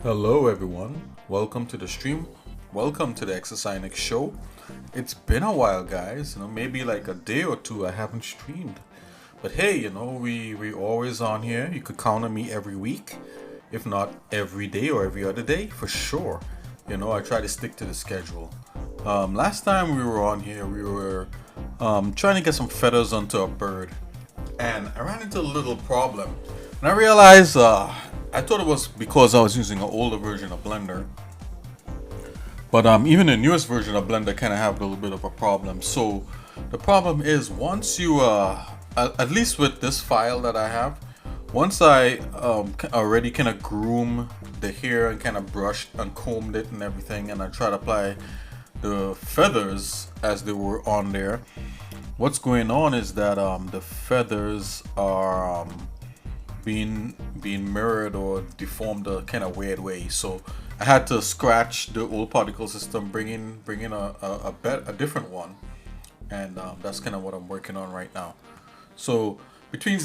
Hello, everyone. Welcome to the stream. Welcome to the Exercise Show. It's been a while, guys. Maybe like a day or two I haven't streamed. But hey, we always on here. You could count on me every week, if not every day or every other day, for sure. I try to stick to the schedule. Last time we were on here, we were trying to get some feathers onto a bird, and I ran into a little problem. And I realized I thought it was because I was using an older version of Blender, but even the newest version of Blender kind of have a little bit of a problem. So the problem is, once you at least with this file that I have, once I already kind of groom the hair and kind of brushed and combed it and everything, and I try to apply the feathers as they were on there, what's going on is that the feathers are being mirrored or deformed a kind of weird way. So I had to scratch the old particle system, bring in a different one, and that's kind of what I'm working on right now. So between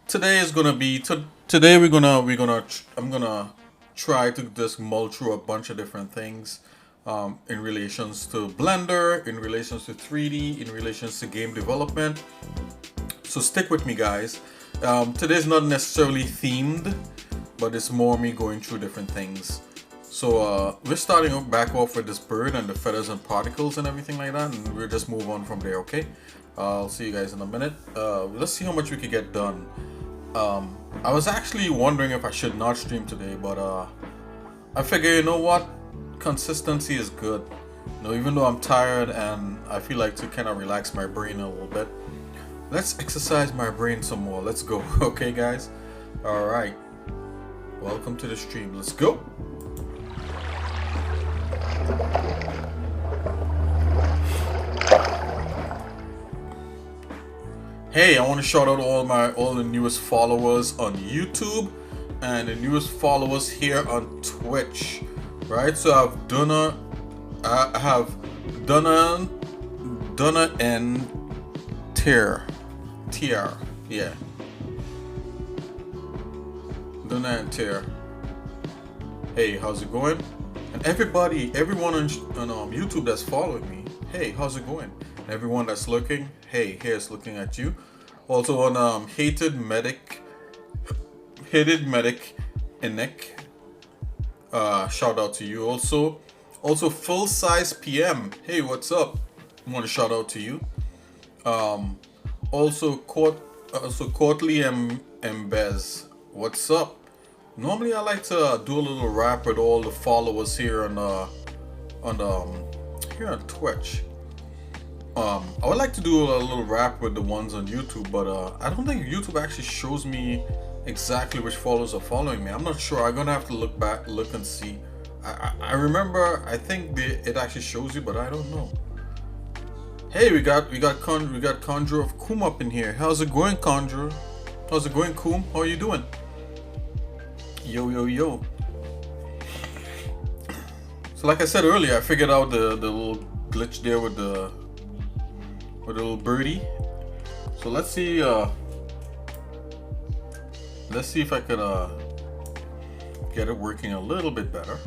today is gonna be today I'm gonna try to just mull through a bunch of different things in relations to Blender, in relations to 3D, in relations to game development. So stick with me, guys. Today's not necessarily themed, but it's more me going through different things. So we're starting back off with this bird and the feathers and particles and everything like that, and we'll just move on from there, okay? I'll see you guys in a minute. Let's see how much we could get done. I was actually wondering if I should not stream today, but I figure, you know what? Consistency is good. Even though I'm tired and I feel like to kind of relax my brain a little bit, let's exercise my brain some more. Let's go. Okay, guys? Alright. Welcome to the stream. Let's go. Hey, I want to shout out all the newest followers on YouTube and the newest followers here on Twitch. Right? So I have Donna and TR, yeah. Donna and TR. Hey, how's it going? And everyone on YouTube that's following me, hey, how's it going? And everyone that's looking, hey, here's looking at you. Also on Hated Medic Inek, shout out to you also. Also Full Size PM, hey, what's up? I want to shout out to you. Also Courtly Mbez, what's up? Normally I like to do a little rap with all the followers here here on Twitch. I would like to do a little rap with the ones on YouTube, but I don't think YouTube actually shows me exactly which followers are following me. I'm not sure. I'm gonna have to look and see. I remember, I think it actually shows you, but I don't know. Hey, we got Conjure of Koom up in here. How's it going, Conjure? How's it going, Koom? How are you doing? Yo. So like I said earlier, I figured out the little glitch there with the little birdie. So let's see if I could get it working a little bit better.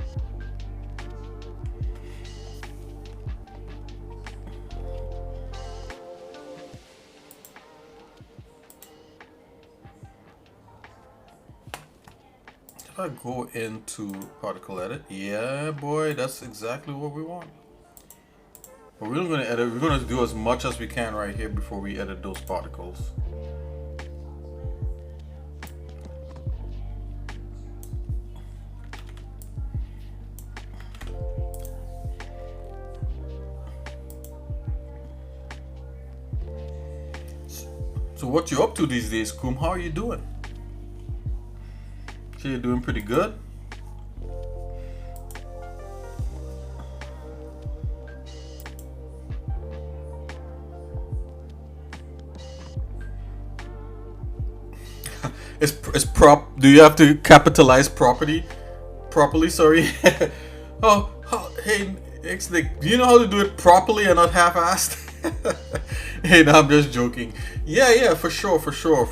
If I go into particle edit, yeah, boy, that's exactly what we want. But we're gonna edit. We're gonna do as much as we can right here before we edit those particles. So what you up to these days, Koom? How are you doing? So you're doing pretty good. It's prop. Do you have to capitalize properly? Sorry. Hey, Nick, do you know how to do it properly and not half-assed? Hey, no, I'm just joking. Yeah, for sure. For sure.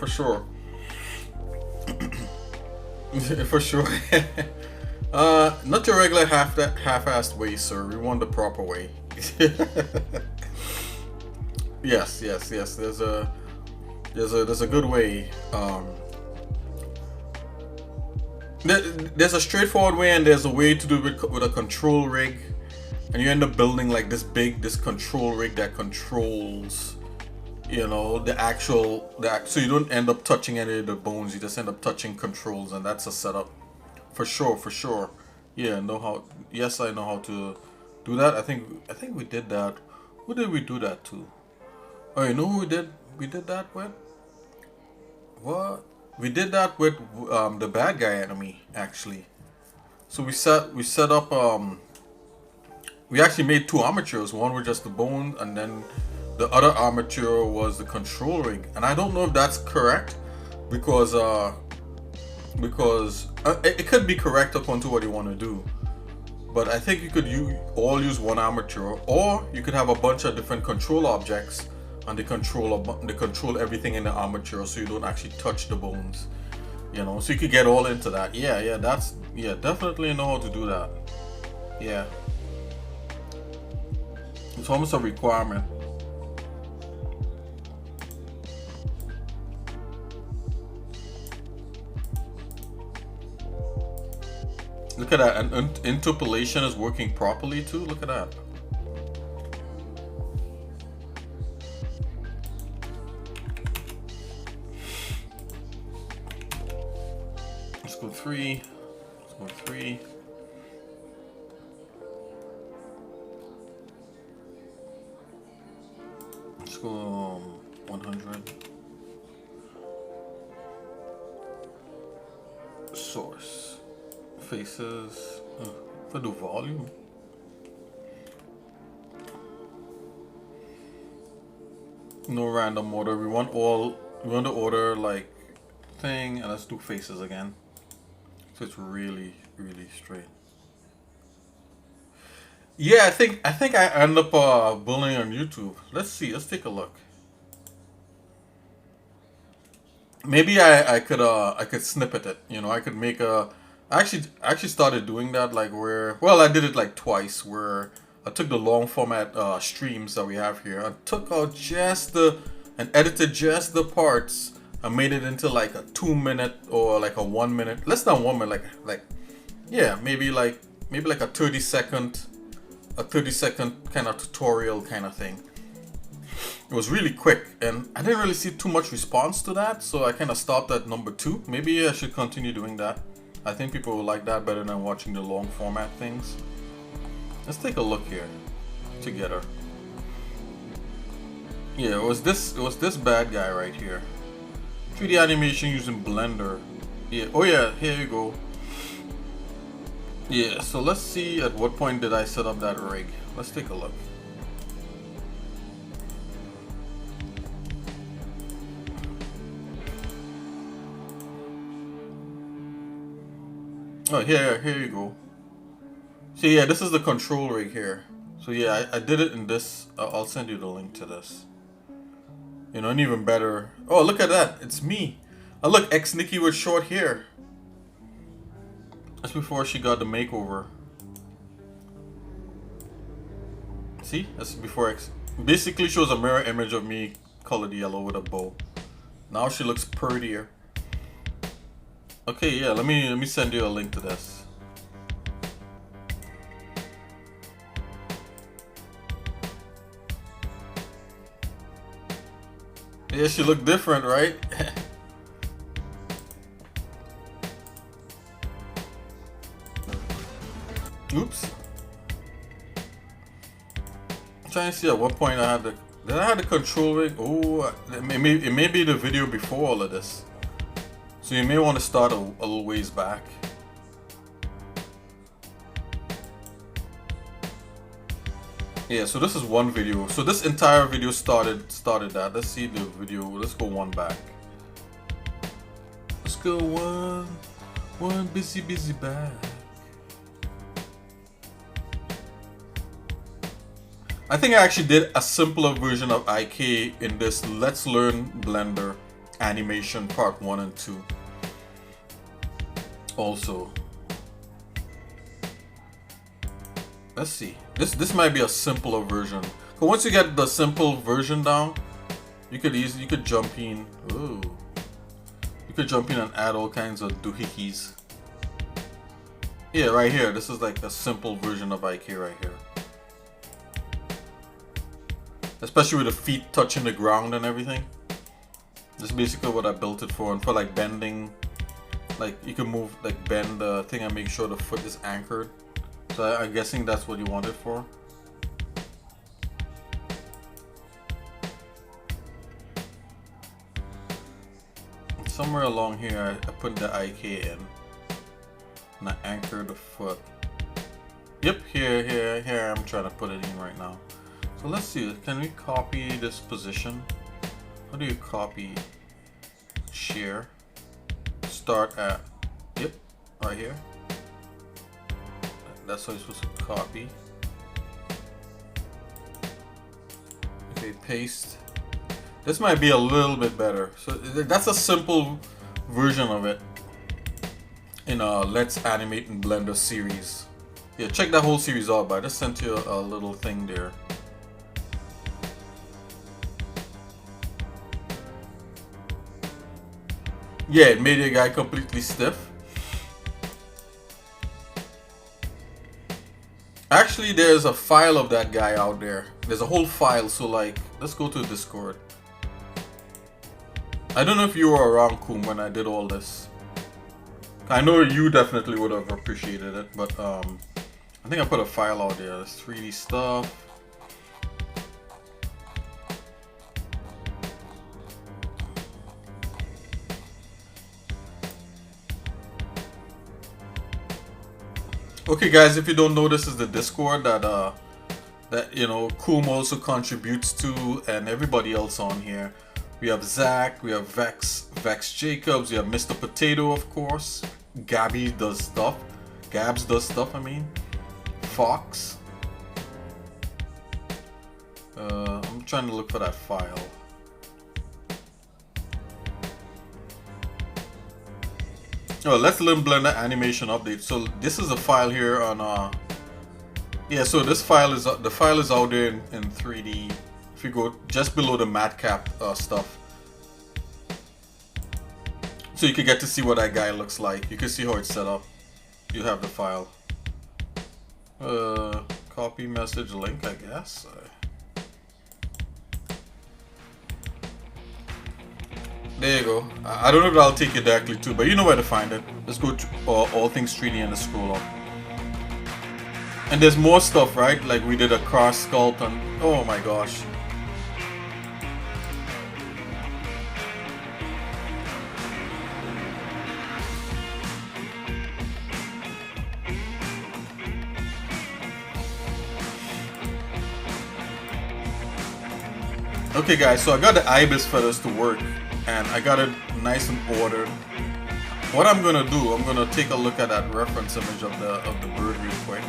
Not your regular half-assed way, sir. We want the proper way. Yes. There's a good way. There's a straightforward way, and there's a way to do it with a control rig, and you end up building like this control rig that controls, so you don't end up touching any of the bones. You just end up touching controls, and that's a setup for sure. Yeah, yes, I know how to do that. I think we did that. Who did we do that to? Oh, you know who we did that with? What? We did that with the bad guy enemy, actually. So we set up we actually made two armatures. One was just the bone, and then the other armature was the control rig. And I don't know if that's correct, because it could be correct up onto what you want to do. But I think you could all use one armature, or you could have a bunch of different control objects, and they control everything in the armature, so you don't actually touch the bones. So you could get all into that. Yeah, definitely know how to do that. Yeah. It's almost a requirement. Look at that, and interpolation is working properly too. Look at that. Let's go 3. Let's go 100. Source. Faces. For the volume. No random order. We want to order like thing, and let's do faces again. So it's really straight. Yeah, I think I end up building on YouTube. Let's see. Let's take a look. Maybe I could snippet it. I could make a. I actually started doing that, like I did it like twice, where I took the long format streams that we have here. I took out and edited just the parts. I made it into like a 2-minute or like a 1 minute, less than 1 minute, maybe like a 30-second kind of tutorial kind of thing. It was really quick, and I didn't really see too much response to that, so I kind of stopped at number 2. Maybe I should continue doing that. I think people will like that better than watching the long format things. Let's take a look here together. Yeah, it was this bad guy right here. 3D animation using Blender. Yeah. Oh yeah, here you go. Yeah, so let's see at what point did I set up that rig. Let's take a look. Oh, here you go. So yeah, this is the control rig here. So yeah, I did it in this. I'll send you the link to this. And even better. Oh, look at that. It's me. Oh, look, ex-Nikki with short hair. That's before she got the makeover. See? That's before X. Basically, she was a mirror image of me colored yellow with a bow. Now she looks prettier. Okay, yeah, let me send you a link to this. Yeah, she looked different, right? Oops. I'm trying to see at what point I had the... Did I have the control rig? Oh, it may be the video before all of this. So you may want to start a little ways back. Yeah, so this is one video. So this entire video started that. Let's see the video. Let's go one back. Let's go one busy back. I think I actually did a simpler version of IK in this Let's Learn Blender animation part 1 and 2. Also, let's see. This might be a simpler version. But once you get the simple version down, you could jump in. Ooh. You could jump in and add all kinds of doohickeys. Yeah, right here. This is like a simple version of IK right here. Especially with the feet touching the ground and everything. This is basically what I built it for. And for like bending, like you can move, like bend the thing and make sure the foot is anchored. So I'm guessing that's what you want it for. Somewhere along here, I put the IK in. And I anchor the foot. Yep, here, I'm trying to put it in right now. So let's see, can we copy this position? How do you copy? Share. Start at, yep, right here. That's how you're supposed to copy. Okay, paste. This might be a little bit better. So that's a simple version of it in a Let's Animate in Blender series. Yeah, check that whole series out, but I just sent you a little thing there. Yeah, it made your guy completely stiff. Actually, there's a file of that guy out there. There's a whole file, so like, let's go to Discord. I don't know if you were around, Koom, when I did all this. I know you definitely would have appreciated it, but I think I put a file out there. There's 3D stuff. Okay, guys, if you don't know, this is the Discord that you know Koom also contributes to, and everybody else on here. We have Zach, we have Vex Jacobs, we have Mr. Potato, of course. Gabs does stuff, I mean. Fox. I'm trying to look for that file. Oh, let's learn Blender animation update. So this is a file here on yeah, so this file is the file is out there in 3D. If you go just below the matcap stuff, so you can get to see what that guy looks like. You can see how it's set up. You have the file. Copy message link, I guess. There you go. I don't know if I'll take you directly to, but you know where to find it. Let's go to all things 3D and let's scroll up. And there's more stuff, right? Like we did a cross sculpt and oh my gosh. Okay guys, so I got the ibis feathers to work and I got it nice and ordered. What I'm gonna do, I'm gonna take a look at that reference image of the bird real quick.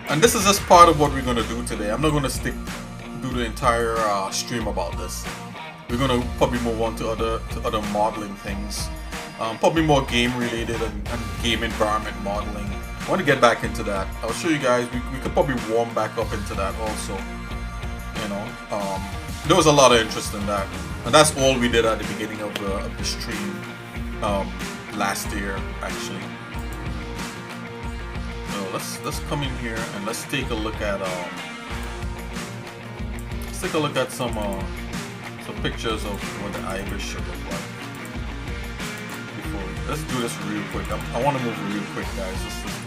And this is just part of what we're gonna do today. I'm not gonna do the entire stream about this. We're gonna probably move on to other modeling things. Probably more game related and game environment modeling. I want to get back into that. I'll show you guys, we could probably warm back up into that also. You know, there was a lot of interest in that. And that's all we did at the beginning of the stream last year, actually. So let's come in here and let's take a look at some pictures of what the ibis should look like. Let's do this real quick. I want to move real quick, guys. Let's do this.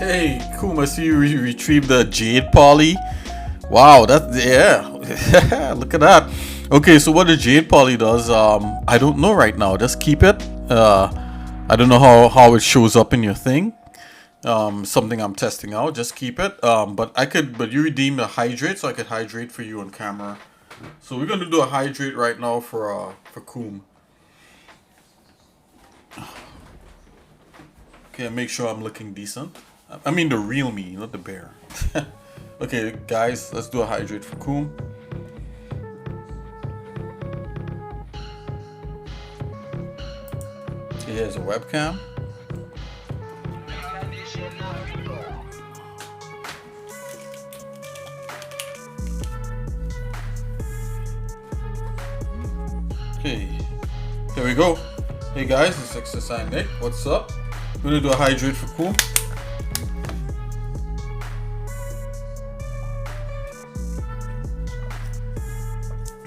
Hey, cool. I see you retrieve the jade poly. Wow, yeah. Look at that. Okay, so what the jade poly does, I don't know right now. Just keep it. I don't know how it shows up in your thing. Something I'm testing out. Just keep it. But you redeemed a hydrate, so I could hydrate for you on camera. So we're gonna do a hydrate right now for Coom. Okay, make sure I'm looking decent. I mean the real me, not the bear. Okay, guys, let's do a hydrate for Coom. Okay, here's a webcam. Okay, here we go. Hey guys, it's Exercise Nick. What's up? We're gonna do a hydrate for Coom.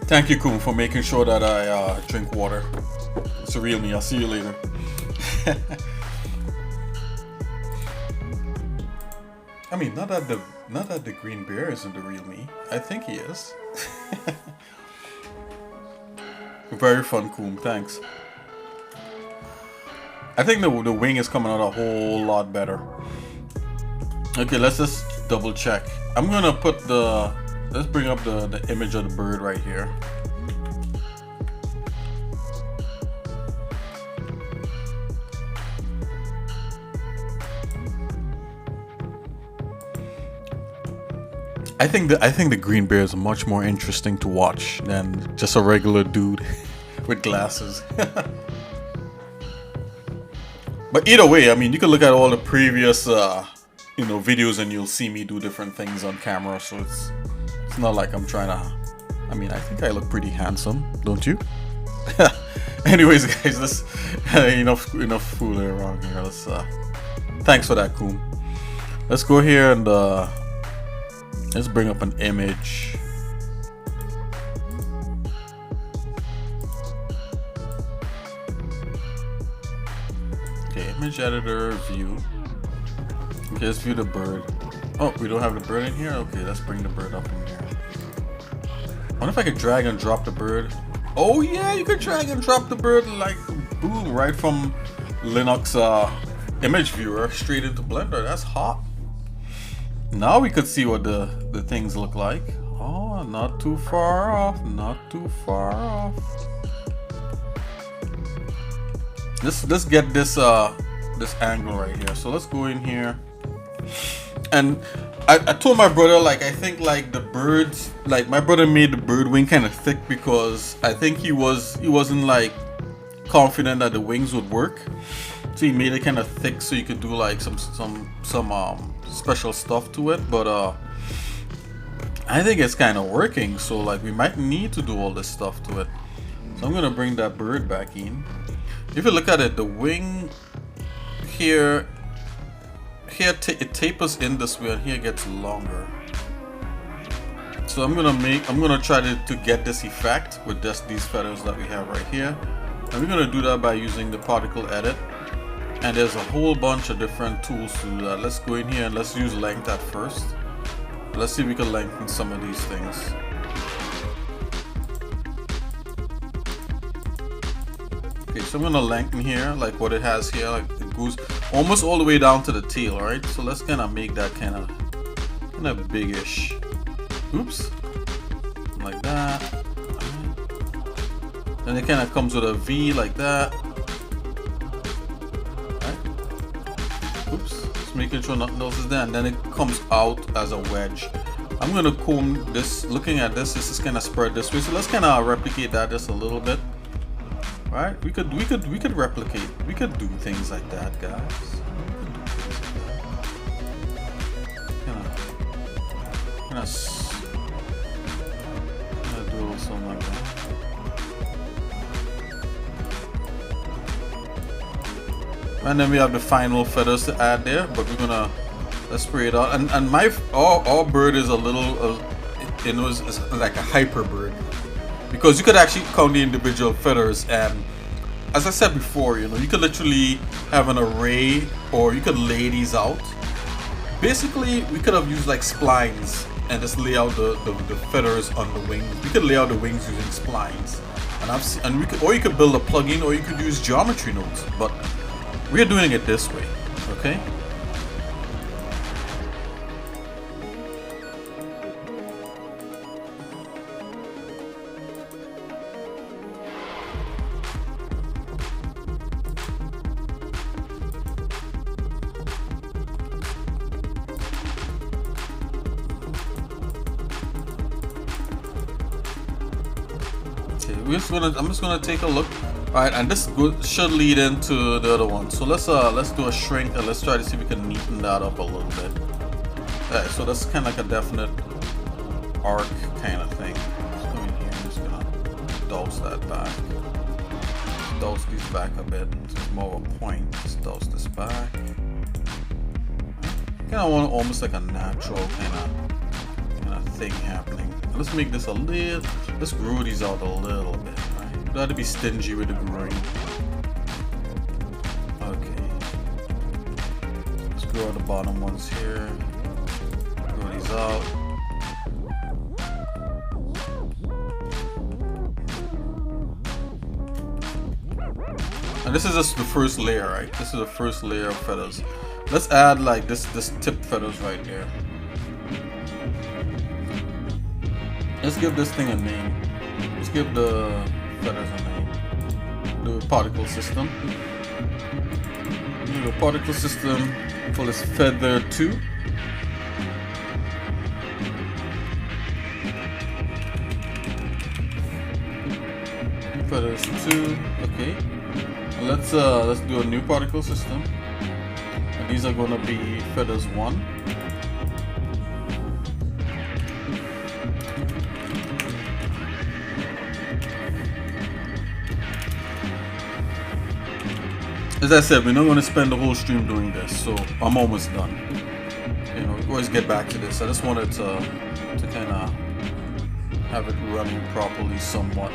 Thank you, Coom, for making sure that I drink water. It's a real me. I'll see you later. I mean, not that the green bear isn't the real me. I think he is. Very fun, Coom. Thanks. I think the wing is coming out a whole lot better. Okay, let's just double check. I'm gonna put let's bring up the image of the bird right here. I think the green bear is much more interesting to watch than just a regular dude with glasses. But either way, I mean, you can look at all the previous videos and you'll see me do different things on camera, so it's not like I'm trying to. I mean, I think I look pretty handsome, don't you? Anyways, guys, let's enough fooling around here. Let's thanks for that, Coom. Let's go here and let's bring up an image. Okay, image editor, view. Okay, let's view the bird. Oh, we don't have the bird in here? Okay, let's bring the bird up in here. I wonder if I could drag and drop the bird. Oh yeah, you could drag and drop the bird like boom, right from Linux image viewer straight into Blender. That's hot. Now we could see what the things look like. Oh, not too far off, not too far off. Let's get this angle right here. So let's go in here. And I told my brother, like, I think like the birds, like my brother made the bird wing kind of thick because I think he wasn't like confident that the wings would work. So he made it kind of thick so you could do like some special stuff to it. But I think it's kind of working. So like we might need to do all this stuff to it. So I'm gonna bring that bird back in. If you look at it, the wing here it tapers in this way, and here it gets longer. So I'm gonna try to get this effect with these feathers that we have right here, and we're gonna do that by using the particle edit. And there's a whole bunch of different tools to do that. Let's go in here and let's use length at first. Let's see if we can lengthen some of these things. Okay, so I'm gonna lengthen here like what it has here, like it goes almost all the way down to the tail, right? So let's kind of make that kind of biggish. Oops, like that. Then it kind of comes with a V like that. Right? Oops, just making sure nothing else is there, and then it comes out as a wedge. I'm gonna comb this. Looking at this is kind of spread this way. So let's kind of replicate that just a little bit. Right? We could replicate. We could do things like that, guys. Gonna do a little something like that. And then we have the final feathers to add there, but we're gonna let's spray it out. And our bird is a little, it's like a hyper bird. Because you could actually count the individual feathers, and as I said before, you could literally have an array, or you could lay these out Basically, we could have used like splines and just lay out the feathers on the wings. We could lay out the wings using splines, and we could, or you could build a plugin, or you could use geometry nodes. But we're doing it this way, okay? I'm just gonna take a look. All right, and this should lead into the other one. So let's do a shrink and let's try to see if we can neaten that up a little bit. All right, so that's kind of like a definite arc kind of thing. Let's go in here. I'm just gonna douse that back. Douse these back a bit. So it's more of a point. Just douse this back. Kind of want almost like a natural kind of thing happening. Let's make this a little. Let's grow these out a little bit. Right? You got to be stingy with the growing. Okay. Let's grow out the bottom ones here. Grow these out. And this is just the first layer, right? This is the first layer of feathers. Let's add like this tip feathers right there. Let's give this thing a name. Let's give the feathers a name. The particle system. The particle system for this feather 2. Feathers 2. Okay. And let's do a new particle system. And these are gonna be feathers 1. As I said, we're not going to spend the whole stream doing this, so I'm almost done. You know, we always get back to this. I just wanted to kind of have it running properly somewhat.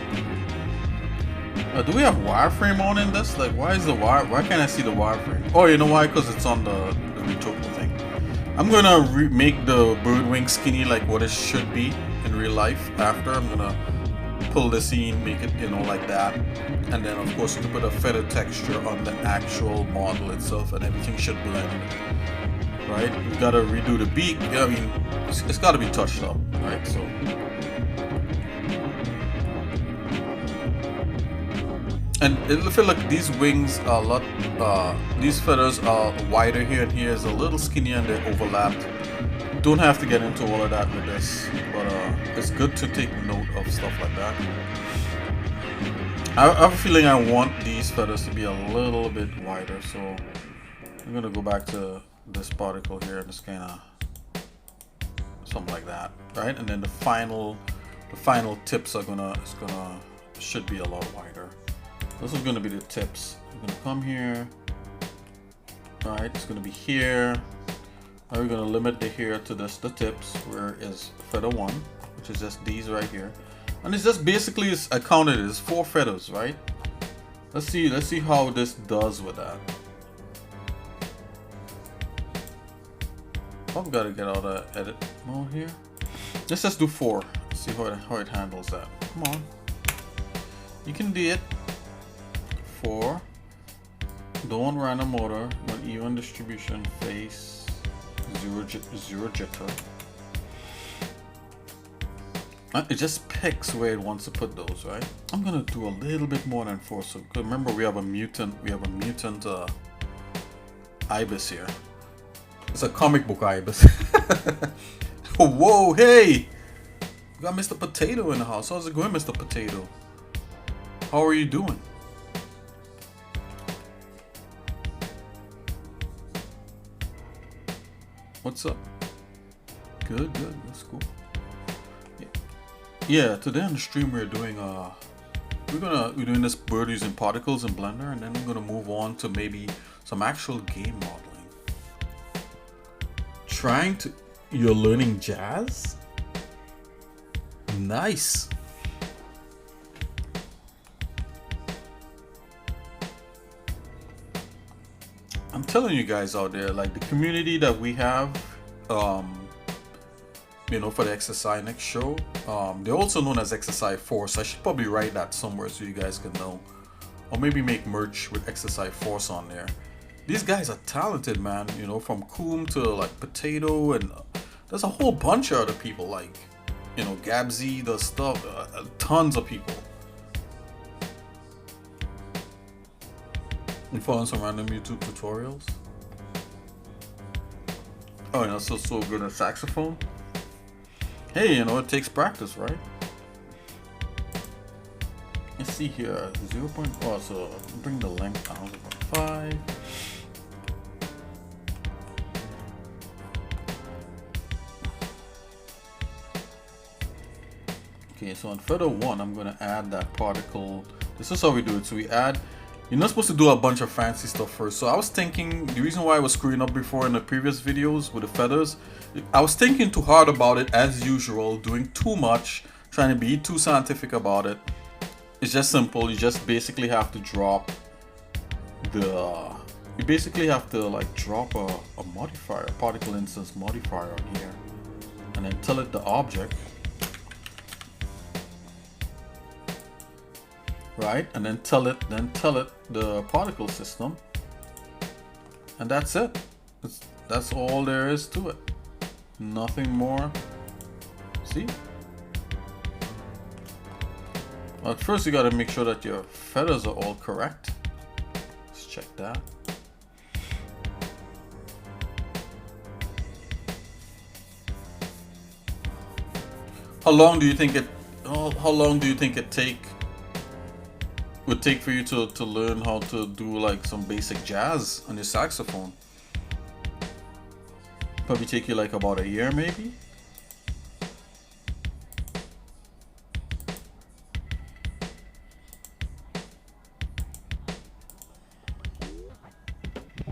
Do we have wireframe on in this? Like, why can't I see the wireframe? Oh, you know why? Because it's on the retouchable thing. I'm going to make the bird wing skinny like what it should be in real life after. I'm going to pull this in, make it, you know, like that. And then of course you can put a feather texture on the actual model itself and everything should blend. Right? You gotta redo the beak. I mean, it's gotta be touched up, right? So and I feel like these wings are a lot, these feathers are wider here and here is a little skinnier and they're overlapped. Don't have to get into all of that with this, but it's good to take note of stuff like that. I have a feeling I want these feathers to be a little bit wider, so I'm gonna go back to this particle here and just kind of something like that, right? And then the final tips are should be a lot wider. This is gonna be the tips. We're gonna come here, all right? It's gonna be here. Now we're gonna limit the here to this, the tips, where is feather 1, which is just these right here. And it's just basically, I counted it as 4 feathers, right? Let's see how this does with that. I've got to get out of edit mode here. Let's just do 4. See how it handles that. Come on, you can do it. 4. Don't random order. One even distribution. Face. Zero jitter. It just picks where it wants to put those, right? I'm gonna do a little bit more than 4. So remember, we have a mutant ibis here. It's a comic book ibis. Whoa, hey! We got Mr. Potato in the house. How's it going, Mr. Potato? How are you doing? What's up? Good. That's cool. Yeah, today on the stream we're doing we're doing this bird using particles in Blender, and then we're gonna move on to maybe some actual game modeling. You're learning jazz? Nice. I'm telling you guys out there, like the community that we have you know, for the XSI next show. They're also known as XSI Force. I should probably write that somewhere so you guys can know. Or maybe make merch with XSI Force on there. These guys are talented, man. You know, from Coom to like Potato, and there's a whole bunch of other people, like, you know, Gabsy, the stuff, tons of people. You following some random YouTube tutorials? Oh, you're so good at saxophone? Hey, you know, it takes practice, right? Let's see here, 0. Oh, so bring the length down, 0.5. Okay, so on feather 1, I'm gonna add that particle. This is how we do it. So we add, you're not supposed to do a bunch of fancy stuff first. So I was thinking, the reason why I was screwing up before in the previous videos with the feathers, I was thinking too hard about it as usual, doing too much, trying to be too scientific about it. It's just simple. You just basically have to drop the, you basically have to like drop a modifier, a particle instance modifier on here, and then tell it the object, right? And then tell it the particle system, and that's it. That's all there is to it. Nothing more. See? At first you gotta make sure that your feathers are all correct. Let's check that. How long do you think it would take for you to learn how to do like some basic jazz on your saxophone? Probably take you like about a year maybe.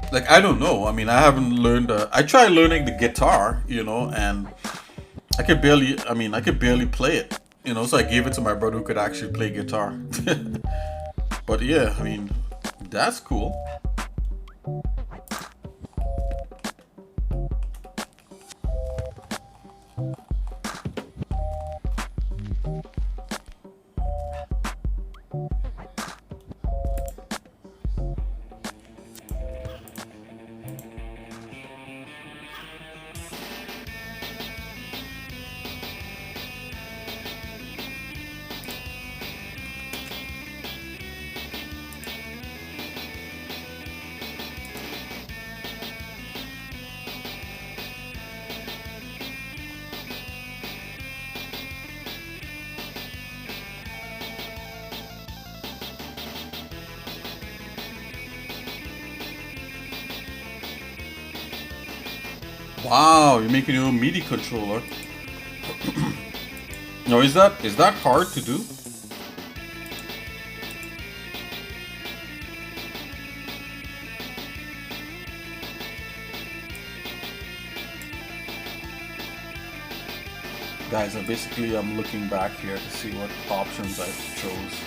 Like, I don't know. I mean, I haven't learned. I tried learning the guitar, you know, and I could barely play it, you know. So I gave it to my brother who could actually play guitar. But yeah, I mean, that's cool. Wow, you're making your own MIDI controller. Now, is that hard to do? Guys, I'm looking back here to see what options I chose.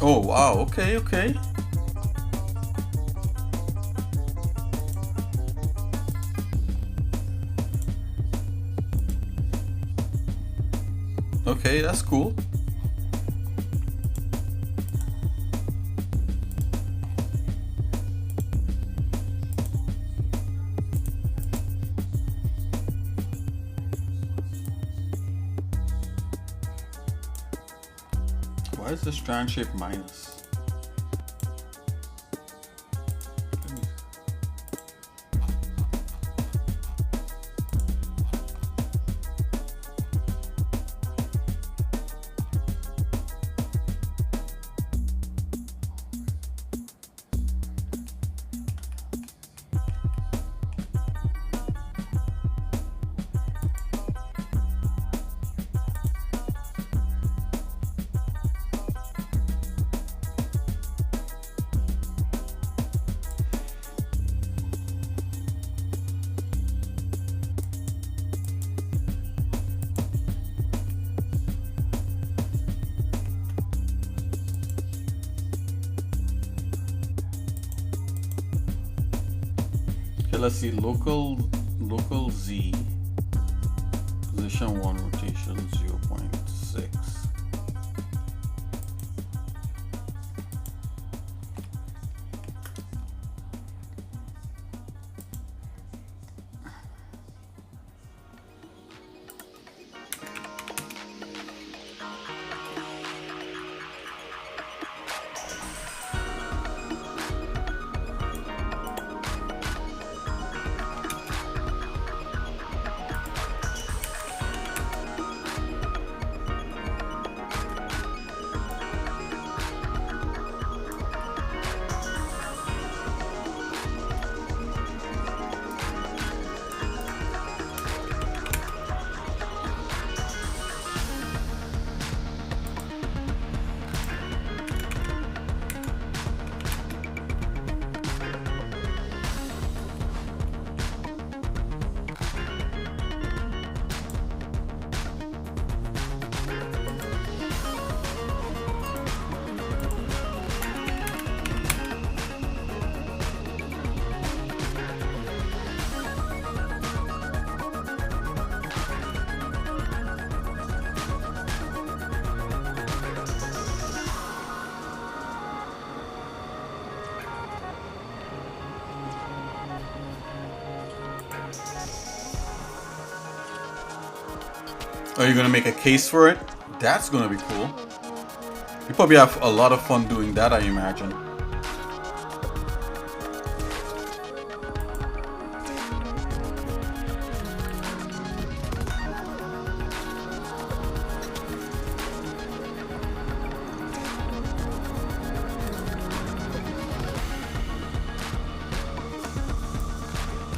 Oh wow, okay. Okay, that's cool. Why is the strand shape minus? Okay, let's see. Local Z. Position 1, rotation 0.6. Are you gonna make a case for it? That's gonna be cool. You probably have a lot of fun doing that, I imagine.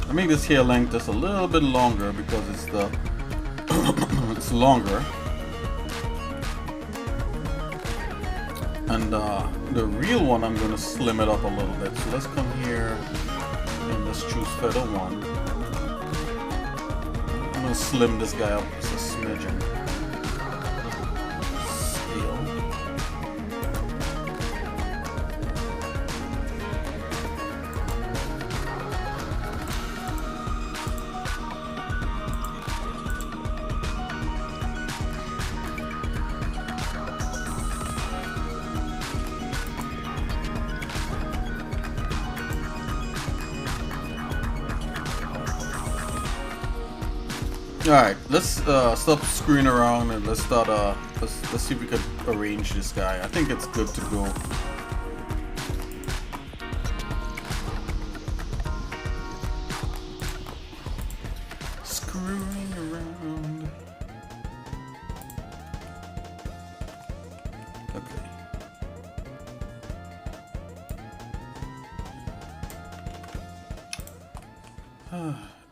I make this hair length just a little bit longer because it's the it's longer, and the real one I'm going to slim it up a little bit. So let's come here and let's choose feather 1. I'm going to slim this guy up just a smidgen. Scale. Alright, let's stop screwing around and let's start let's see if we can arrange this guy. I think it's good to go. Screwing around. Okay.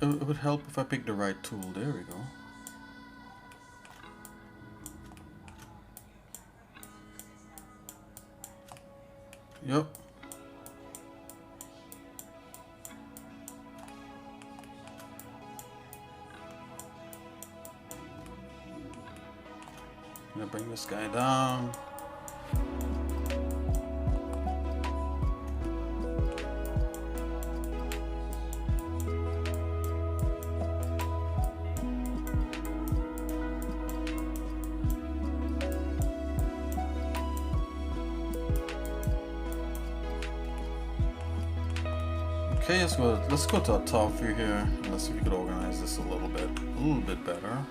It would help if I pick the right tool. There we go. Yep. I'm gonna bring this guy down. Okay, let's go to the top view here and let's see if we can organize this a little bit better.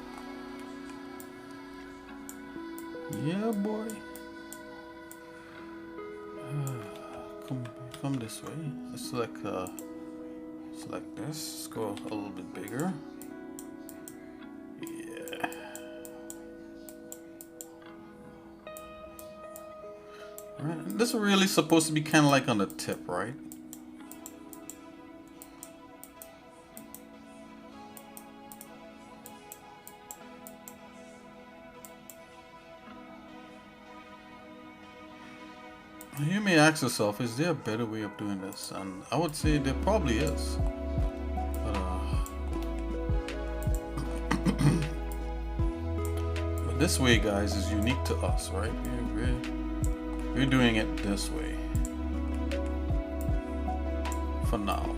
Yeah, boy. Come this way. Let's select this. Let's go a little bit bigger. Yeah. Right. This is really supposed to be kind of like on the tip, right? You may ask yourself, is there a better way of doing this? And I would say there probably is. But this way, guys, is unique to us, right? We're doing it this way. For now.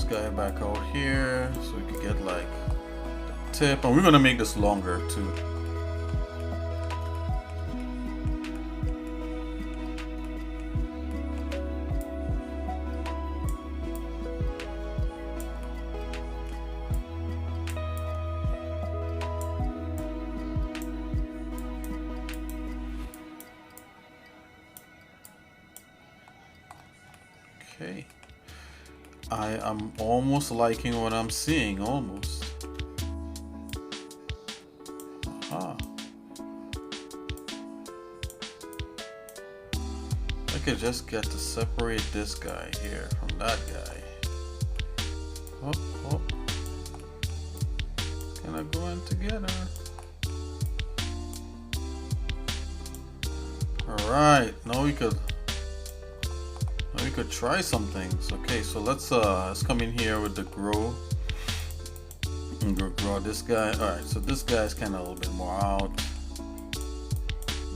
this guy back out here so we can get like the tip, and we're gonna make this longer too. Okay, I am almost liking what I'm seeing, almost. Aha. I could just get to separate this guy here from that guy. Oh, oh. Can I go in together? Alright, now we could try some things. Okay, so let's come in here with the grow and grow this guy. All right, so this guy's kind of a little bit more out.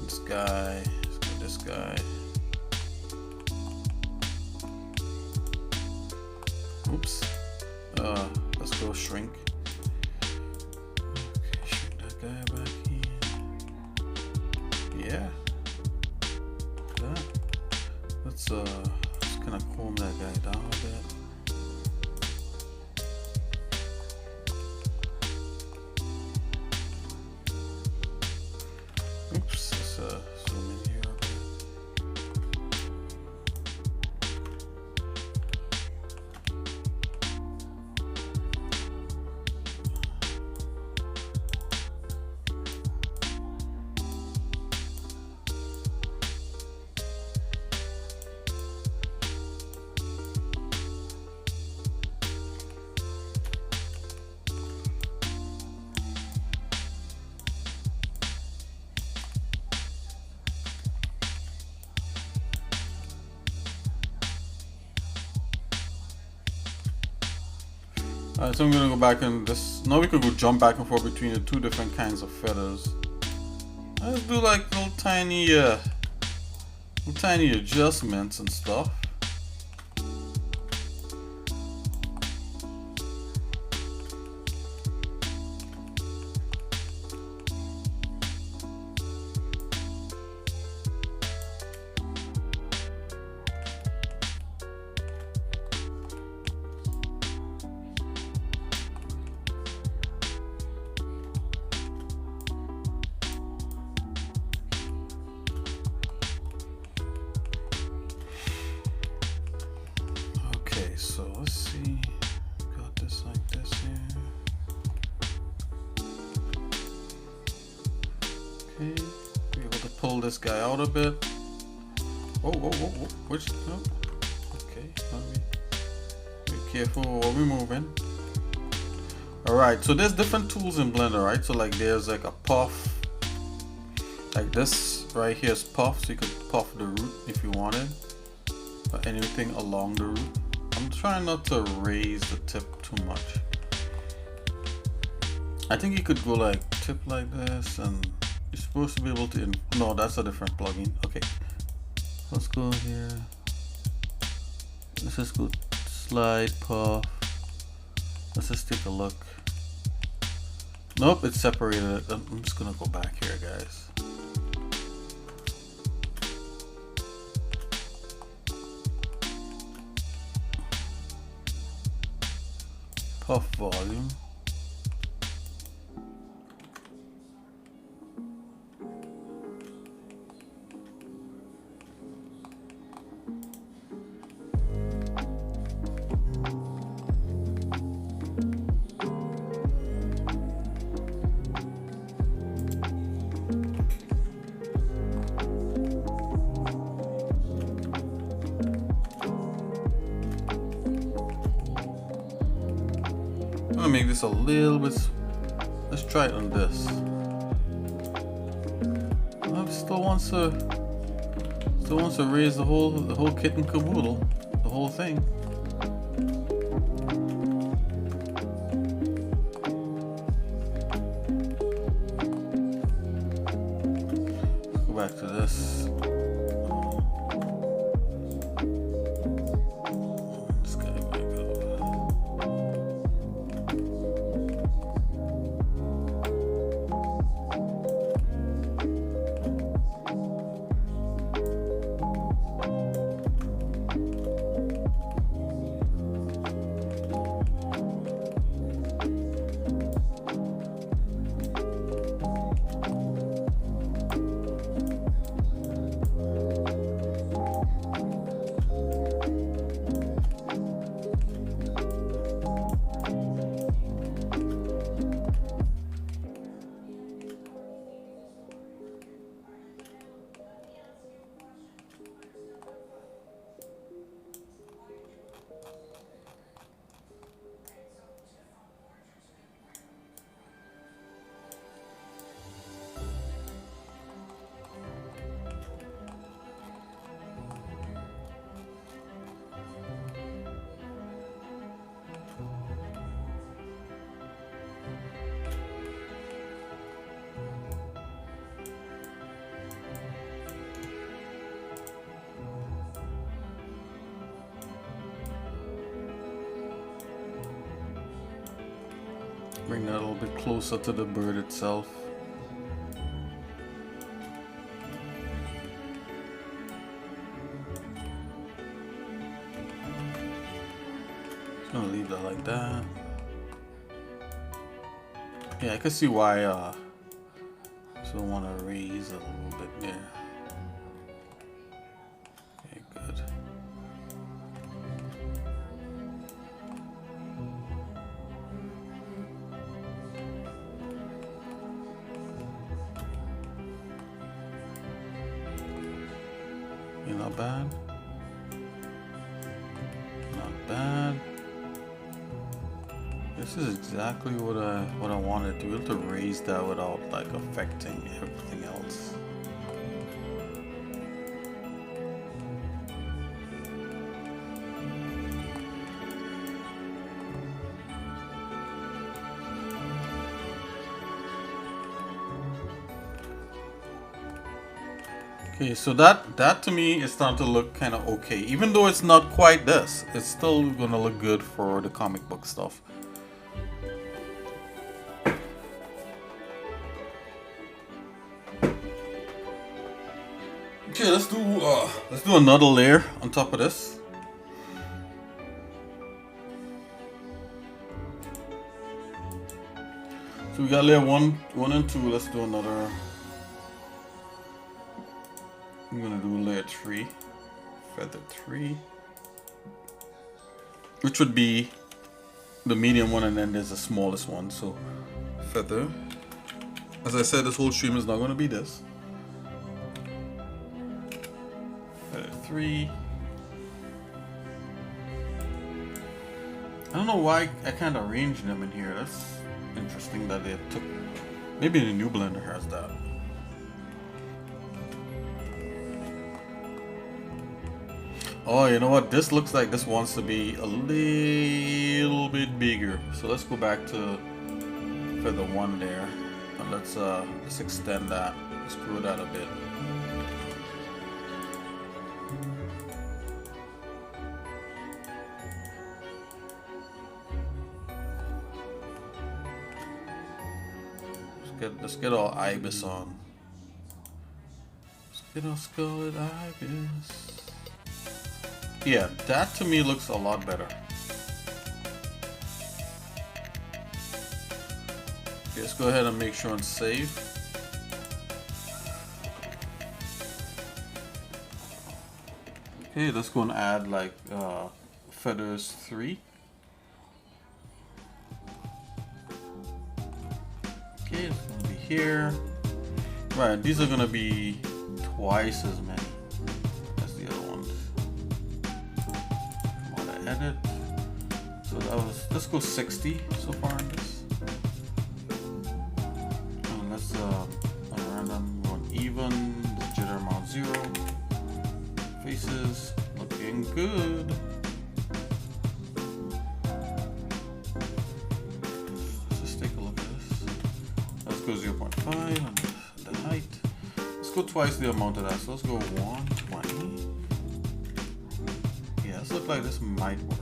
This guy, let's go this guy. Oops. Let's go shrink. Okay, shrink that guy back in. Yeah. That. Let's kind of comb that guy down a bit. Oops, let's zoom in here a bit. Alright, so I'm gonna go back and this. Now we could go jump back and forth between the two different kinds of feathers. Let's do like little tiny adjustments and stuff. So let's see, got this like this here. Okay, be able to pull this guy out a bit. Whoa, whoa, whoa, whoa. Which, no. Okay, be careful while we're moving. Alright, so there's different tools in Blender, right? So like there's like a puff, like this right here is puff, so you could puff the root if you wanted, or anything along the root. I'm trying not to raise the tip too much. I think you could go like tip like this, and you're supposed to be able to. No, that's a different plugin. Okay, let's go here. Let's just go slide puff. Let's just take a look. Nope, it's separated. I'm just gonna go back here, guys. Puff volume. I'm gonna make this a little bit. Let's try it on this. I still wants to raise the whole kit and caboodle, the whole thing. Let's go back to this. This guy back up. Bring that a little bit closer to the bird itself. Just gonna leave that like that. Yeah, I can see why so I want to raise a little bit there. Okay, good. Not bad. Not bad. This is exactly what I wanted to be able to raise that without like affecting everything else. Okay, so that to me is starting to look kind of okay. Even though it's not quite this, it's still gonna look good for the comic book stuff. Okay, let's do another layer on top of this. So we got layer one and two. Let's do another. I'm gonna do layer 3, feather 3, which would be the medium one, and then there's the smallest one. So feather. As I said, this whole stream is not gonna be this. Feather 3. I don't know why I kind of arranged them in here. That's interesting that they took. Maybe the new blender has that. Oh, you know what? This looks like this wants to be a little bit bigger. So let's go back to feather 1 there, and let's extend that. Let's grow that a bit. Let's get our ibis on. Let's get our scarlet ibis. Yeah, that to me looks a lot better. Okay, let's go ahead and make sure and save. Okay, let's go and add like feathers 3. Okay, it's gonna be here. Right, these are gonna be twice as many as the other ones. Come on, edit. So that was, let's go 60 so far in this. And let's random run even, jitter amount 0. Faces looking good. Let's just take a look at this. Let's go 0.5 on the height. Let's go twice the amount of that. So let's go 120. Yeah, this looks like this might work.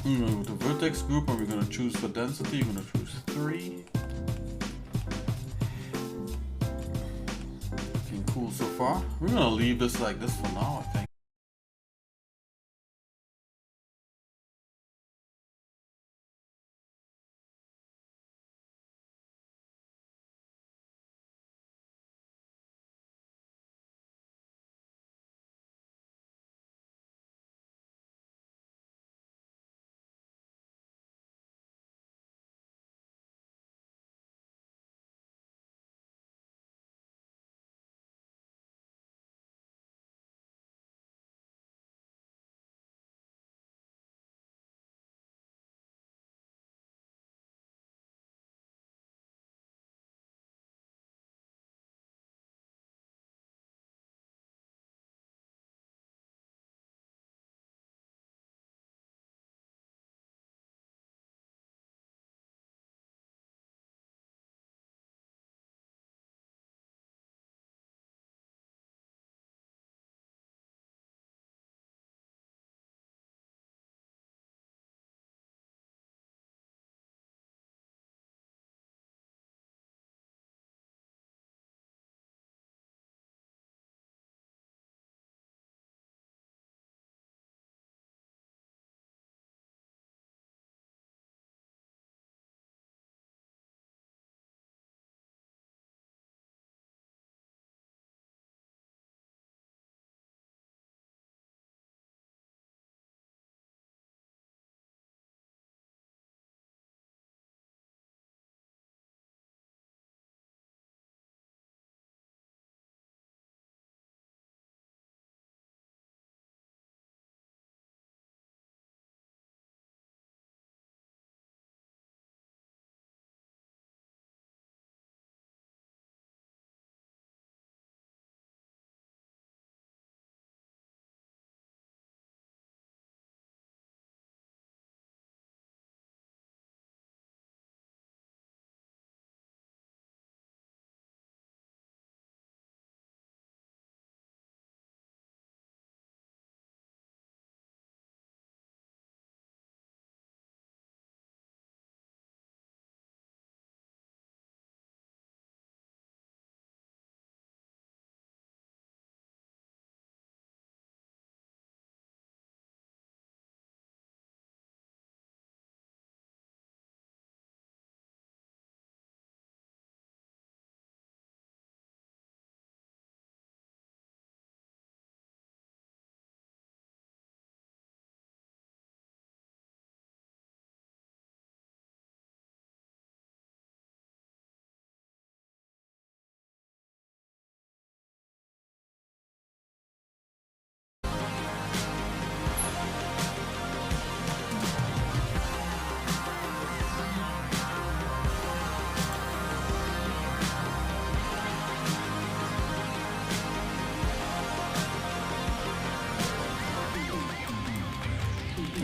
With the vertex group, and we're going to choose for density, we're going to choose 3. Looking cool so far. We're going to leave this like this for now, I think.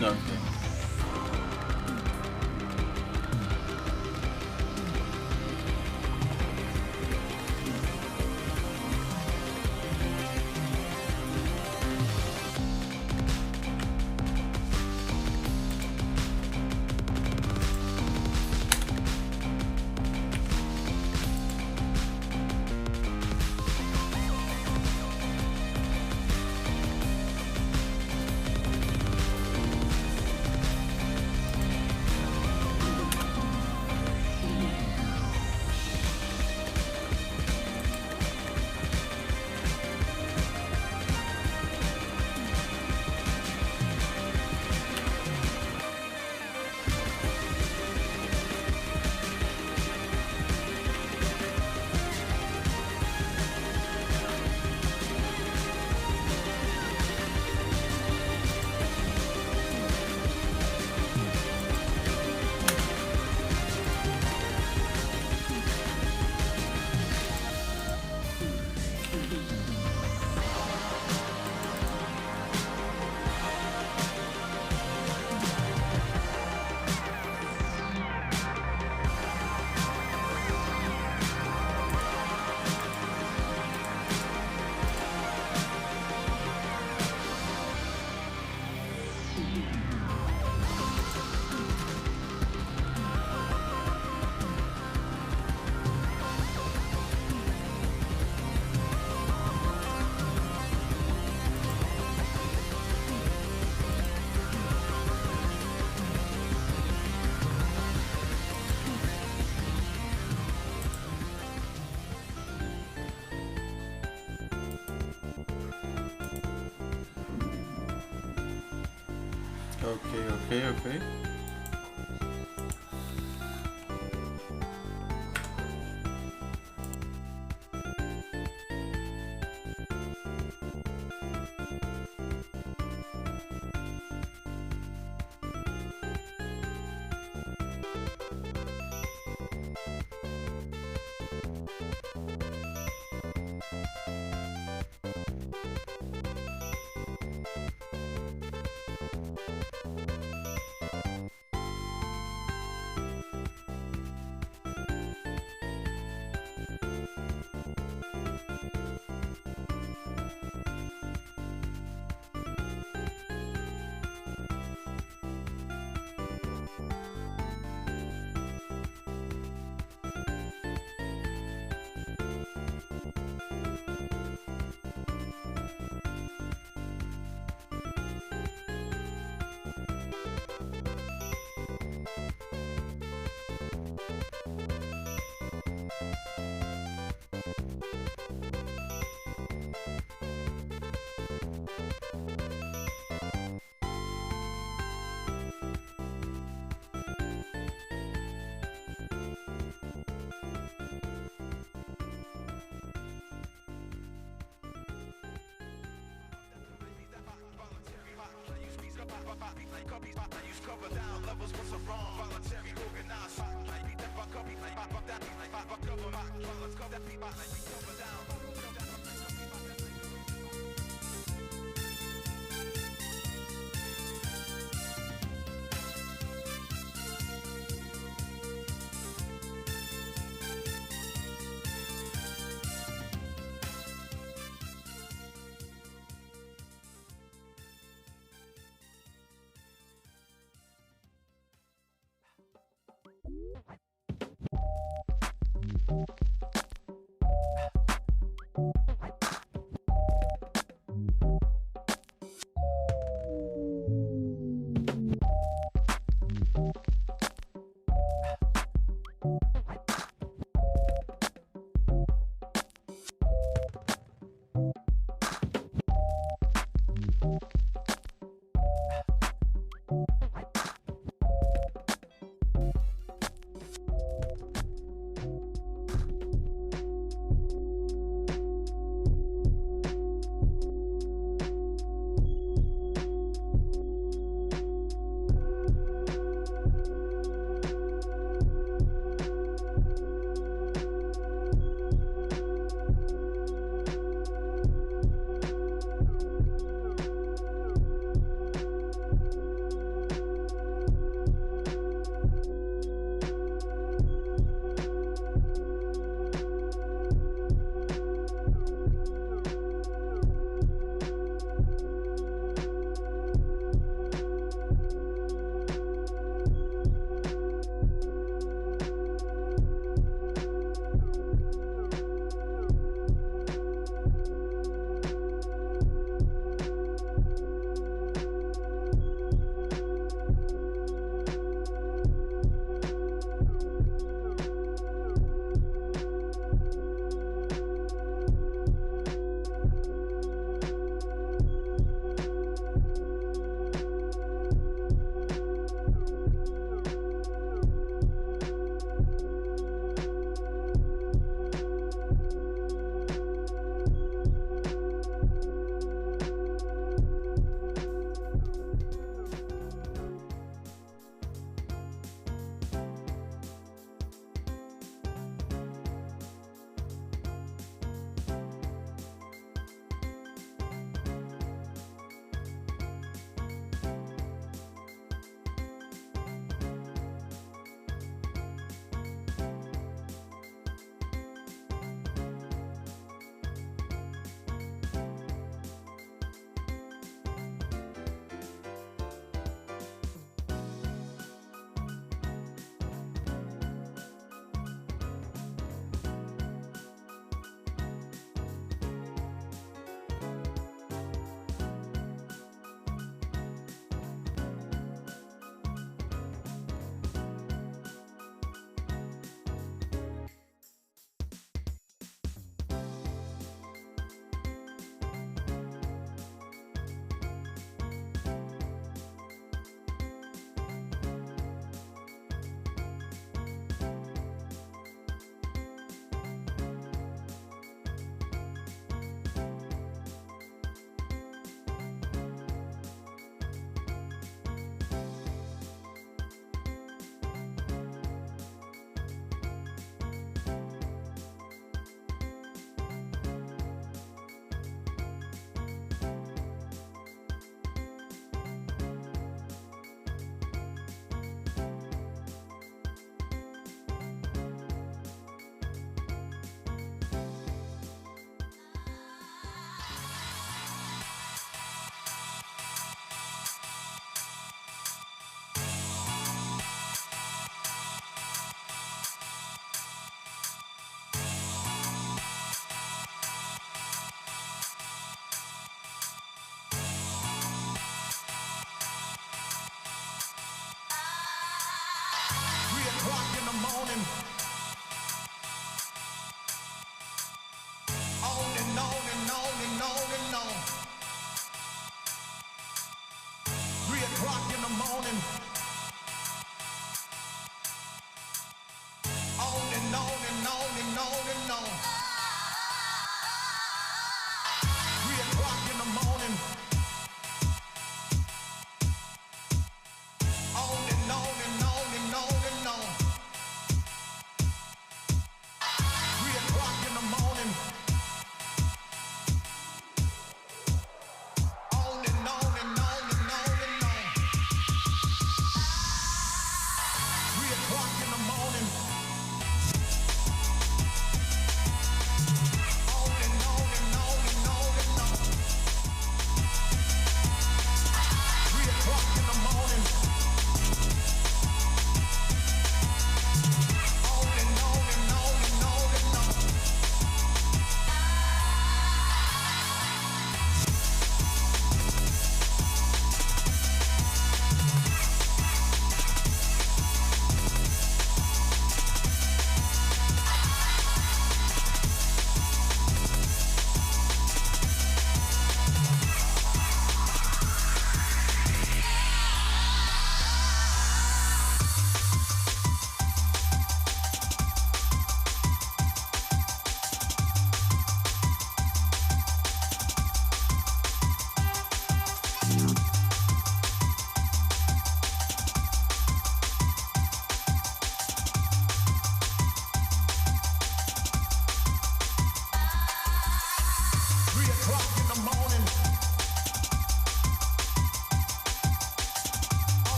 Okay. Okay, okay, okay. morning. On and on and on and on and on. 3 o'clock in the morning. On and on and on and on and on. 3 o'clock in the morning. On and on and on and on and on. 3 o'clock in the morning. On and on and on and on and on. 3 o'clock in the morning. On and on and on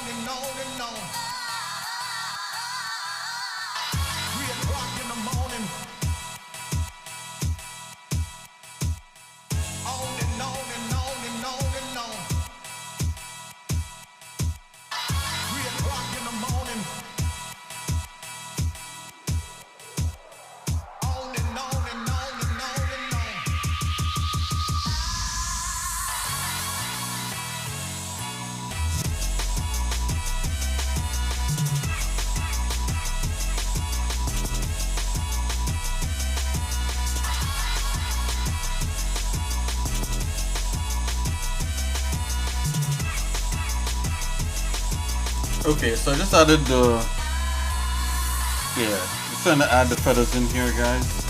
and on and on. Okay, so I just added the, just trying to add the feathers in here, guys.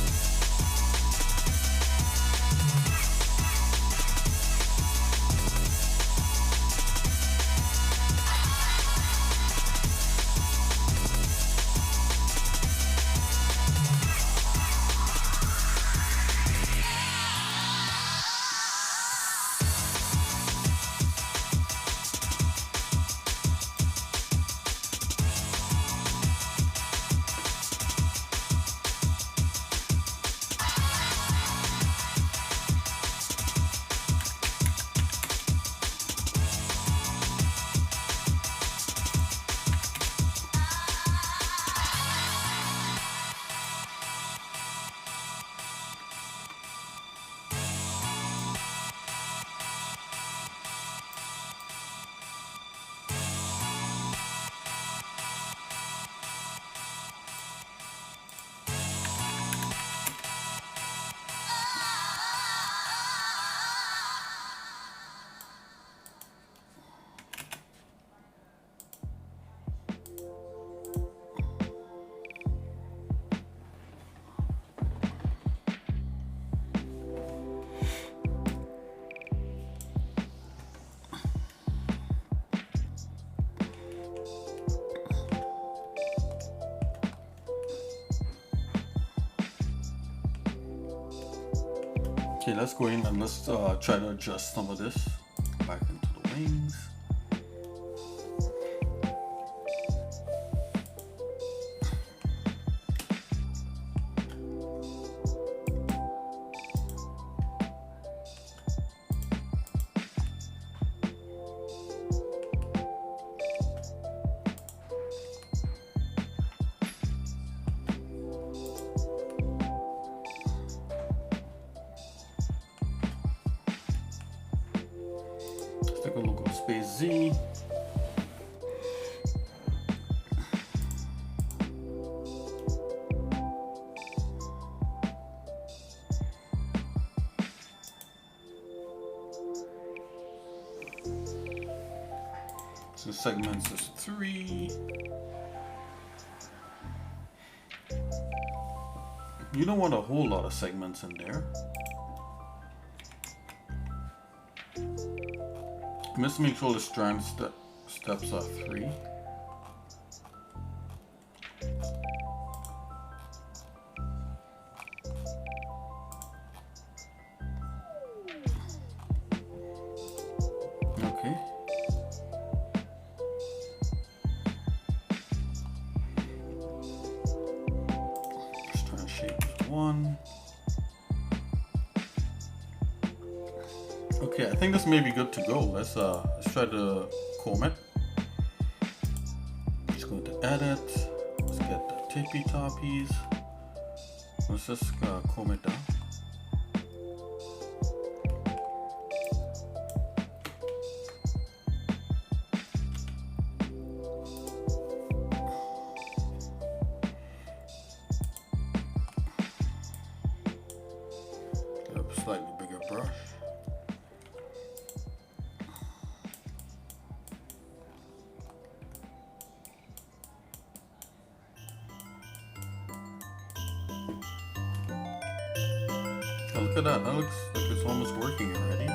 Okay, let's go in and let's try to adjust some of this back into the wings. Click local space Z. So segments is 3. You don't want a whole lot of segments in there. Let's make sure the strand steps are 3. Okay. Strand shape is 1. Okay, I think this may be good to go. Let's try to comb it. Let's go to edit. Let's get the tippy toppies. Let's just comb it down. Get a slightly bigger brush. Oh, look at that. That looks like it's almost working already.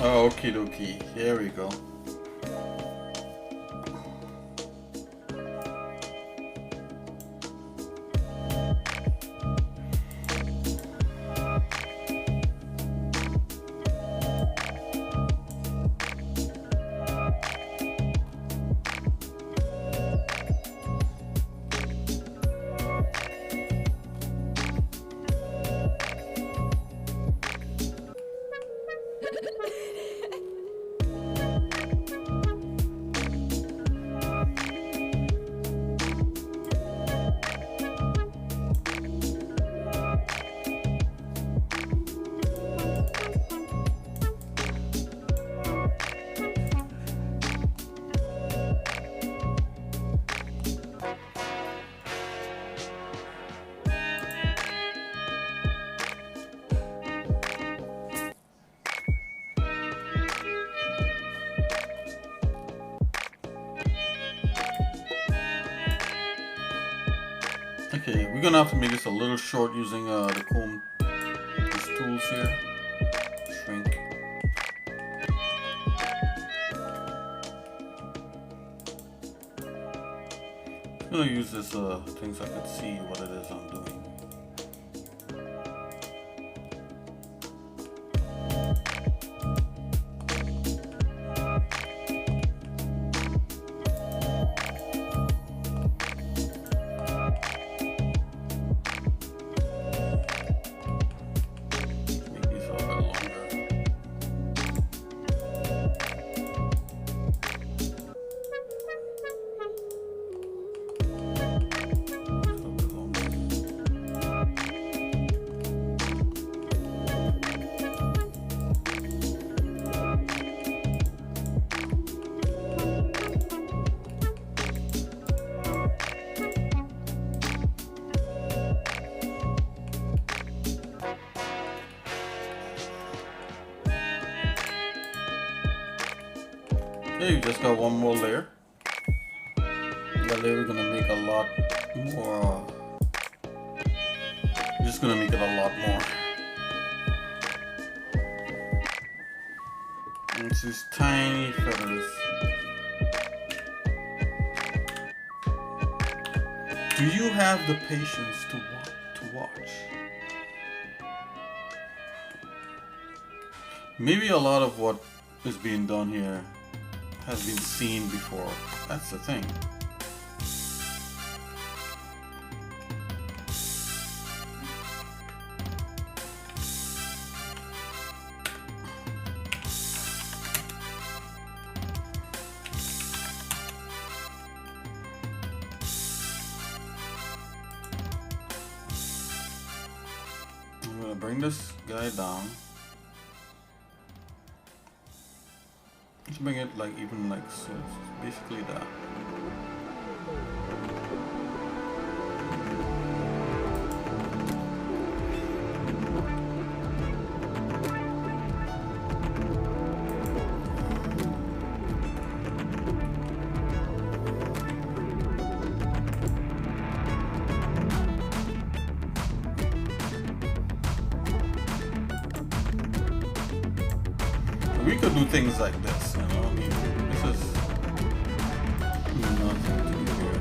Oh, okie dokie. Here we go. Okay, we're gonna have to make this a little short using the comb, these tools here. Shrink. I'm gonna use this thing so I can see what it is I'm doing. Okay, you just got one more layer. That layer we're gonna make a lot more. We're just gonna make it a lot more. And it's these tiny feathers. Do you have the patience to watch? Maybe a lot of what is being done here has been seen before. That's the thing. I'm gonna bring this guy down. Let's bring it like even like so. It's basically that. We could do things like this, you know. I mean, this is nothing to do here.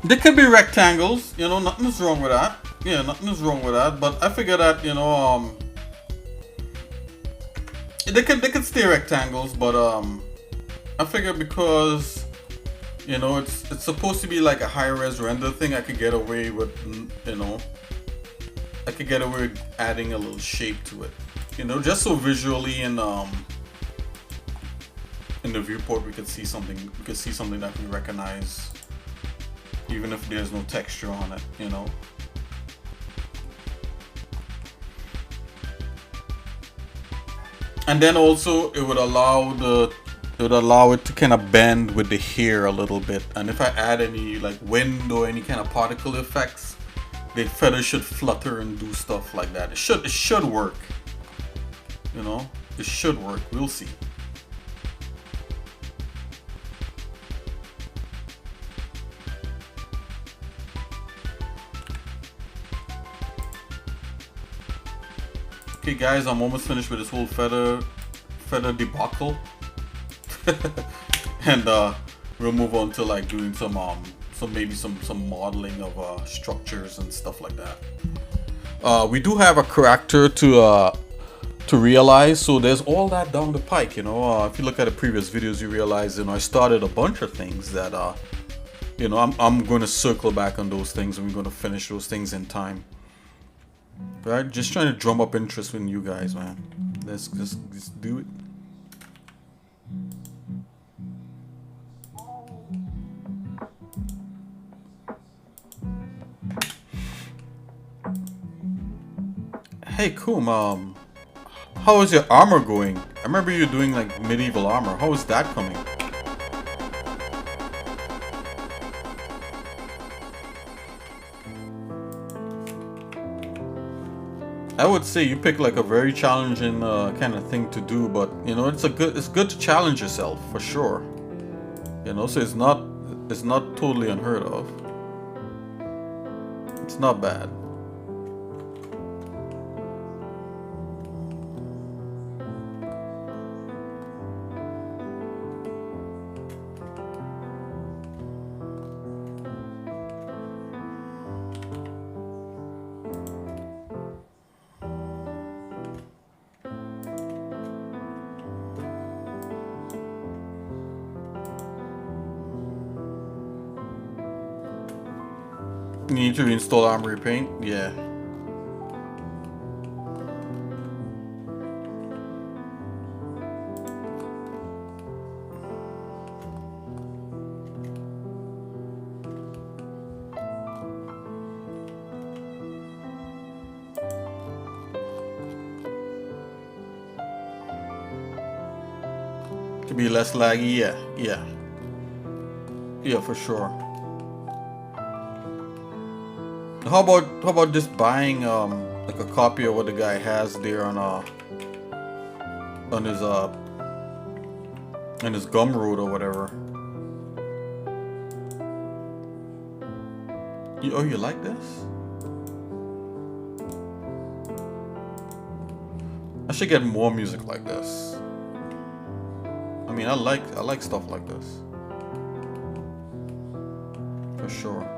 They could be rectangles. You know, nothing is wrong with that. Yeah, nothing is wrong with that. But I figure that they could stay rectangles. But I figure because it's supposed to be like a high res render thing, I could get away with I could get away with adding a little shape to it. Just so visually in the viewport we could see something. We could see something that we recognize, even if there's no texture on it. And then also it would allow it to kind of bend with the hair a little bit. And if I add any like wind or any kind of particle effects, the feathers should flutter and do stuff like that. It should work. It should work. We'll see. Okay guys, I'm almost finished with this whole feather debacle. And we'll move on to like doing some modeling of structures and stuff like that. We do have a character to realize, so there's all that down the pike. If you look at the previous videos, you realize I started a bunch of things that I'm going to circle back on those things, and we're going to finish those things in time. Right, just trying to drum up interest in you guys, man. Let's just do it. Hey, Koom, how is your armor going? I remember you doing like medieval armor. How is that coming? I would say you pick like a very challenging kind of thing to do, but it's good to challenge yourself for sure. So it's not totally unheard of. It's not bad. You need to reinstall Armory Paint? Yeah. To be less laggy? Yeah. Yeah, for sure. How about just buying like a copy of what the guy has there on his Gumroad or whatever. You like this? I should get more music like this. I mean, I like stuff like this. For sure.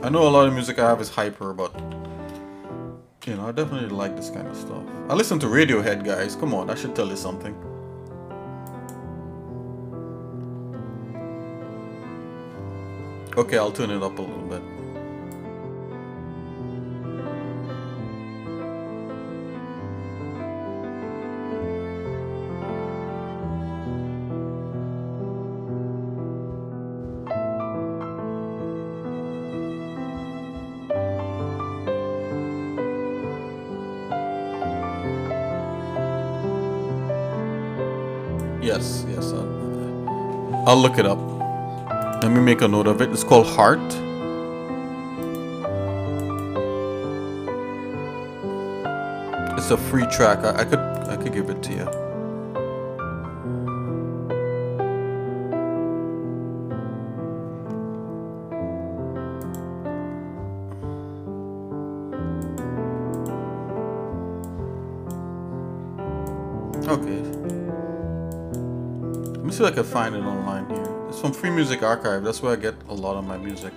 I know a lot of music I have is hyper, but I definitely like this kind of stuff. I listen to Radiohead, guys. Come on, that should tell you something. Okay, I'll turn it up a little bit. Yes. I'll look it up. Let me make a note of it. It's called Heart. It's a free track. I could give it to you. Okay. Let me see if I can find it online here. It's from Free Music Archive. That's where I get a lot of my music.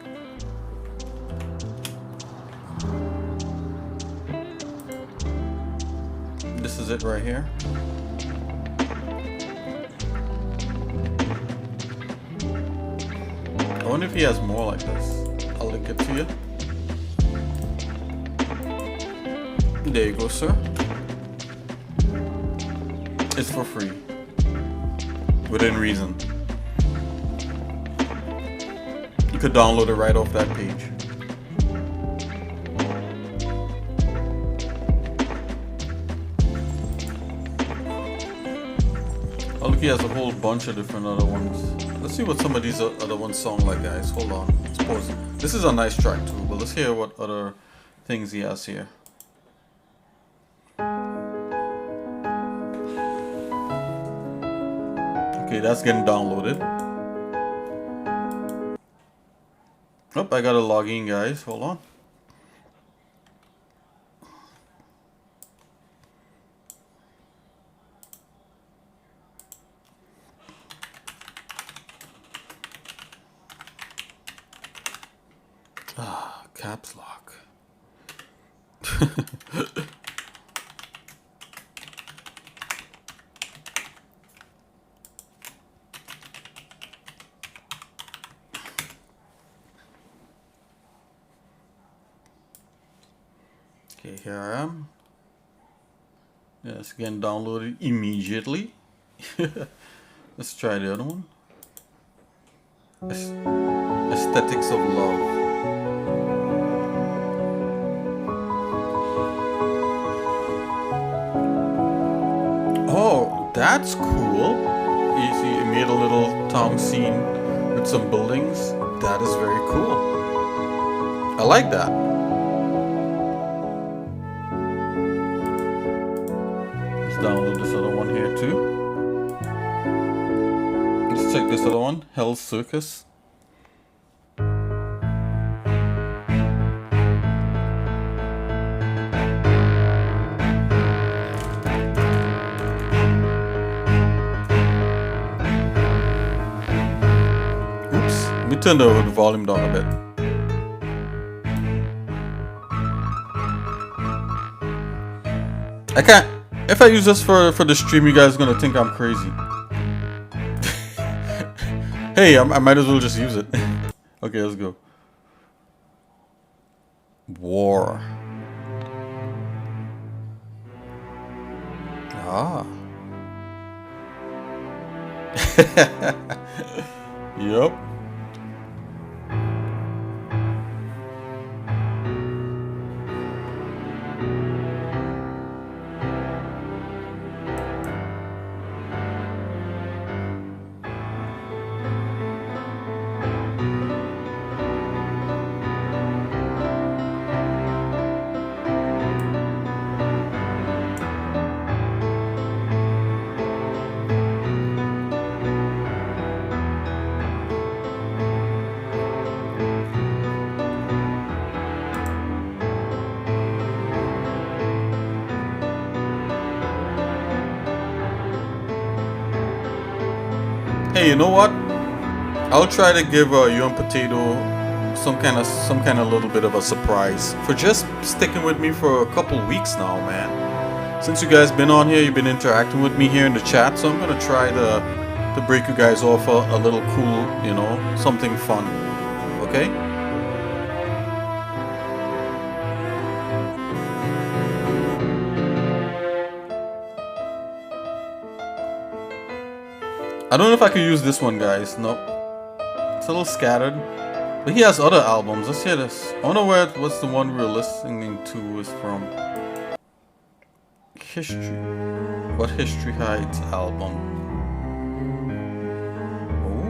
This is it right here. I wonder if he has more like this. I'll link it to you. There you go, sir. It's for free. Within reason. You could download it right off that page. Oh, look, he has a whole bunch of different other ones. Let's see what some of these other ones sound like, guys. Hold on. Let's pause it. This is a nice track too, but let's hear what other things he has here. Okay, that's getting downloaded. Oh, I gotta log in, guys. Hold on. Ah, caps lock. Okay, here I am. Yes, again, downloaded immediately. Let's try the other one. Aesthetics of Love. Oh, that's cool. You see, it made a little town scene with some buildings. That is very cool. I like that. Download this other one here too. Let's check this other one, Hell's Circus. Oops, let me turn the volume down a bit. I can't. If I use this for the stream, you guys are gonna think I'm crazy. Hey, I might as well just use it. Okay, let's go. War. Ah. Yup. Hey, you know what? I'll try to give you and Potato some kind of little bit of a surprise for just sticking with me for a couple weeks now, man. Since you guys been on here, you've been interacting with me here in the chat, so I'm gonna try to break you guys off a little cool, you know, something fun. Okay? I don't know if I could use this one, guys. Nope. It's a little scattered. But he has other albums. Let's hear this. I wonder what's the one we're listening to is from. History. What History Hides album? Oh.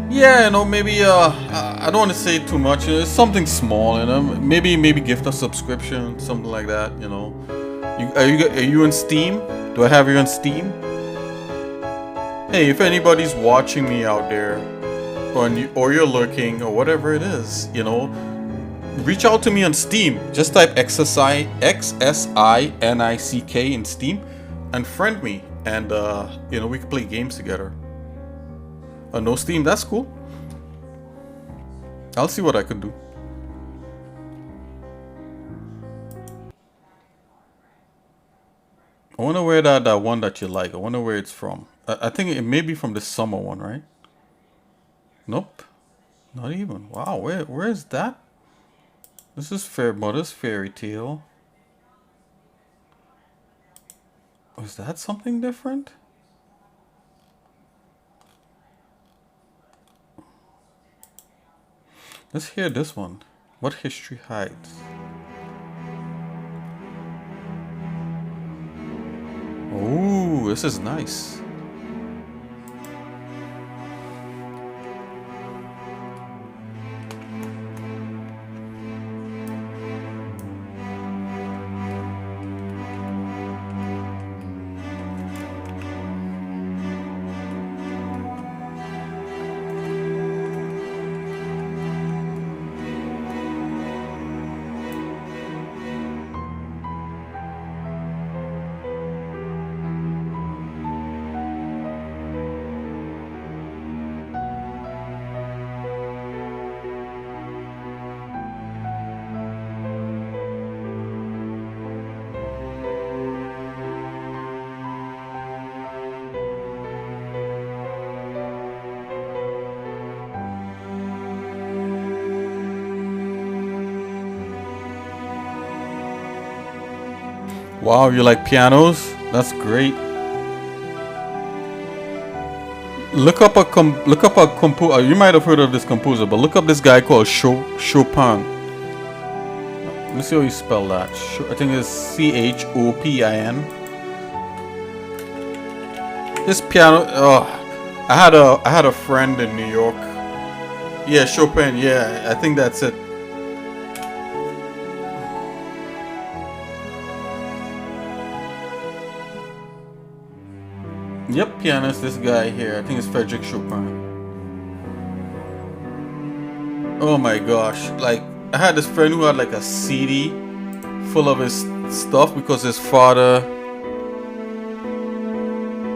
Yeah, you know, maybe I don't want to say too much. It's something small, you know. Maybe gift a subscription, something like that, you know. Are you on Steam? Do I have you on Steam? Hey, if anybody's watching me out there, or you're lurking, or whatever it is, you know, reach out to me on Steam. Just type XSINICK in Steam and friend me, and you know, we can play games together. No Steam, that's cool. I'll see what I can do. I wonder where that one that you like. I wonder where it's from. I think it may be from the summer one, right? Nope, not even. Wow, where is that? This is Mother's Fairy Tale. Was that something different? Let's hear this one. What history hides? Oh, this is nice. Wow, you like pianos? That's great. Look up a composer. You might have heard of this composer, but look up this guy called Chopin. Let me see how you spell that. I think it's Chopin. This piano. Oh, I had a friend in New York. Yeah, Chopin. Yeah, I think that's it. Yep, pianist, this guy here. I think it's Frederick Chopin. Oh my gosh. Like, I had this friend who had like a CD full of his stuff because his father,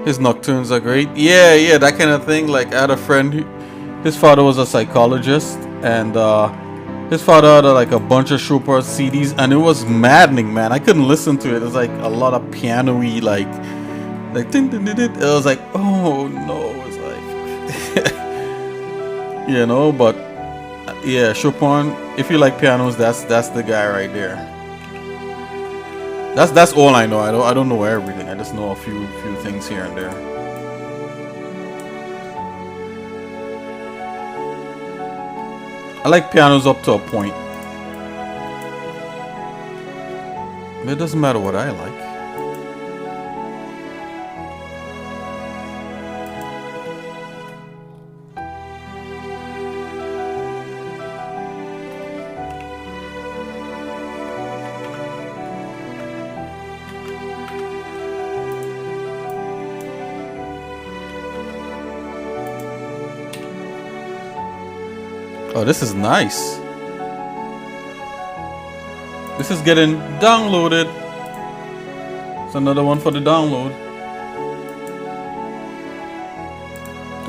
his nocturnes are great. Yeah, that kind of thing. Like, I had a friend who, his father was a psychologist, and his father had like a bunch of Chopin CDs, and it was maddening, man. I couldn't listen to it. It was like a lot of piano-y, like ding, ding, ding, ding. It was like, oh no, it's like you know. But yeah, Chopin, if you like pianos, that's the guy right there. That's all I know. I don't know everything. I just know a few things here and there. I like pianos up to a point, but it doesn't matter what I like. Oh, this is nice. This is getting downloaded. It's another one for the download.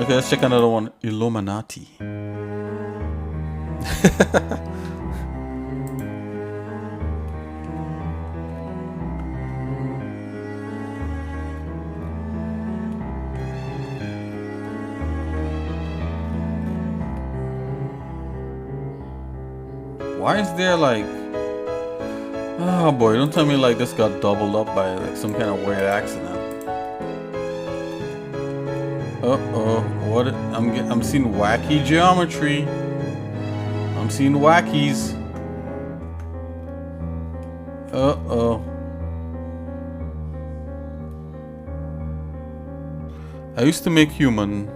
Okay, let's check another one. Illuminati. Why is there like... Oh boy, don't tell me like this got doubled up by like some kind of weird accident. Uh-oh, what? I'm seeing wacky geometry. I'm seeing wackies. Uh-oh. I used to make human.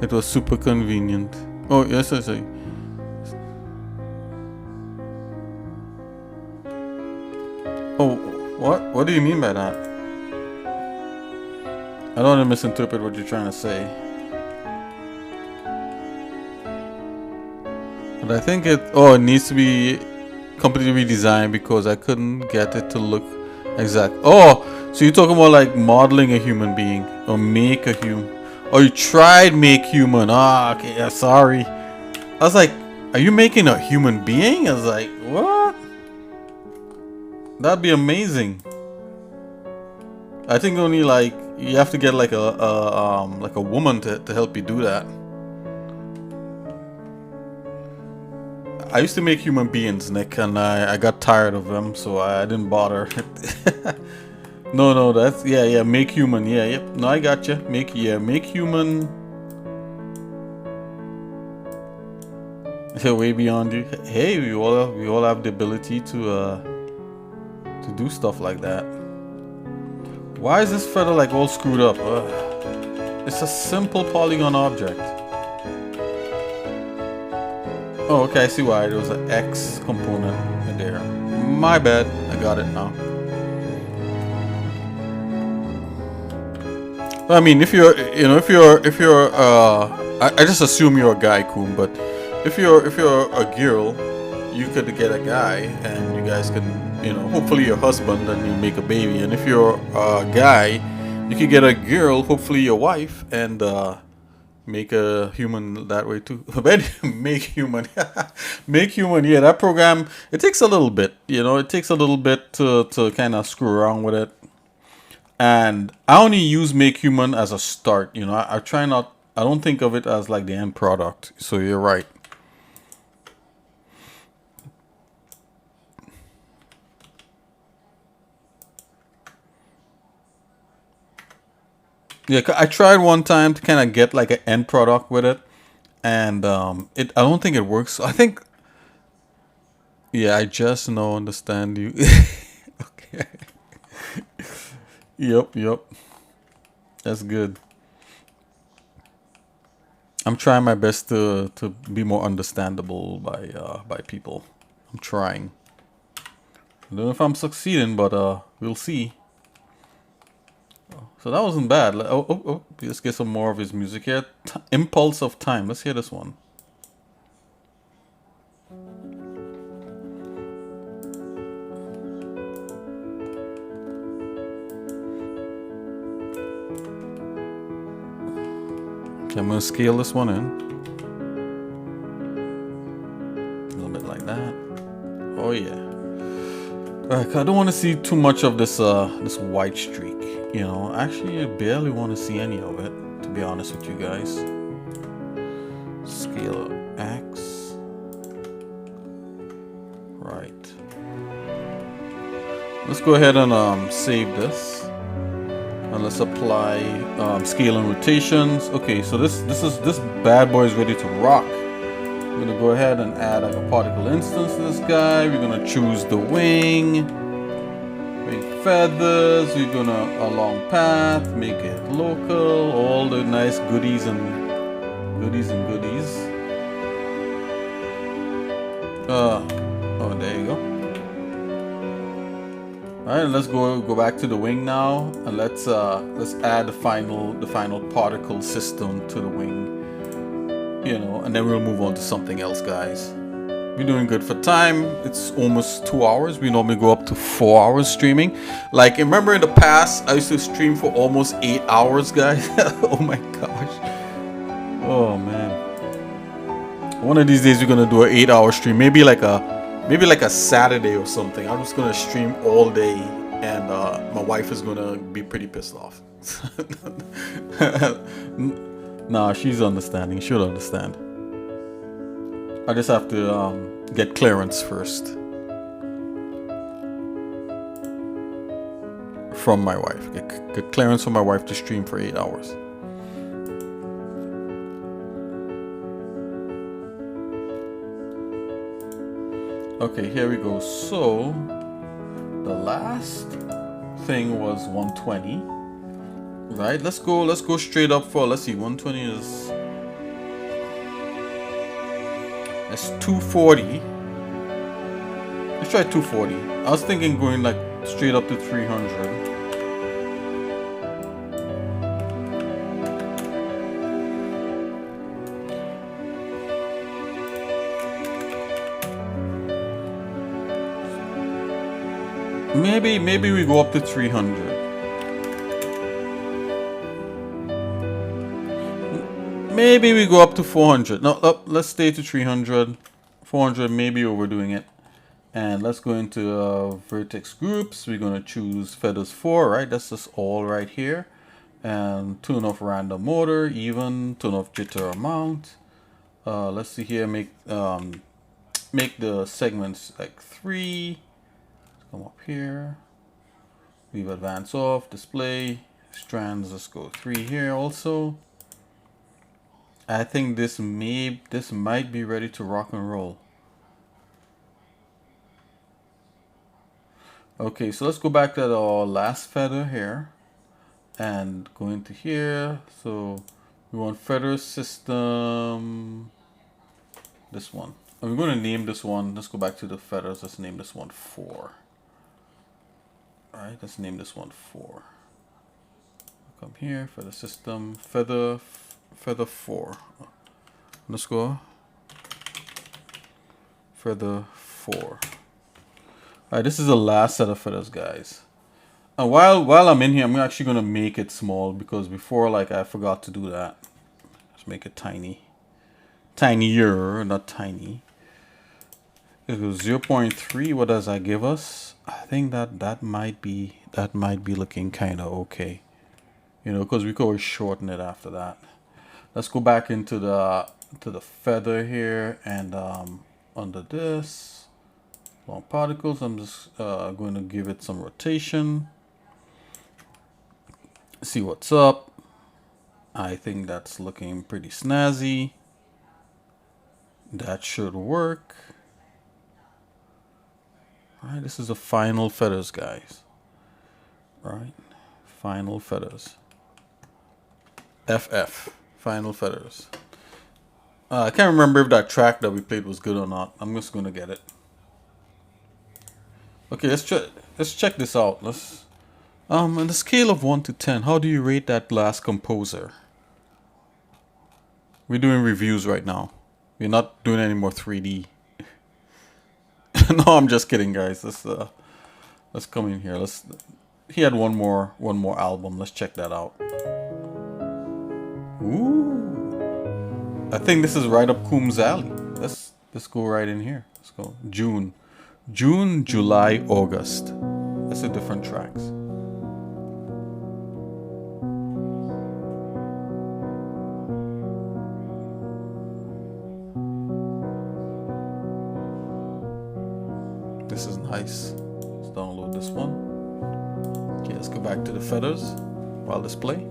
It was super convenient. Oh, yes, I say. Oh, what? What do you mean by that? I don't want to misinterpret what you're trying to say. But I think it... Oh, it needs to be completely redesigned because I couldn't get it to look exact. Oh, so you're talking about like modeling a human being or make a human? Oh, you tried make human? Ah, okay. Yeah, sorry. I was like, are you making a human being? I was like, what? That'd be amazing. I think only like you have to get like a woman to help you do that. I used to make human beings, Nick, and I got tired of them, so I didn't bother. No, that's yeah, make human, yeah, yep. No, I got you. Make human. Way beyond you. Hey, we all have the ability to do stuff like that. Why is this feather like all screwed up? It's a simple polygon object. Oh, okay, I see why. There was an X component in there. My bad. I got it now. I mean, if you're, I just assume you're a guy, Koom, but if you're a girl, you could get a guy, and you guys can, hopefully your husband, and you make a baby. And if you're a guy, you could get a girl, hopefully your wife, and make a human that way too. Make human, make human. Yeah, that program, it takes a little bit. It takes a little bit to kind of screw around with it. And I only use make human as a start. I try not. I don't think of it as like the end product. So you're right. Yeah, I tried one time to kind of get like an end product with it, and I don't think it works. I think. Yeah, I just now understand you. Okay. Yep. That's good. I'm trying my best to be more understandable by people. I'm trying. I don't know if I'm succeeding, but we'll see. So that wasn't bad. Oh, let's get some more of his music here. Impulse of Time. Let's hear this one. Okay, I'm gonna scale this one in. A little bit like that. Oh yeah. Alright, I don't want to see too much of this this white streak. Actually I barely want to see any of it, to be honest with you guys. Scale X. Right. Let's go ahead and save this. And let's apply scale and rotations. Okay, so this bad boy is ready to rock. We're gonna go ahead and add like a particle instance to this guy. We're gonna choose the wing feathers. We're gonna a long path, make it local, all the nice goodies. Oh, there you go. All right, let's go back to the wing now, and let's add the final particle system to the wing. And then we'll move on to something else, guys. We're doing good for time. It's almost 2 hours. We normally go up to 4 hours streaming. Like, remember in the past, I used to stream for almost 8 hours, guys. Oh my gosh. Oh man. One of these days we're gonna do an 8-hour stream. Maybe like a Saturday or something. I'm just gonna stream all day, and my wife is gonna be pretty pissed off. Nah, she's understanding. She'll understand. I just have to get clearance first from my wife. Get clearance from my wife to stream for 8 hours. Okay, here we go. So the last thing was 120. Right? Let's go straight up for, let's see, 120 is, that's 240. Let's try 240. I was thinking going like straight up to 300. Maybe we go up to 300. Maybe we go up to 400. No, let's stay to 300. 400, maybe overdoing it. And let's go into vertex groups. We're going to choose feathers 4, right? That's just all right here. And tune off random order, even, tune off jitter amount. Let's see here, make the segments like 3. Let's come up here. Leave advance off, display, strands, let's go 3 here also. I think this might be ready to rock and roll. Okay, so let's go back to our last feather here and go into here. So we want feather system, this one. And we're going to name this one. Let's go back to the feathers. Let's name this one 4. All right, let's name this one 4. Come here, feather system, feather 4. Let's go. Feather 4. Alright, this is the last set of feathers, guys. And while I'm in here, I'm actually gonna make it small because before, like, I forgot to do that. Let's make it tiny. Tinier, not tiny. It was 0.3. What does that give us? I think that might be looking kind of okay. You know, because we could always shorten it after that. Let's go back into the feather here and under this. Long particles, I'm just going to give it some rotation. See what's up. I think that's looking pretty snazzy. That should work. Alright, this is the final feathers, guys. Right? Final feathers. FF. Final feathers. I can't remember if that track that we played was good or not. I'm just going to get it. Okay, let's check this out. Let's on the scale of 1 to 10, how do you rate that last composer? We're doing reviews right now. We're not doing any more 3D. No, I'm just kidding, guys. Let's come in here. He had one more album. Let's check that out. Ooh. I think this is right up Coombs alley. Let's go right in here. Let's go. June, July, August. That's the different tracks. This is nice. Let's download this one. Okay, let's go back to the feathers while display.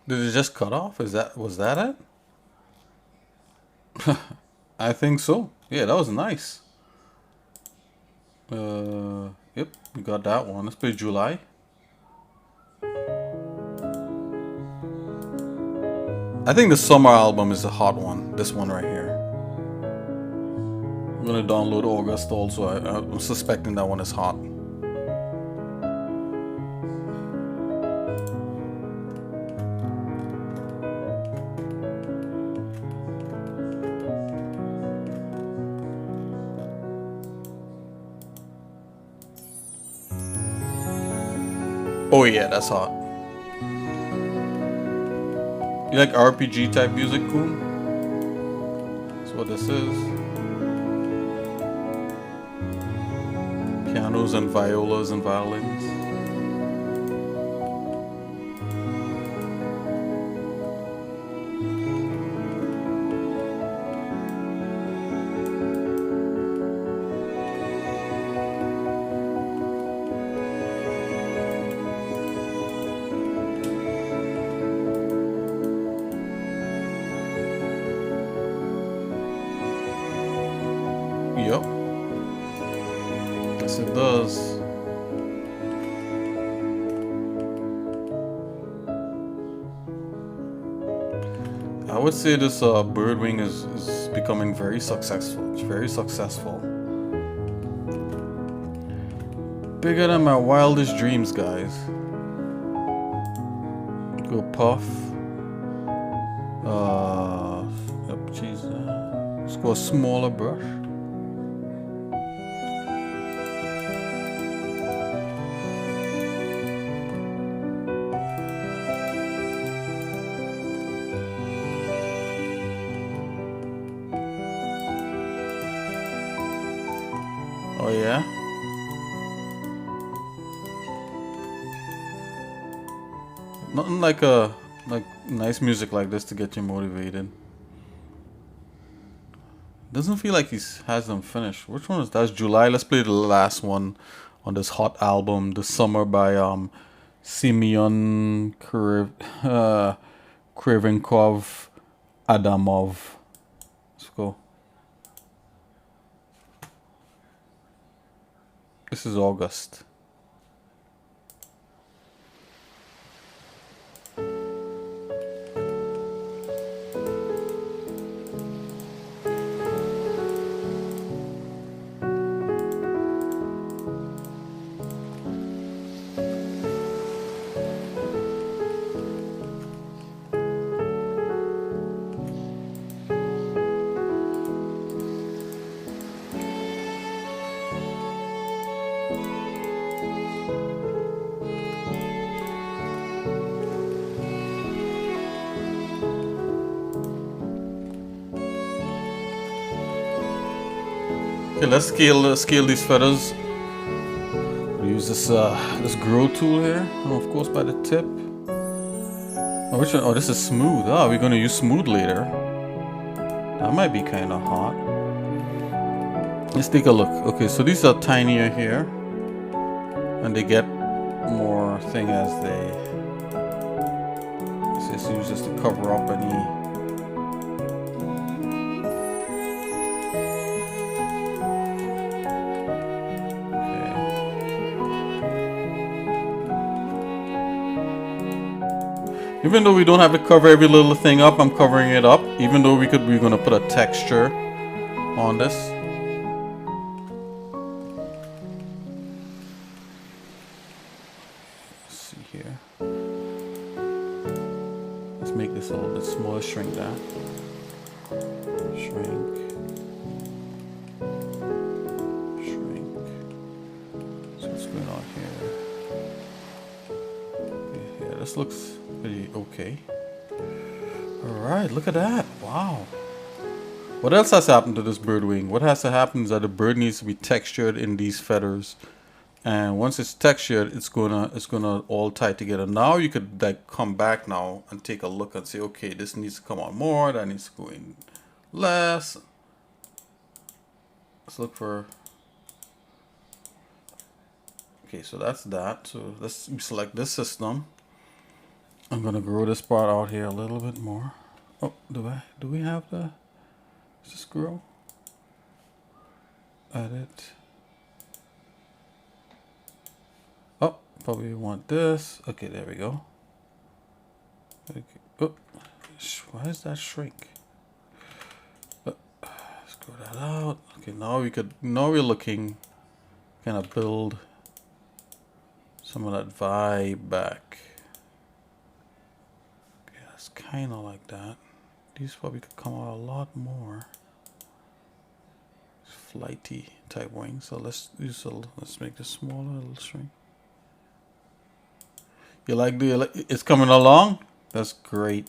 Did it just cut off? Was that it? I think so. Yeah, that was nice. Yep, we got that one. Let's play July. I think the summer album is the hot one. This one right here. I'm gonna download August also. I'm suspecting that one is hot. Oh yeah, that's hot. You like RPG type music, Koon? That's what this is. Pianos and violas and violins. Yep. Yes, it does. I would say this Birdwing is becoming very successful. It's very successful. Bigger than my wildest dreams, guys. Go puff. Yep, jeez. Let's go a smaller brush. Oh yeah. Nothing like nice music like this to get you motivated. Doesn't feel like he has them finished. Which one is that? That's July. Let's play the last one on this hot album, The Summer by Simeon Krevenkov Adamov. Let's go. This is August. Okay, let's scale these feathers. We'll use this grow tool here, and of course by the tip. Oh, which one? Oh, this is smooth. Ah, we're gonna use smooth later. That might be kind of hot. Let's take a look. Okay, so these are tinier here, and they get more thing as they. Let's just use this to cover up any. Even though we don't have to cover every little thing up, I'm covering it up. Even though we're gonna put a texture on this. Let's see here. Let's make this a little bit smaller. Shrink that. Shrink. Shrink. So what's going on here? Yeah, this looks pretty okay. Alright, look at that. Wow. What else has happened to this bird wing? What has to happen is that the bird needs to be textured in these feathers. And once it's textured, it's gonna all tie together. Now you could like come back now and take a look and say, okay, this needs to come on more, that needs to go in less. Let's look for. Okay, so that's that. So let's select this system. I'm gonna grow this part out here a little bit more. Oh, do we have the, does this grow? Edit. Oh, probably want this. Okay, there we go. Okay. Oh, why does that shrink? Let's grow that out. Okay, now we're looking, kind of build some of that vibe back. Okay, that's kind of like that. These probably could come out a lot more. Flighty type wings. So let's make this smaller, a little shrink. You like it's coming along? That's great.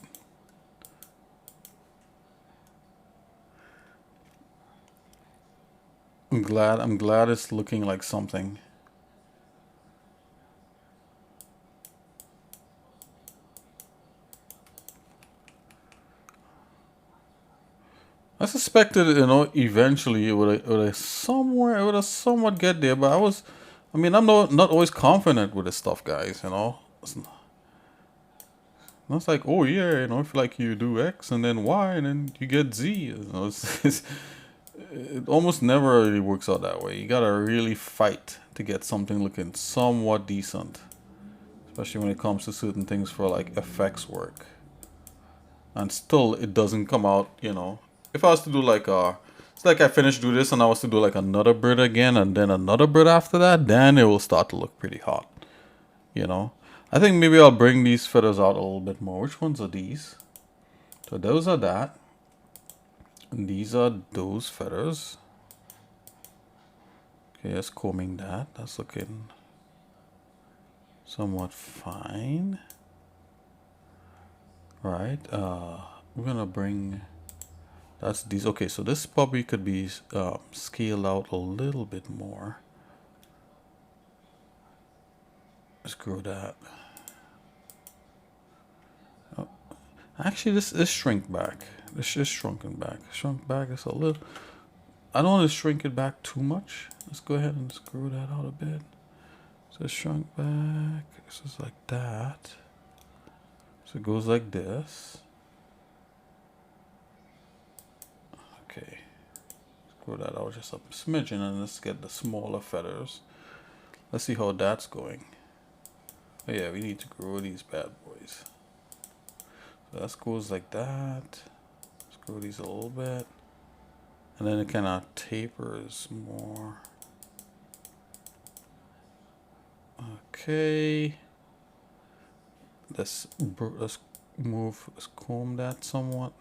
I'm glad it's looking like something. I suspected, eventually it would have somewhat get there, but I mean, I'm not always confident with this stuff, guys, It's like, oh yeah, if like you do X and then Y and then you get Z, it almost never really works out that way. You gotta really fight to get something looking somewhat decent, especially when it comes to certain things for like effects work. And still, it doesn't come out, If I was to do like it's like I finished do this and I was to do like another bird again and then another bird after that, then it will start to look pretty hot, I think maybe I'll bring these feathers out a little bit more. Which ones are these? So those are that. And these are those feathers. Okay, that's combing that. That's looking somewhat fine. Right. We're gonna bring, that's these. Okay, so this probably could be scaled out a little bit more. Let's grow that. Oh, actually, this is shrink back. This is shrunken back. Shrunk back is a little. I don't want to shrink it back too much. Let's go ahead and screw that out a bit. So shrunk back. This is like that. So it goes like this. Okay. Screw that out just a smidgen and let's get the smaller feathers. Let's see how that's going. Oh yeah, we need to grow these bad boys. So that goes like that. Screw these a little bit. And then it kind of tapers more. Okay. Let's comb that somewhat.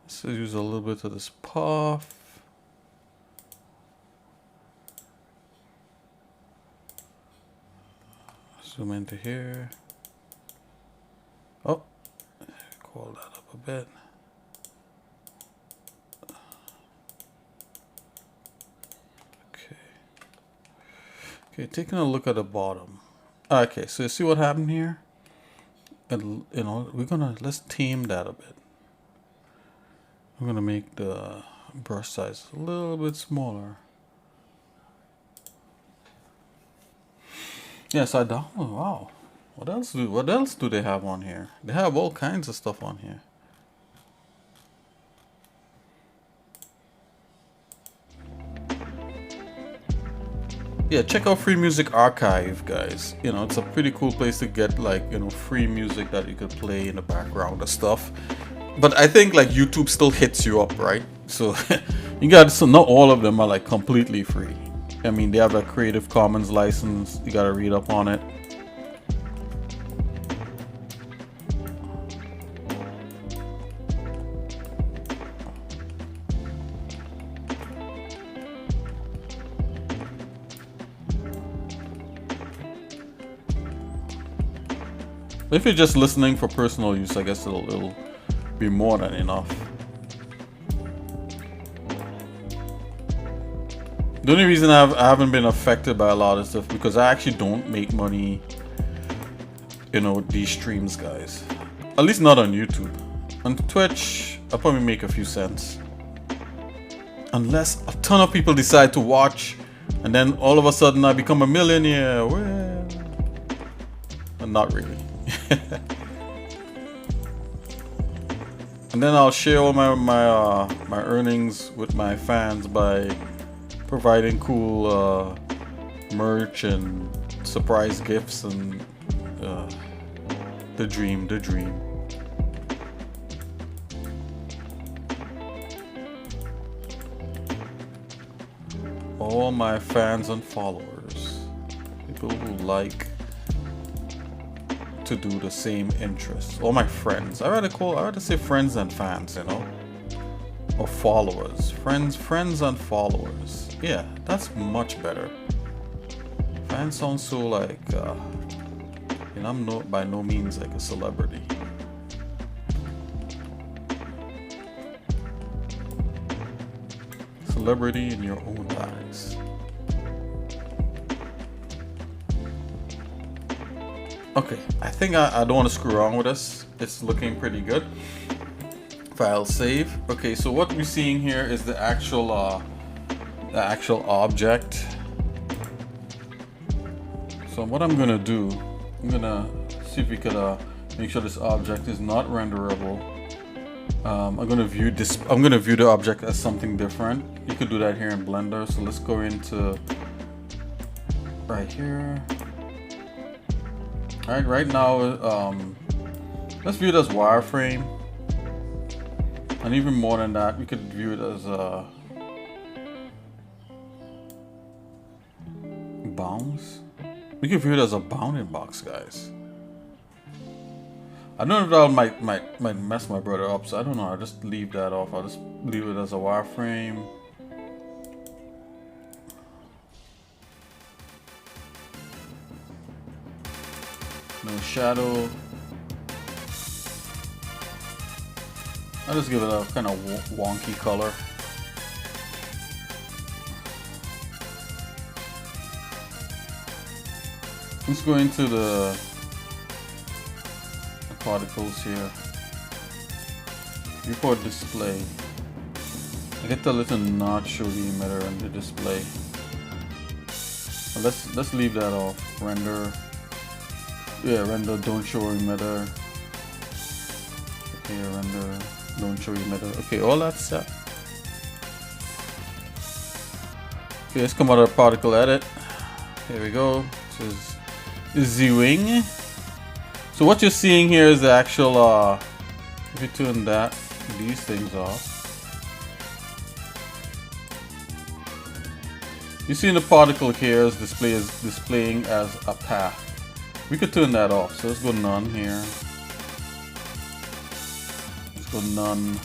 Let's use a little bit of this puff. Zoom into here. Oh, call that up a bit. Okay, taking a look at the bottom. Okay, so you see what happened here? And, let's tame that a bit. I'm gonna make the brush size a little bit smaller. Yes, I download. Wow. What else do they have on here? They have all kinds of stuff on here. Yeah, check out Free Music Archive, guys. It's a pretty cool place to get free music that you could play in the background and stuff. But I think YouTube still hits you up, right? So not all of them are completely free. I mean, they have a Creative Commons license. You gotta read up on it. If you're just listening for personal use, I guess it'll be more than enough. The only reason I haven't been affected by a lot of stuff because I actually don't make money, with these streams, guys. At least not on YouTube. On Twitch, I'll probably make a few cents. Unless a ton of people decide to watch and then all of a sudden I become a millionaire. Well, not really. And then I'll share all my earnings with my fans by providing cool merch and surprise gifts and the dream. All my fans and followers, people who like to do the same interests. All my friends. I rather say friends and fans, you know, or followers. Friends and followers. Yeah, that's much better. Fans sound so like, you know, I'm by no means like a celebrity. Celebrity in your own eyes. Okay, I think I don't want to screw around with this. It's looking pretty good. File save. Okay, so what we're seeing here is the actual object. So what I'm gonna do, I'm gonna see if we could make sure this object is not renderable. I'm gonna view the object as something different. You could do that here in Blender. So let's go into right here. All right, right now, let's view it as wireframe, and even more than that, we could view it as bounds. We could view it as a bounding box, guys. I don't know if that might mess my brother up, so I don't know. I'll just leave that off. I'll just leave it as a wireframe. No shadow. I'll just give it a kind of wonky color. Let's go into the particles here. Viewport display. I get the little not show the emitter and the display. But let's leave that off. Render. Yeah, render don't show emitter. Okay, render don't show emitter. Okay, all that's set. Okay, let's come out of particle edit. Here we go. This is Z-wing. So what you're seeing here is the actual if you turn these things off, you see the particle here is displaying as a path. We could turn that off. So let's go none here. Let's go none.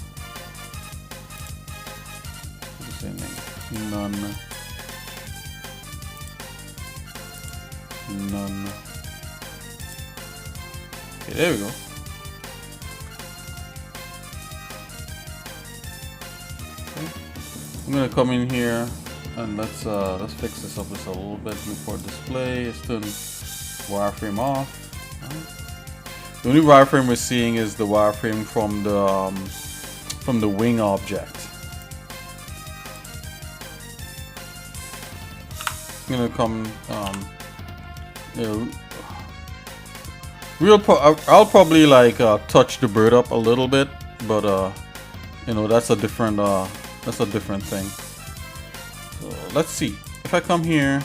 None. None. Okay, there we go. Okay. I'm gonna come in here and let's fix this up just a little bit. Viewport display. Let's turn wireframe off. The only wireframe we're seeing is the wireframe from the wing object. I'm gonna come. I'll probably like touch the bird up a little bit, but you know, that's a different thing. So let's see. If I come here,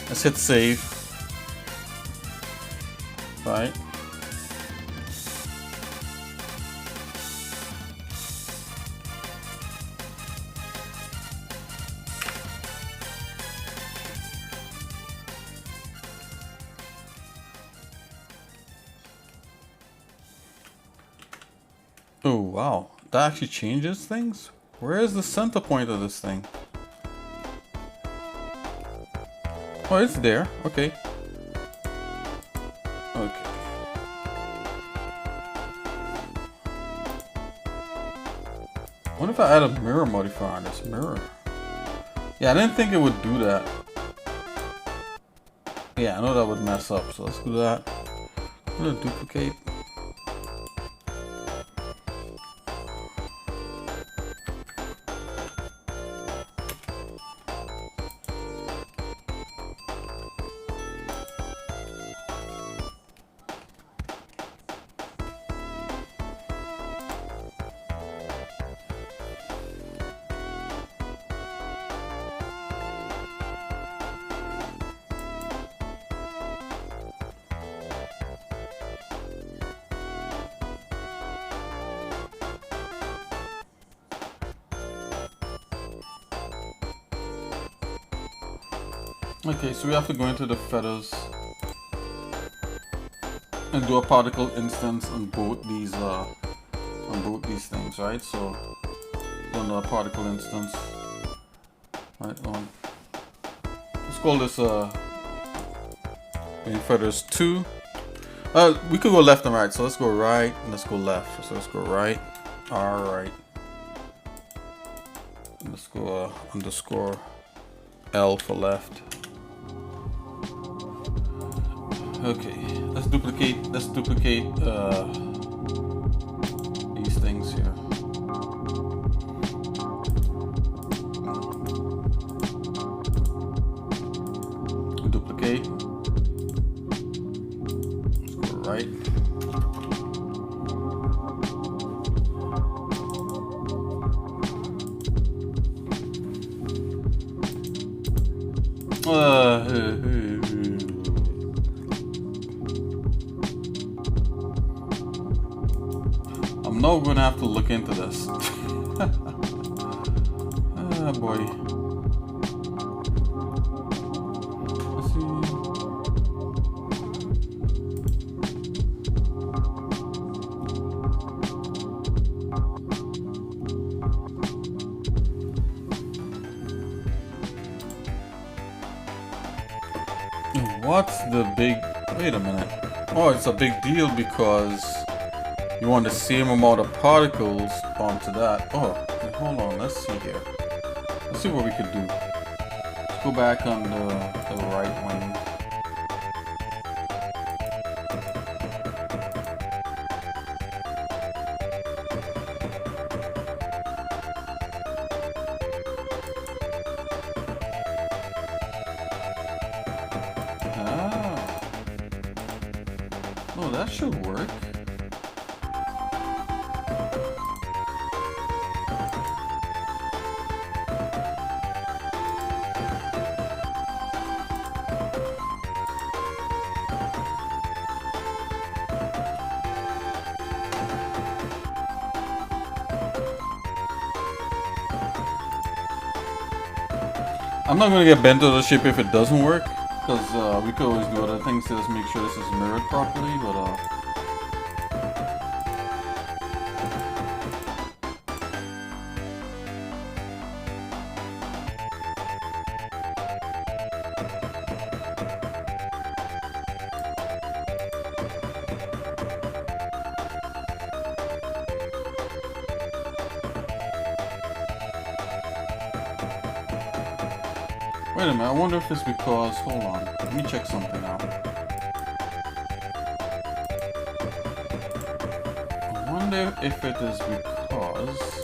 let's hit save. Right. Oh wow, that actually changes things? Where is the center point of this thing? Oh, it's there. Okay. Okay. What if I add a mirror modifier on this mirror? Yeah, I didn't think it would do that. Yeah, I know that would mess up, so let's do that. I'm gonna duplicate. Okay, so we have to go into the feathers and do a particle instance on both these things, right? So go into a particle instance. Right on. Let's call this main feathers 2. We could go left and right, so let's go right and let's go left. So let's go right. Alright. Let's go underscore L for left. Okay, let's duplicate these things here. Duplicate. Let's go right. I'm not gonna have to look into this. Ah, boy. Let's see. What's the big... Wait a minute. Oh, it's a big deal because you want the same amount of particles onto that. Oh, hold on. Let's see here. Let's see what we could do. Let's go back on the right wing. Oh, that should work. I'm not going to get bent out of shape if it doesn't work, because we could always do other things to just make sure this is mirrored properly, but wait a minute, I wonder if it's because, hold on, let me check something out. I wonder if it is because...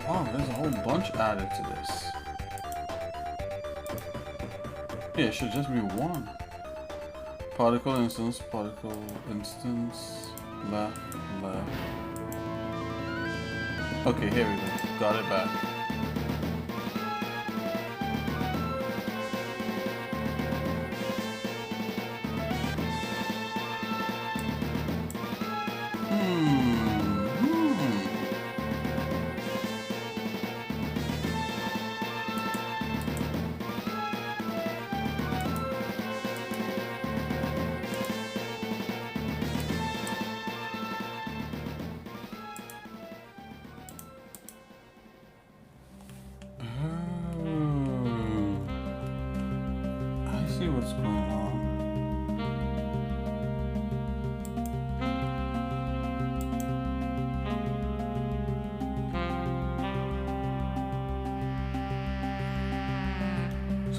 Oh, there's a whole bunch added to this. Yeah, it should just be one. Particle instance, left. Okay, here we go. Got it back.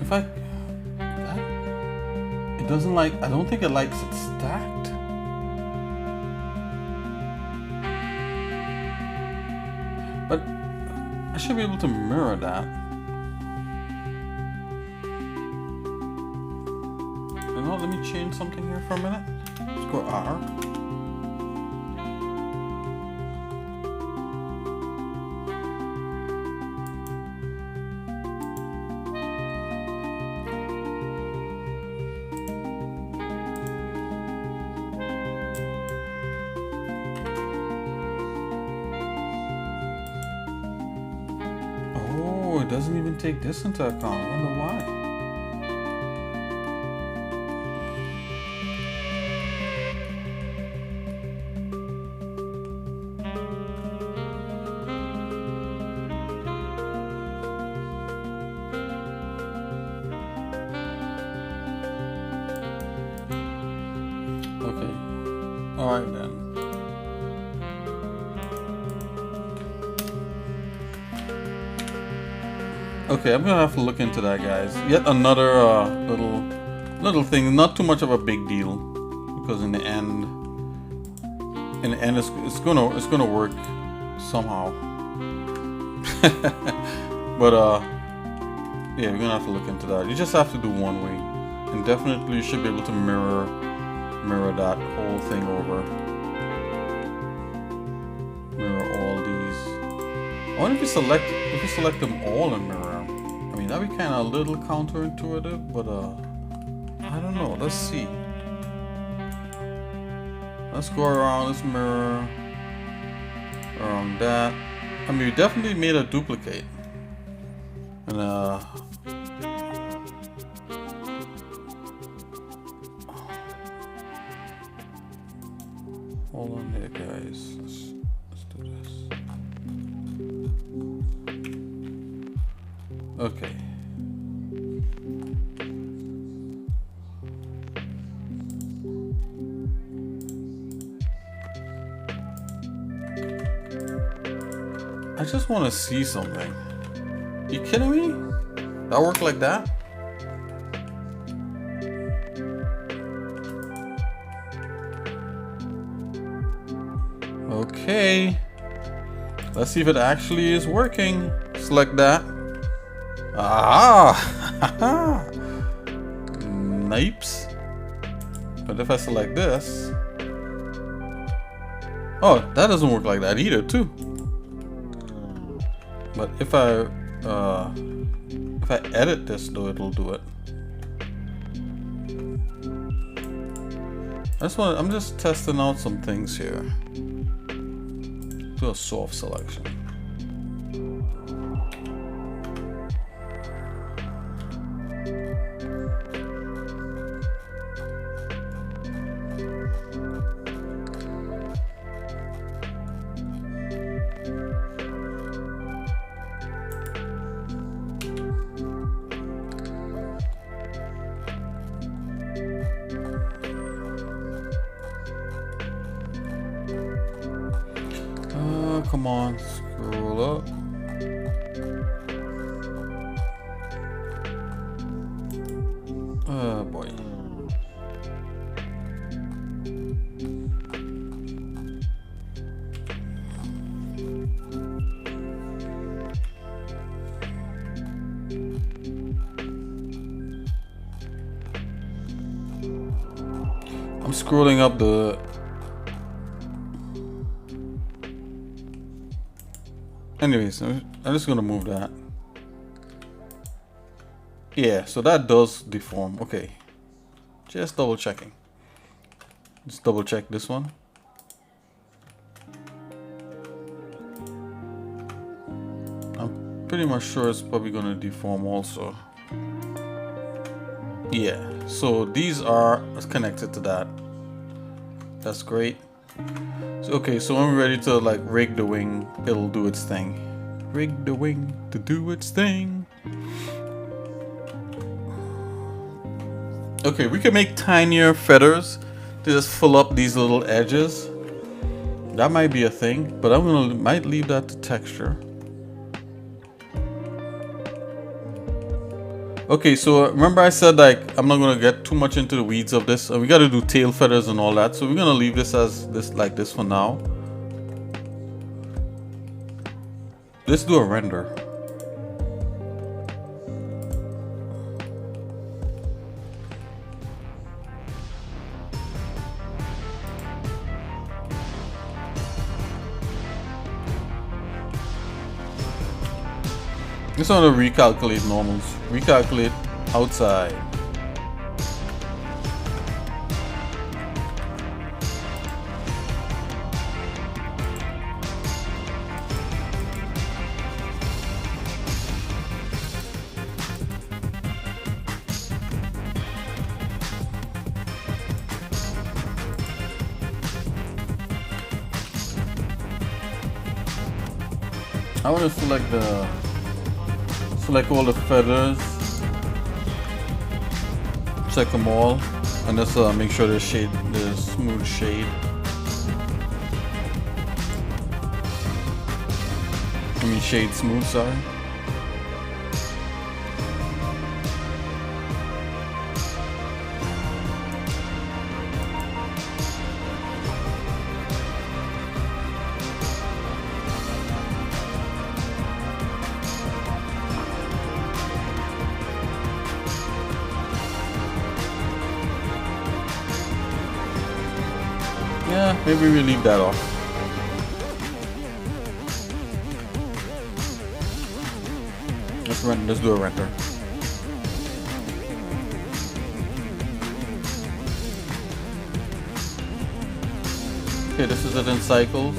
So if I, that, it doesn't like, I don't think it likes it stacked. But I should be able to mirror that. You know, let me change something here for a minute. Let's go R. Oh, it doesn't even take this into account. I wonder why. Okay. Alright then. Okay, I'm gonna have to look into that, guys. Yet another little thing, not too much of a big deal, because in the end, it's gonna work somehow. But yeah, we're gonna have to look into that. You just have to do one way, and definitely you should be able to mirror that whole thing over. Mirror all these. I wonder if you select them all and mirror. I mean, that'd be kind of a little counterintuitive, but I don't know. Let's see. Let's go around. Let's mirror around that. I mean, we definitely made a duplicate, and hold on there, guys. Let's do this. Okay. I just want to see something. You kidding me? That work like that? Okay. Let's see if it actually is working. Select that. Ah! Nipes. But if I select this, oh, that doesn't work like that either, too. But if I edit this, though, it'll do it. I'm just testing out some things here. Do a soft selection. Come on, scroll up. Oh boy. I'm scrolling up the anyways, I'm just gonna move that. Yeah, so that does deform. Okay, just double checking. Just double check this one. I'm pretty much sure it's probably gonna deform also. Yeah, so these are connected to that. That's great. So, okay, so when we're ready to like rig the wing, it'll do its thing. Rig the wing to do its thing. Okay, we can make tinier feathers to just fill up these little edges. That might be a thing, but might leave that to texture. Okay, so remember I said like I'm not gonna get too much into the weeds of this. We gotta do tail feathers and all that. So we're gonna leave this as this like this for now. Let's do a render. Just want to recalculate normals. Recalculate outside. I want to select all the feathers, check them all, and just make sure there's smooth shade. I mean shade smooth, sorry. Yeah, maybe we leave that off. Let's do a render. Okay, this is it in cycles.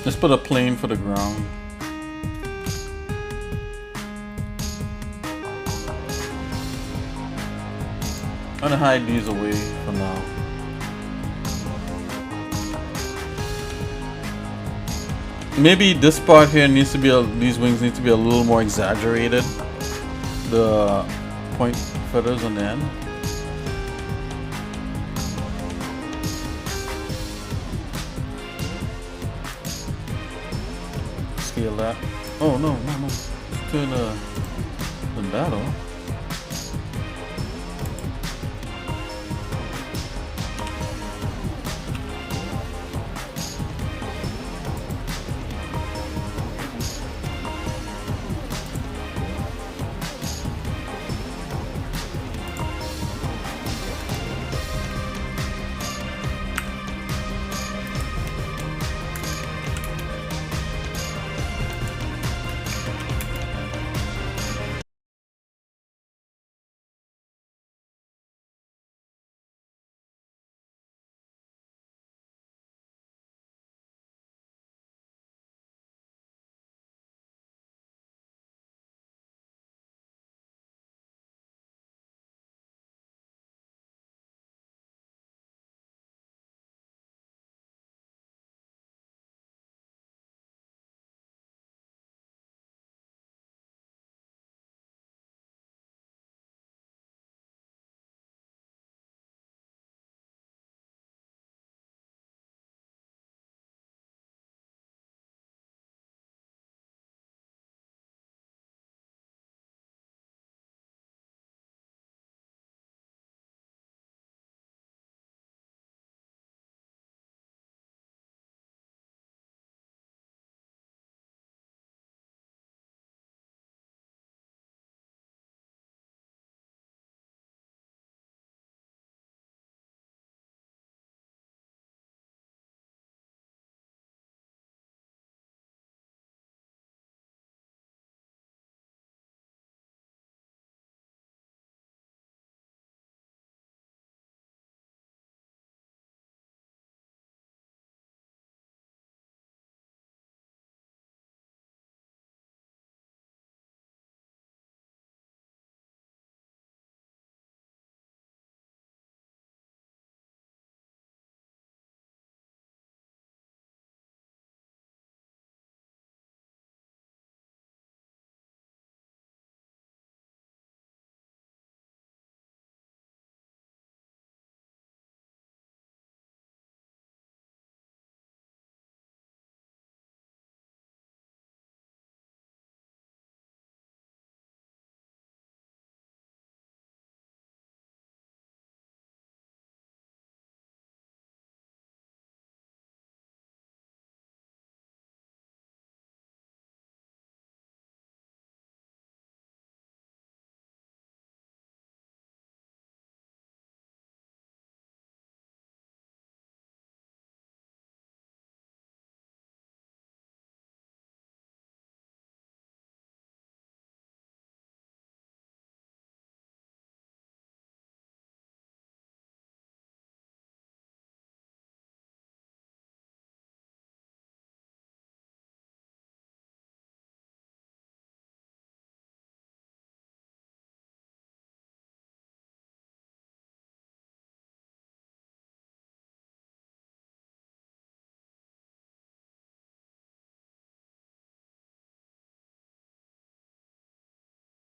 Let's put a plane for the ground. I'm gonna hide these away for now. Maybe this part here needs to be these wings need to be a little more exaggerated. The point feathers on the end. Scale that. Oh no. Let's turn that off.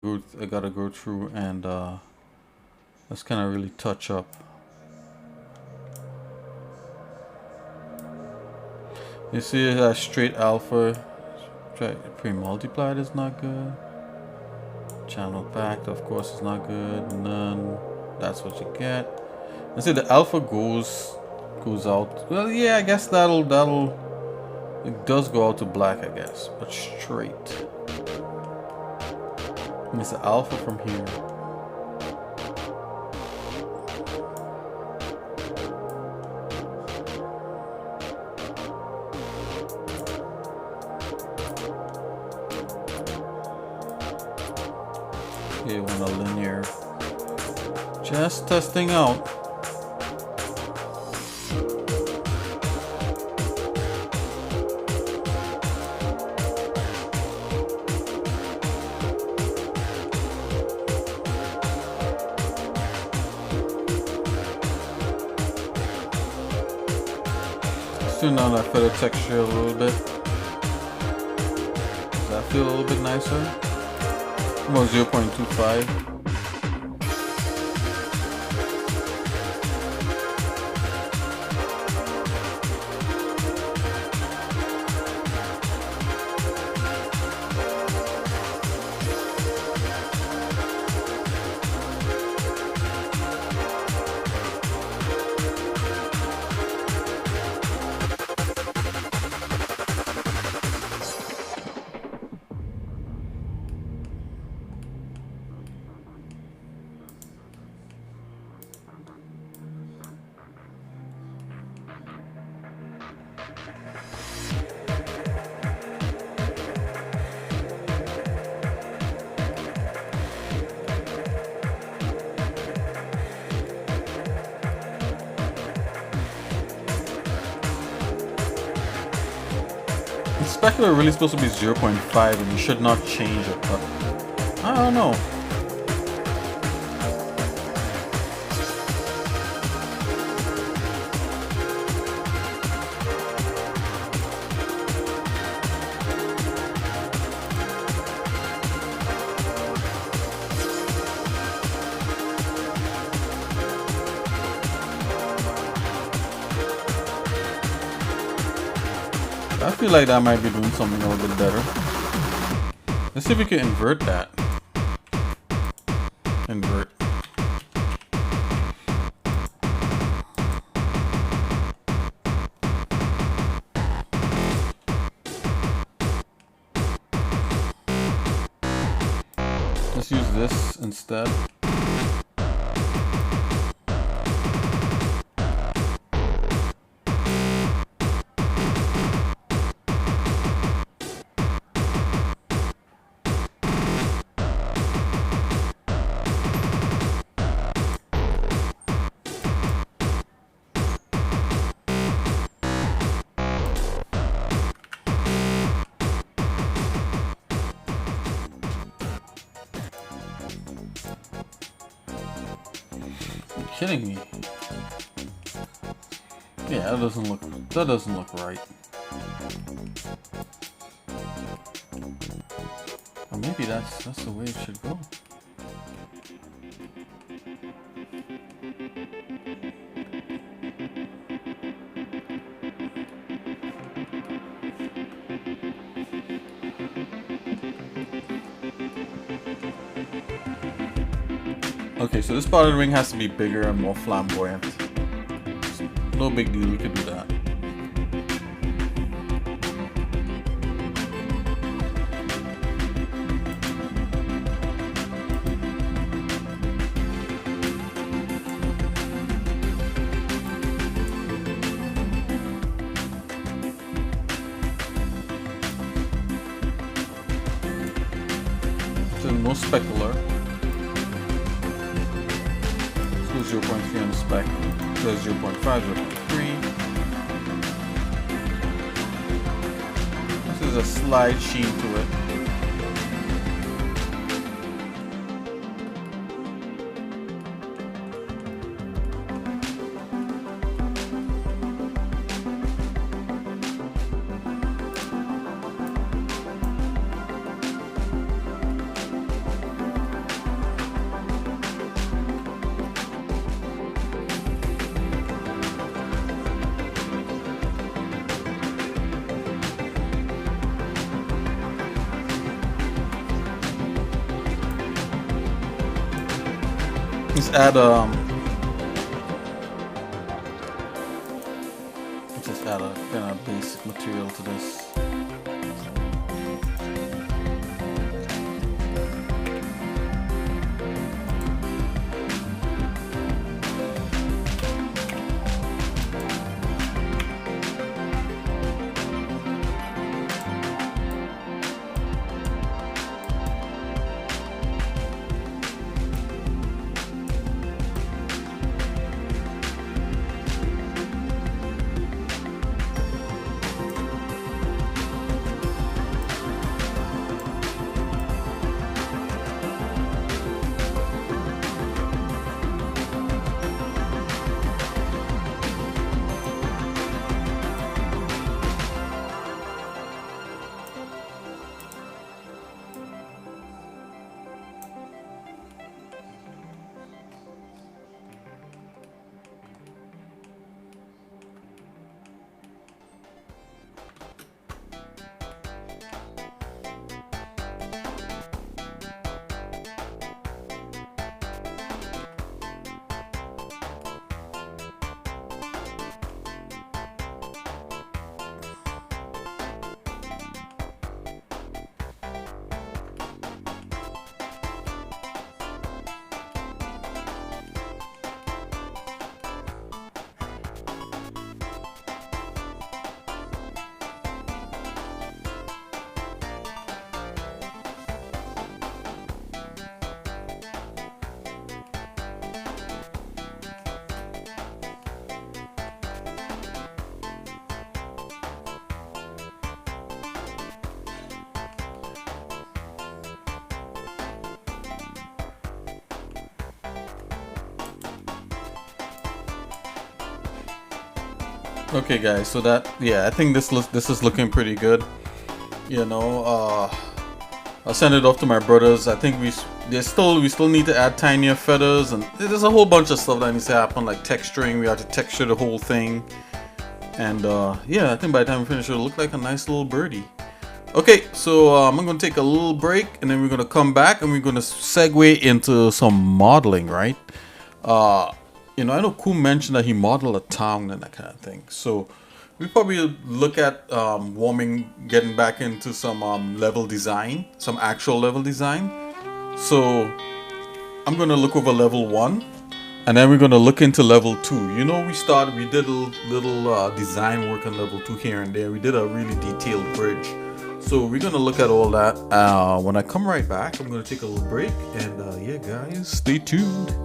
I gotta go through and let's kind of really touch up. You see that straight alpha pre-multiplied is not good. Channel packed, of course, is not good. None. That's what you get. And see the alpha goes out. Well, yeah, I guess that'll it does go out to black, I guess, but straight. And it's the alpha from here. Okay, want a linear. Just testing out. Tune down that feather texture a little bit. Does that feel a little bit nicer? About 0.25. The specular really supposed to be 0.5 and you should not change it, but I don't know. I feel like that might be doing something a little bit better. Let's see if we can invert that. Invert. Let's use this instead. Kidding me? Yeah, that doesn't look right. Or maybe that's the way it should go. Okay, so this part of the ring has to be bigger and more flamboyant. No big deal, we could do that. So no specular. 0.3 on the spec, there's 0.5, 0.3. This is a slight sheen to it. let's add just add a kind of basic material to this. Okay, guys. So that I think this is looking pretty good. You know, I'll send it off to my brothers. I think we still need to add tinier feathers, and there's a whole bunch of stuff that needs to happen, like texturing. We have to texture the whole thing, and yeah, I think by the time we finish, it'll look like a nice little birdie. Okay, so I'm gonna take a little break, and then we're gonna come back, and we're gonna segue into some modeling, right? You know, I know Ku mentioned that he modeled a town and that kind of thing. So we probably look at getting back into some level design, some actual level design. So I'm gonna look over level 1, and then we're gonna look into level 2. You know, we did a little design work on level 2 here and there. We did a really detailed bridge. So we're gonna look at all that. When I come right back, I'm gonna take a little break, and yeah, guys, stay tuned.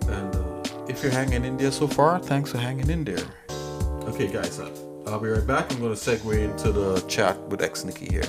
And if you're hanging in there so far, thanks for hanging in there. Okay, guys, I'll be right back. I'm gonna segue into the chat with X Nikki here.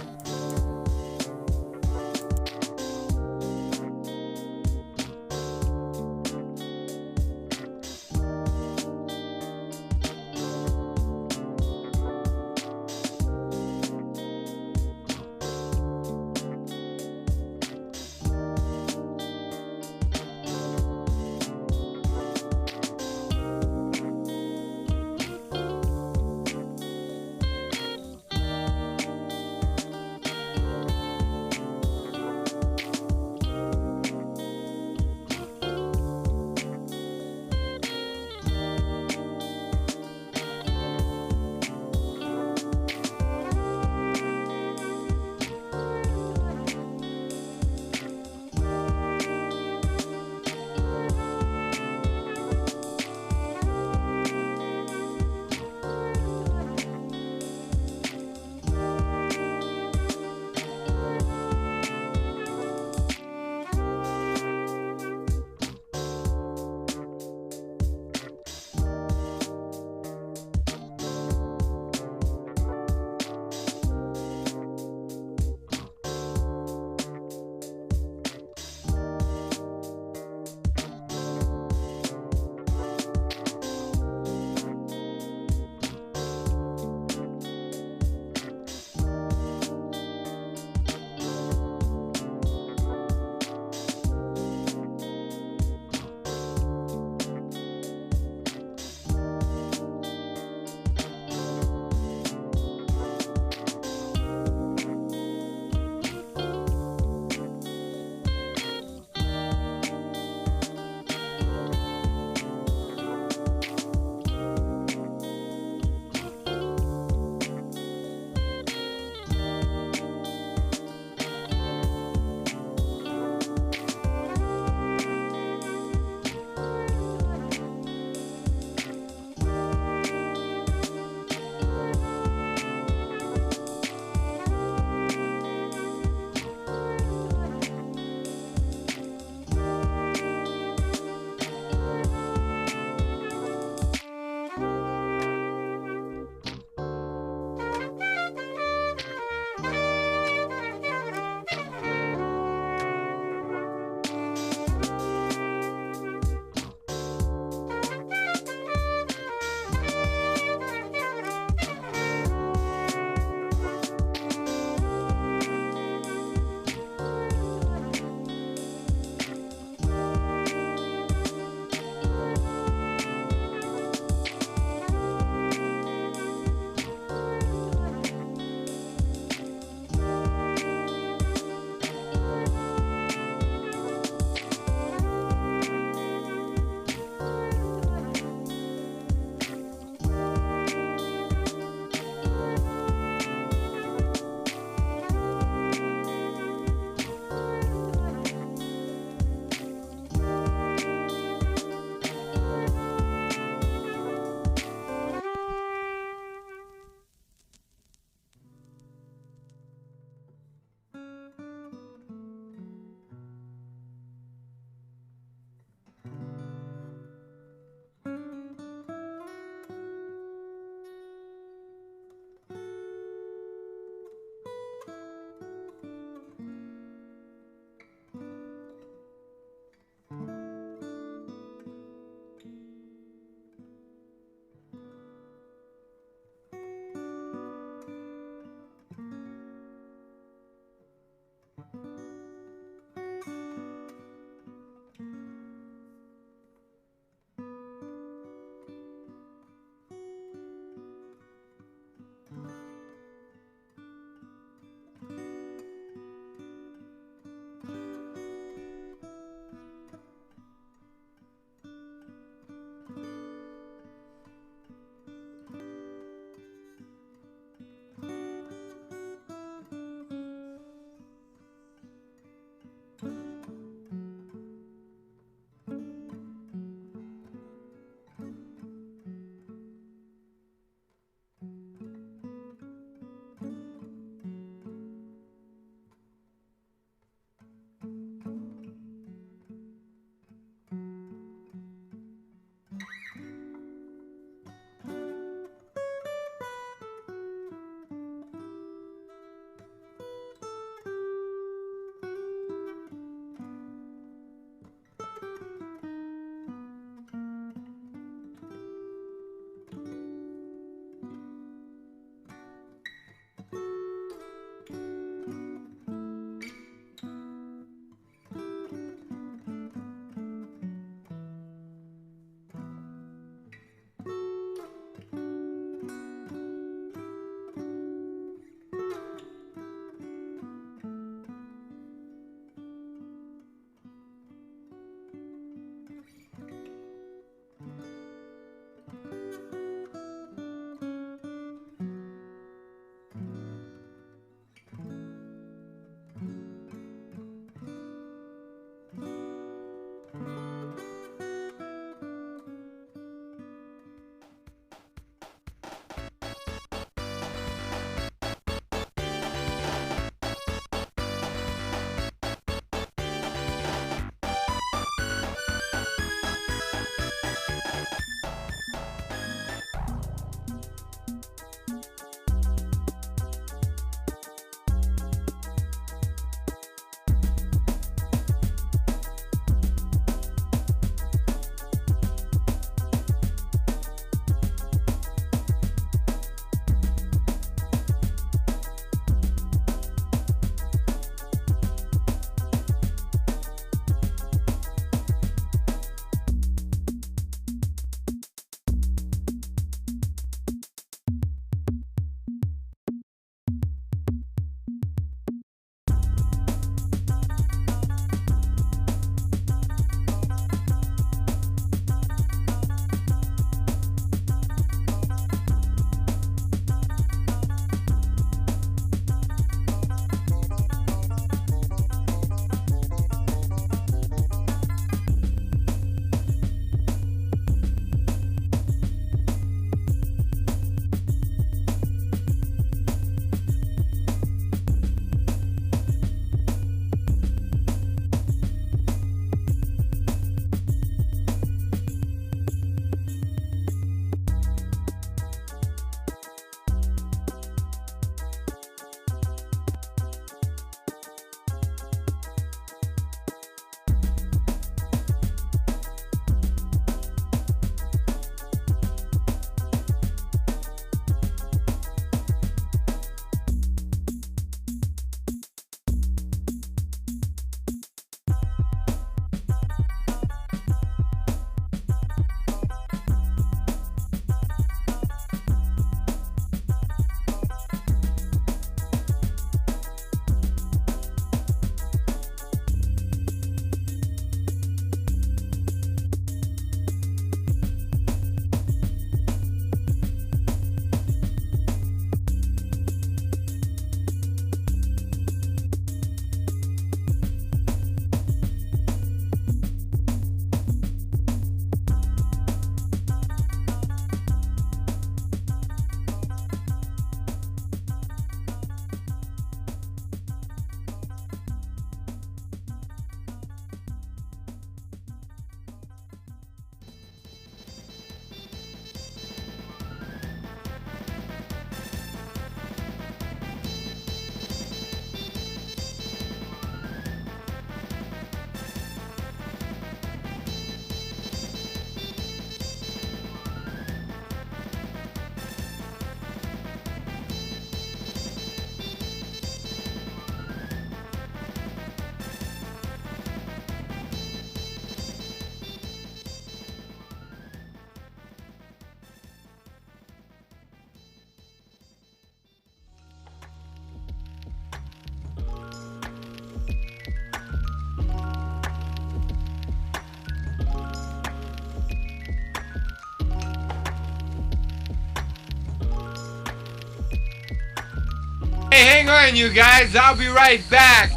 enjoying you guys. I'll be right back.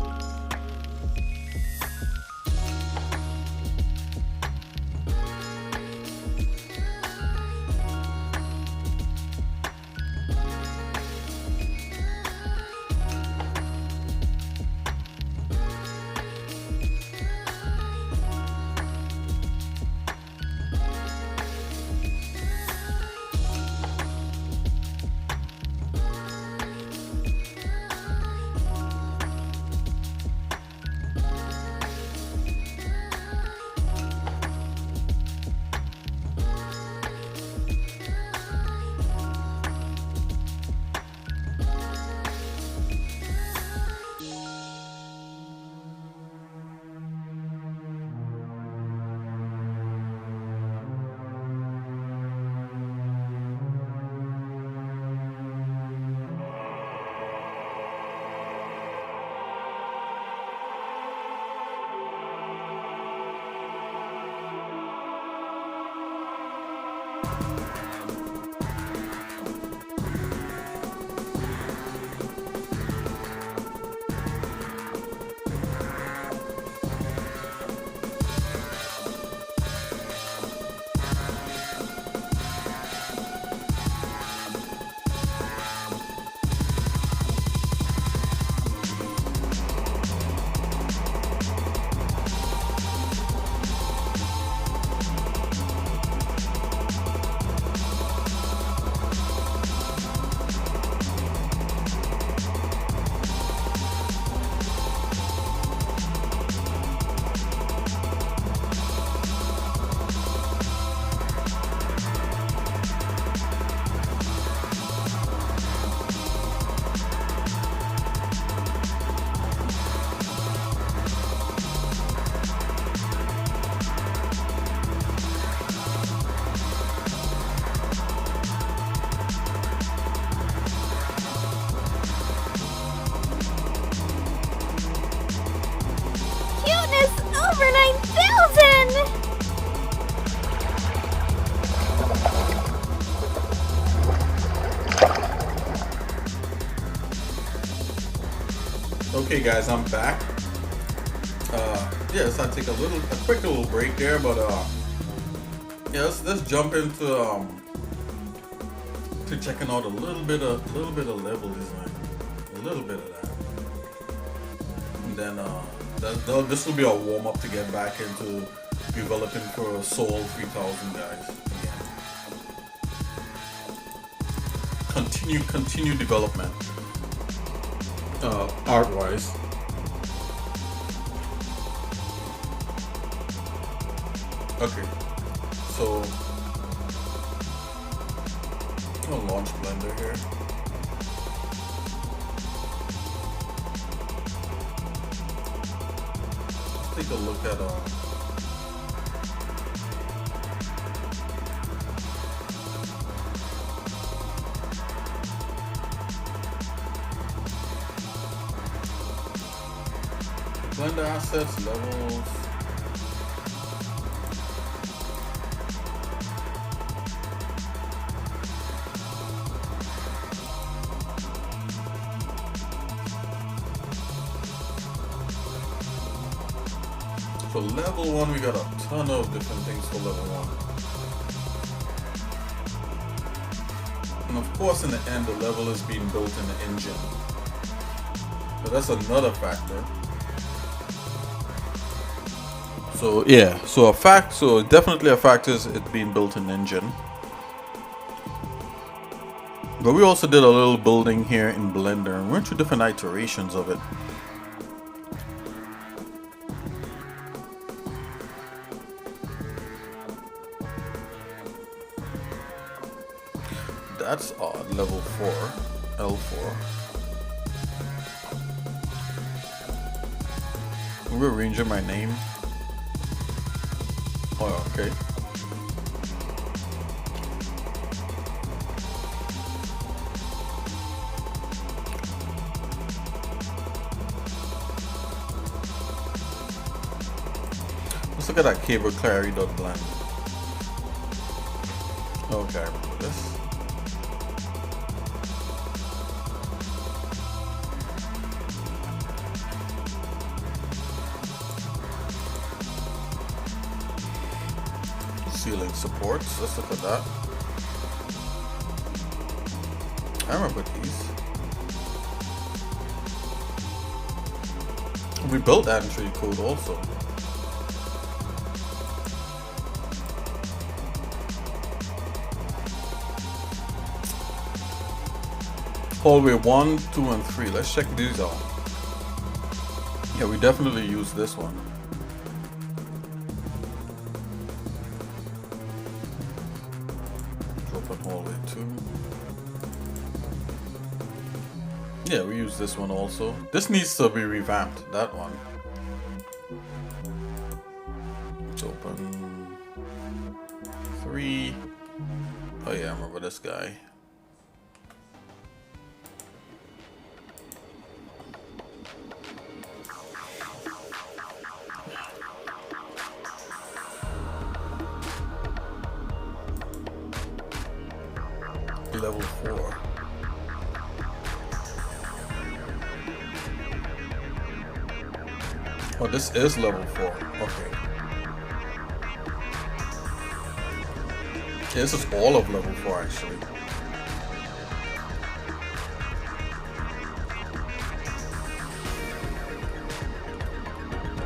Over 9,000! Okay guys, I'm back. Yes, I take a quick little break there, but yeah, let's jump into to checking out a little bit of level design, a little bit of that, and then this will be a warm up to get back into developing for Soul 3000, guys. Again, continue development, art wise. Okay, so I'll launch Blender here. Let's take a look at Blender assets, levels. For level 1, we got a ton of different things for level 1. And of course, in the end, the level is being built in the engine. But that's another factor. So yeah, so definitely a factor is it being built in the engine. But we also did a little building here in Blender, and we went through different iterations of it. That's odd. Level 4, L4. I'm rearranging my name. Oh, okay. Let's look at that cable clarity.blend. Okay, this. ceiling supports. Let's look at that. I remember these. We built that in tree code also. Hallway 1, 2, and 3. Let's check these out. Yeah, we definitely use this one. Drop on hallway 2. Yeah, we use this one also. This needs to be revamped, that one. Let's open 3. Oh yeah, I remember this guy. Level 4. Oh, this is level 4. Okay. Yeah, this is all of level 4 actually.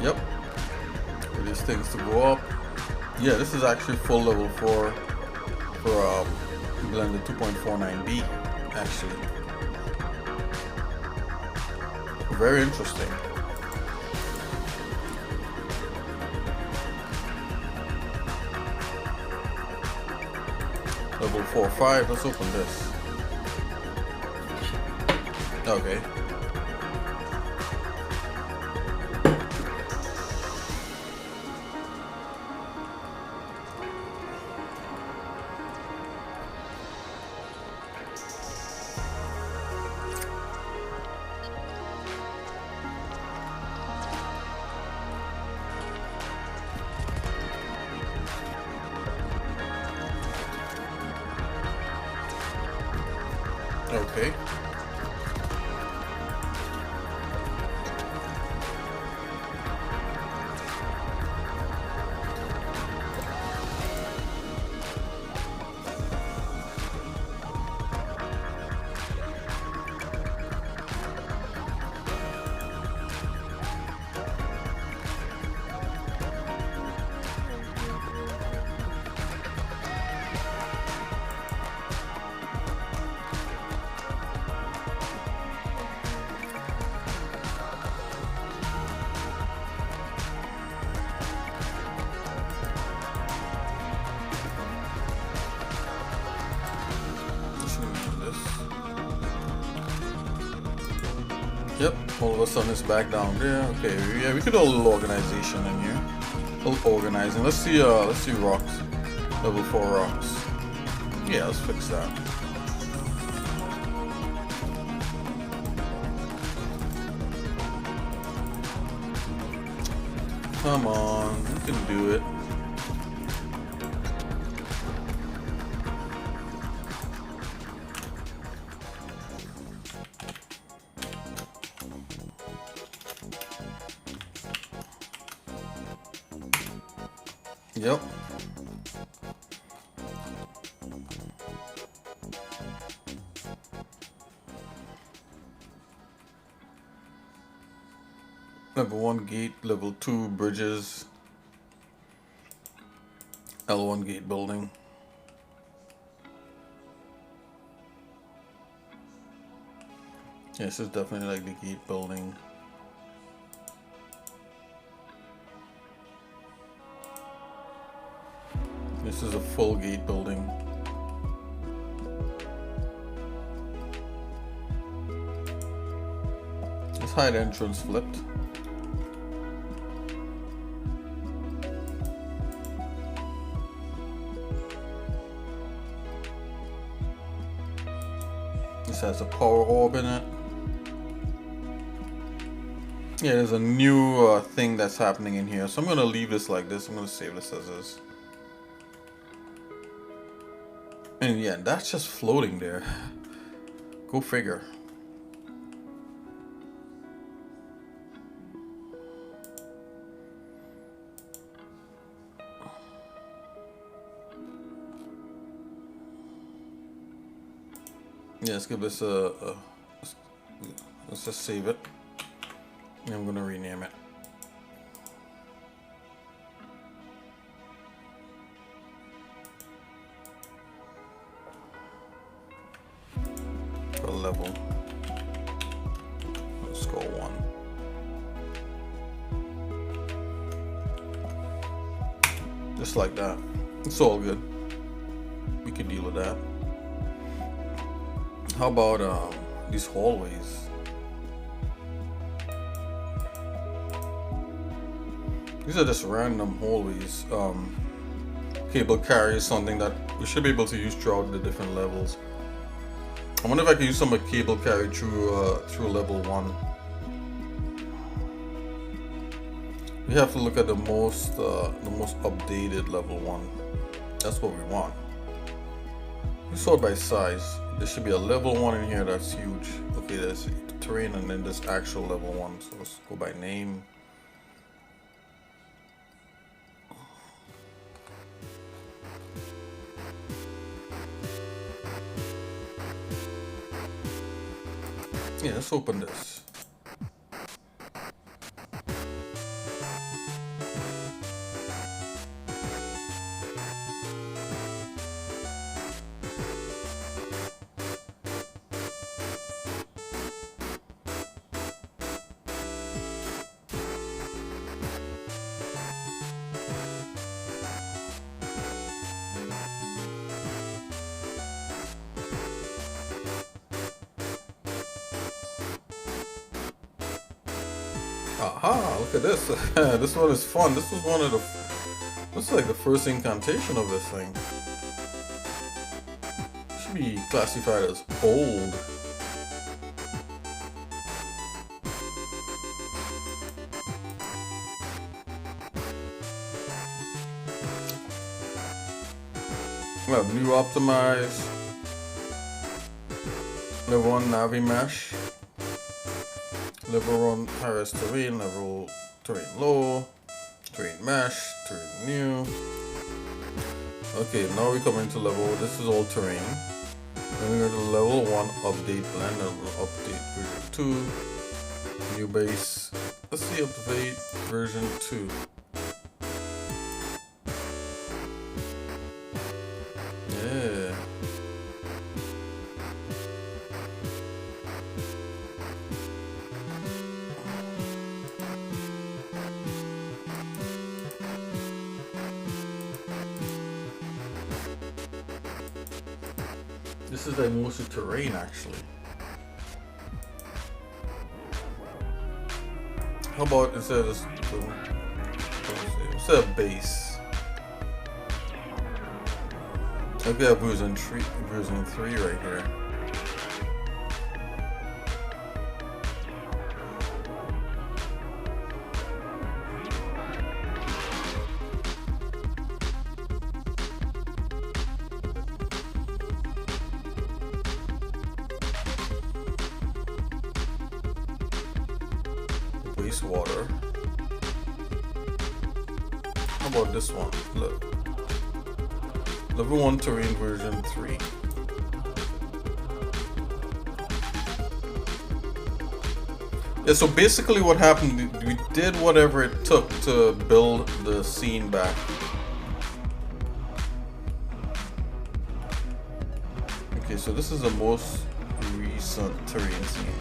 Yep. For these things to go up. Yeah, this is actually full level 4 for blended 2.49B actually. Very interesting. Level 4, 5, let's open this. Okay. Okay. Yep, all of a sudden it's back down there. Okay, yeah, we could do a little organization in here. A little organizing. Let's see rocks. Level 4 rocks. Yeah, let's fix that. Come on, we can do it. Yep. Level 1 gate, level 2 bridges, L1 gate building. Yeah, this is definitely like the gate building. This is a full gate building. This hide entrance flipped. This has a power orb in it. Yeah, there's a new thing that's happening in here. So I'm going to leave this like this. I'm going to save this as is. And yeah, that's just floating there. Go figure. Yeah, let's give this let's just save it. And I'm gonna rename it. For level. Let's go 1. Just like that. It's all good. We can deal with that. How about these hallways? These are just random hallways. Cable carry is something that we should be able to use throughout the different levels. I wonder if I can use some of cable carry through level 1. We have to look at the most updated level 1. That's what we want. We sort by size. There should be a level 1 in here that's huge. Okay, there's terrain and then there's actual level 1. So let's go by name. Yeah, let's open this. Aha, look at this. This one is fun. This was one of the... This is like the first incantation of this thing. It should be classified as old. We have new optimize. Level 1 Navi Mesh. Level 1 high-res terrain, level terrain low, terrain mesh, terrain new. Okay, now we come into level, this is all terrain. Then we go to level 1 update blend, level update version 2. New base, let's see update version 2. Yeah. This is like mostly terrain actually. How about instead of this, instead of base? Like we have version 3 right here. Wastewater. How about this one? Look. Level 1 terrain version 3. Yeah, so basically what happened, we did whatever it took to build the scene back. Okay, so this is the most recent terrain scene.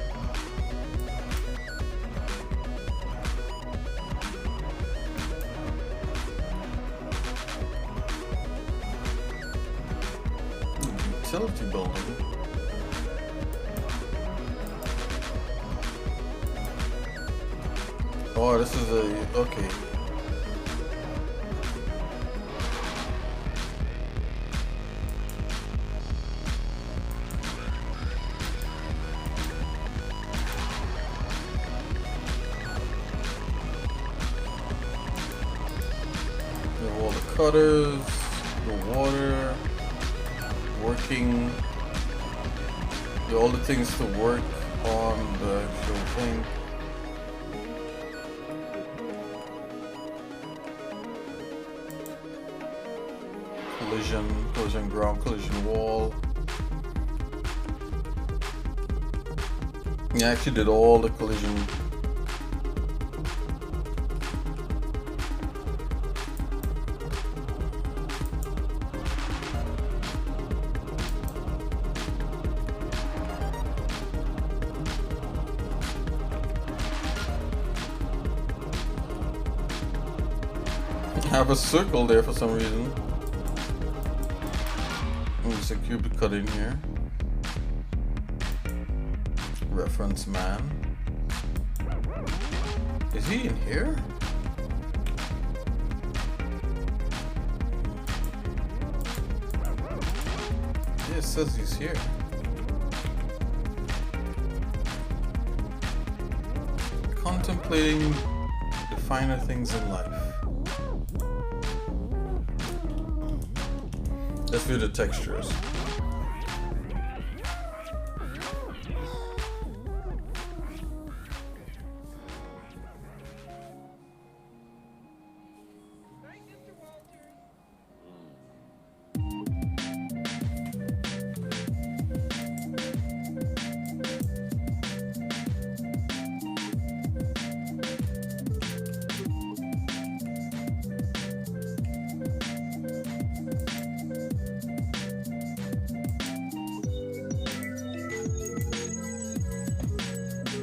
Utility building. Oh, this is a okay. We have all the cutters, the water. Working, all the things to work on the actual thing. Collision ground, collision wall. I actually did all the collision. I have a circle there for some reason. There's a cubic cut in here. Reference man. Is he in here? Yeah, it says he's here. Contemplating the finer things in life. Let's view the textures.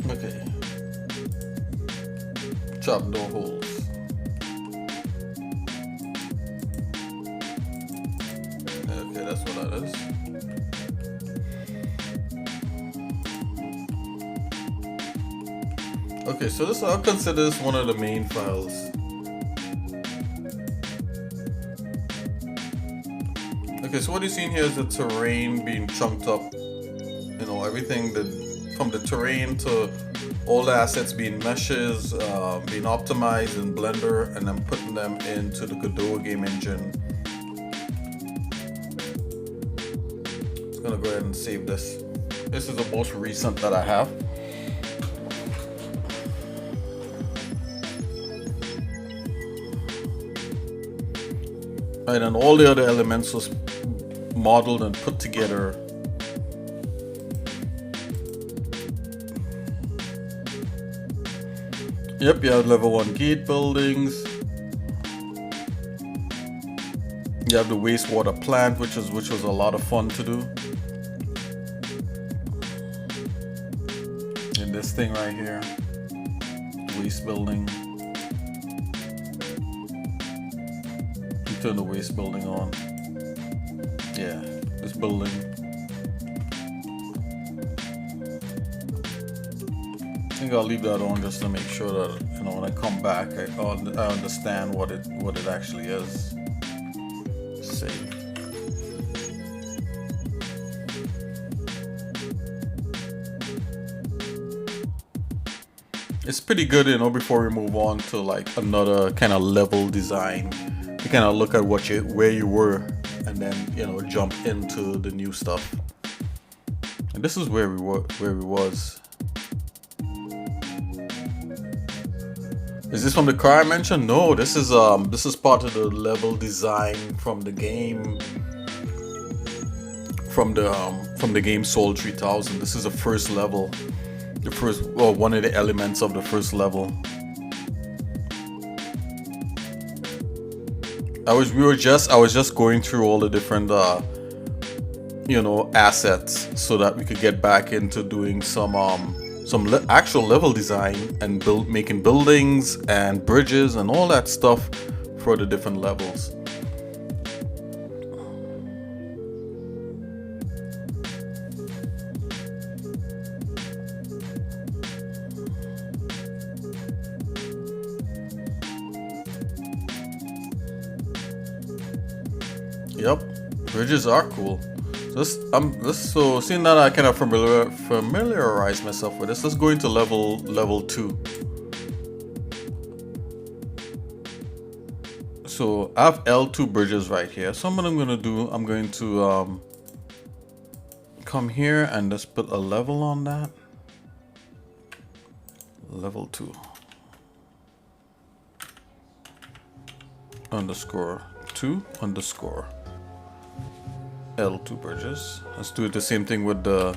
Okay. Chop door holes. Okay, that's what that is. Okay, so this I'll consider this one of the main files. Okay, so what you're seeing here is the terrain being chunked up. You know, everything that from the terrain to all the assets being meshes, being optimized in Blender, and then putting them into the Godot game engine. I'm gonna go ahead and save this. This is the most recent that I have. Right, and all the other elements was modeled and put together. Yep, you have level 1 gate buildings. You have the wastewater plant, which was a lot of fun to do. And this thing right here, waste building. You turn the waste building on. Yeah, this building. I think I'll leave that on just to make sure that, you know, when I come back, I understand what it actually is. Save. It's pretty good, you know, before we move on to like another kind of level design. You kind of look at where you were, and then, you know, jump into the new stuff. And this is where we was. Is this from the car I mentioned? No, this is part of the level design from the game. From the game Soul 3000. This is the first level. One of the elements of the first level. I was just going through all the different you know, assets so that we could get back into doing some actual level design and making buildings and bridges and all that stuff for the different levels. Yep, bridges are cool. So seeing that I kind of familiarize myself with this, let's go into level 2. So I have L2 bridges right here. So what I'm gonna do, I'm going to come here and just put a level on that. Level 2 underscore 2 underscore L2 bridges. Let's do it the same thing with the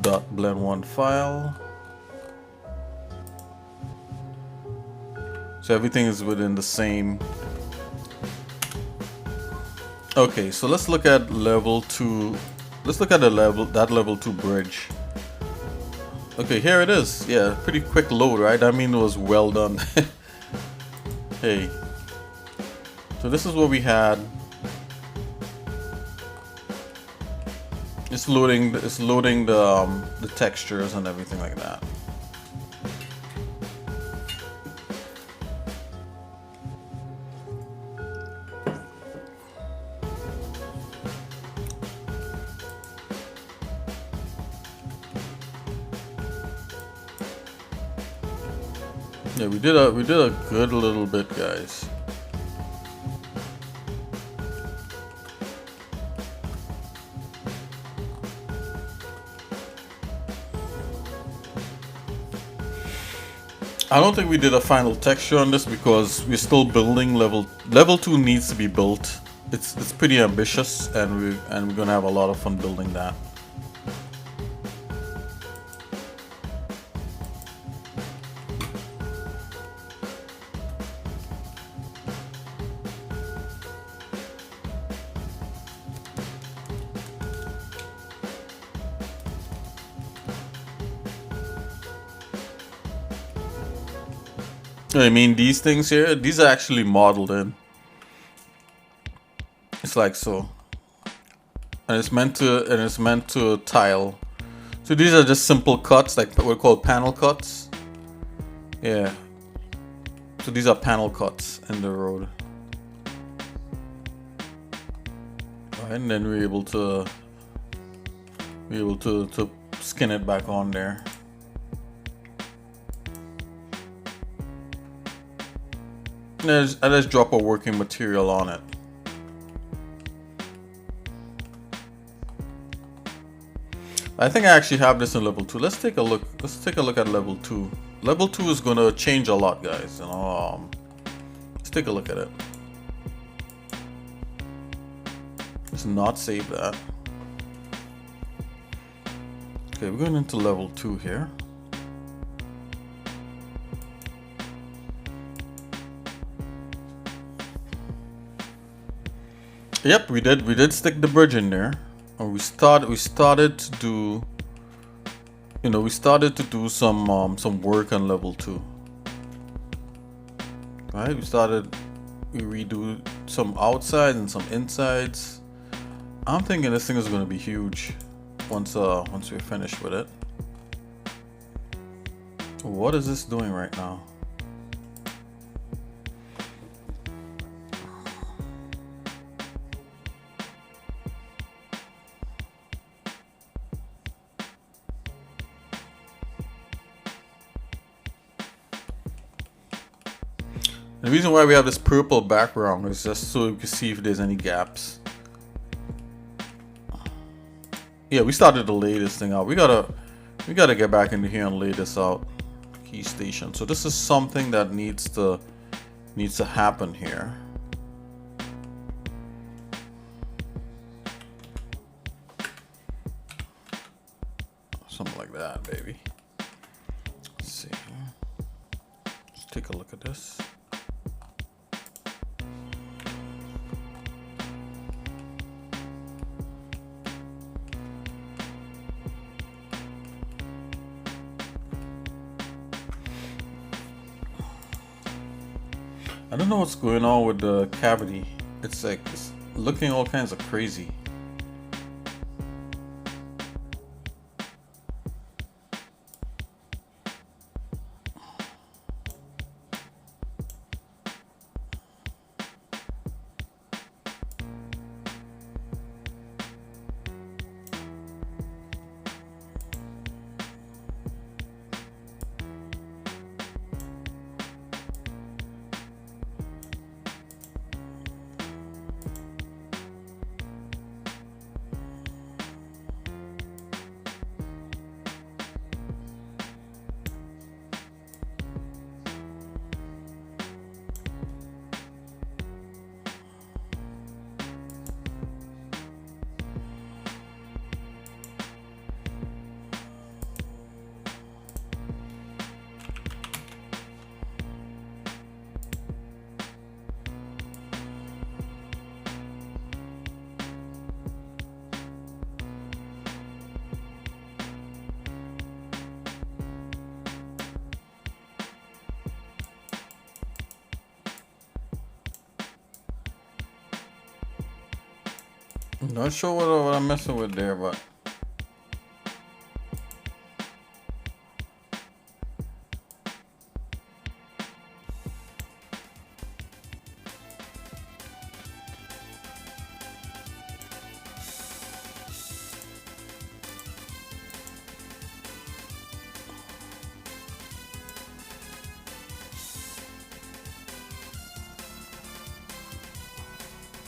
dot blend one file. So everything is within the same. Okay, so let's look at level 2. Let's look at that level 2 bridge. Okay, here it is. Yeah, pretty quick load, right? I mean, it was well done. Hey. So this is what we had. It's loading the textures and everything like that. Yeah, we did a good little bit, guys. I don't think we did a final texture on this because we're still building level 2 needs to be built. It's pretty ambitious, and we're gonna have a lot of fun building that. I mean, these things here, these are actually modeled in. It's like so, and it's meant to tile. So these are just simple cuts, like what we call panel cuts. Yeah. So these are panel cuts in the road. Right, and then we're able to skin it back on there. And let's drop a working material on it. I think I actually have this in level 2. Let's take a look. Let's take a look at level 2. Level 2 is gonna change a lot, guys. You know, let's take a look at it. Let's not save that. Okay, we're going into level 2 here. Yep, we did stick the bridge in there. And we started to do, you know, we started to do some work on level 2. Right? We redo some outsides and some insides. I'm thinking this thing is going to be huge once we're finished with it. What is this doing right now? The reason why we have this purple background is just so you can see if there's any gaps. Yeah, we started to lay this thing out. We gotta get back into here and lay this out. Key station. So this is something that needs to happen here. Something like that, baby. Let's see. Let's take a look at this. I don't know what's going on with the cavity. It's like it's looking all kinds of crazy. Not sure what I'm messing with there, but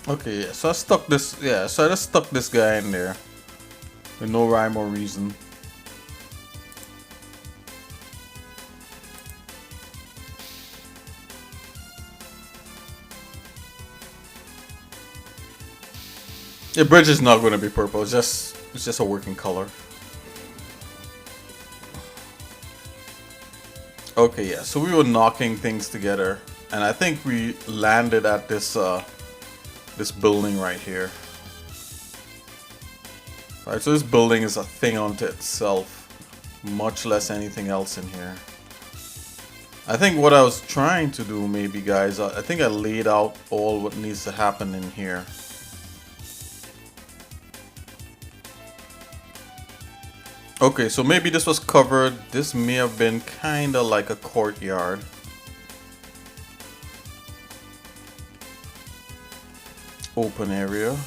okay, yeah, so I stuck this, yeah, so I just stuck this guy in there with no rhyme or reason. The bridge is not going to be purple, it's just a working color. Okay, yeah, so we were knocking things together, and I think we landed at this this building right here. Alright, so this building is a thing unto itself, much less anything else in here. I think what I was trying to do, maybe, guys, I think I laid out all what needs to happen in here. Okay, so maybe this was covered. This may have been kind of like a courtyard. Open area.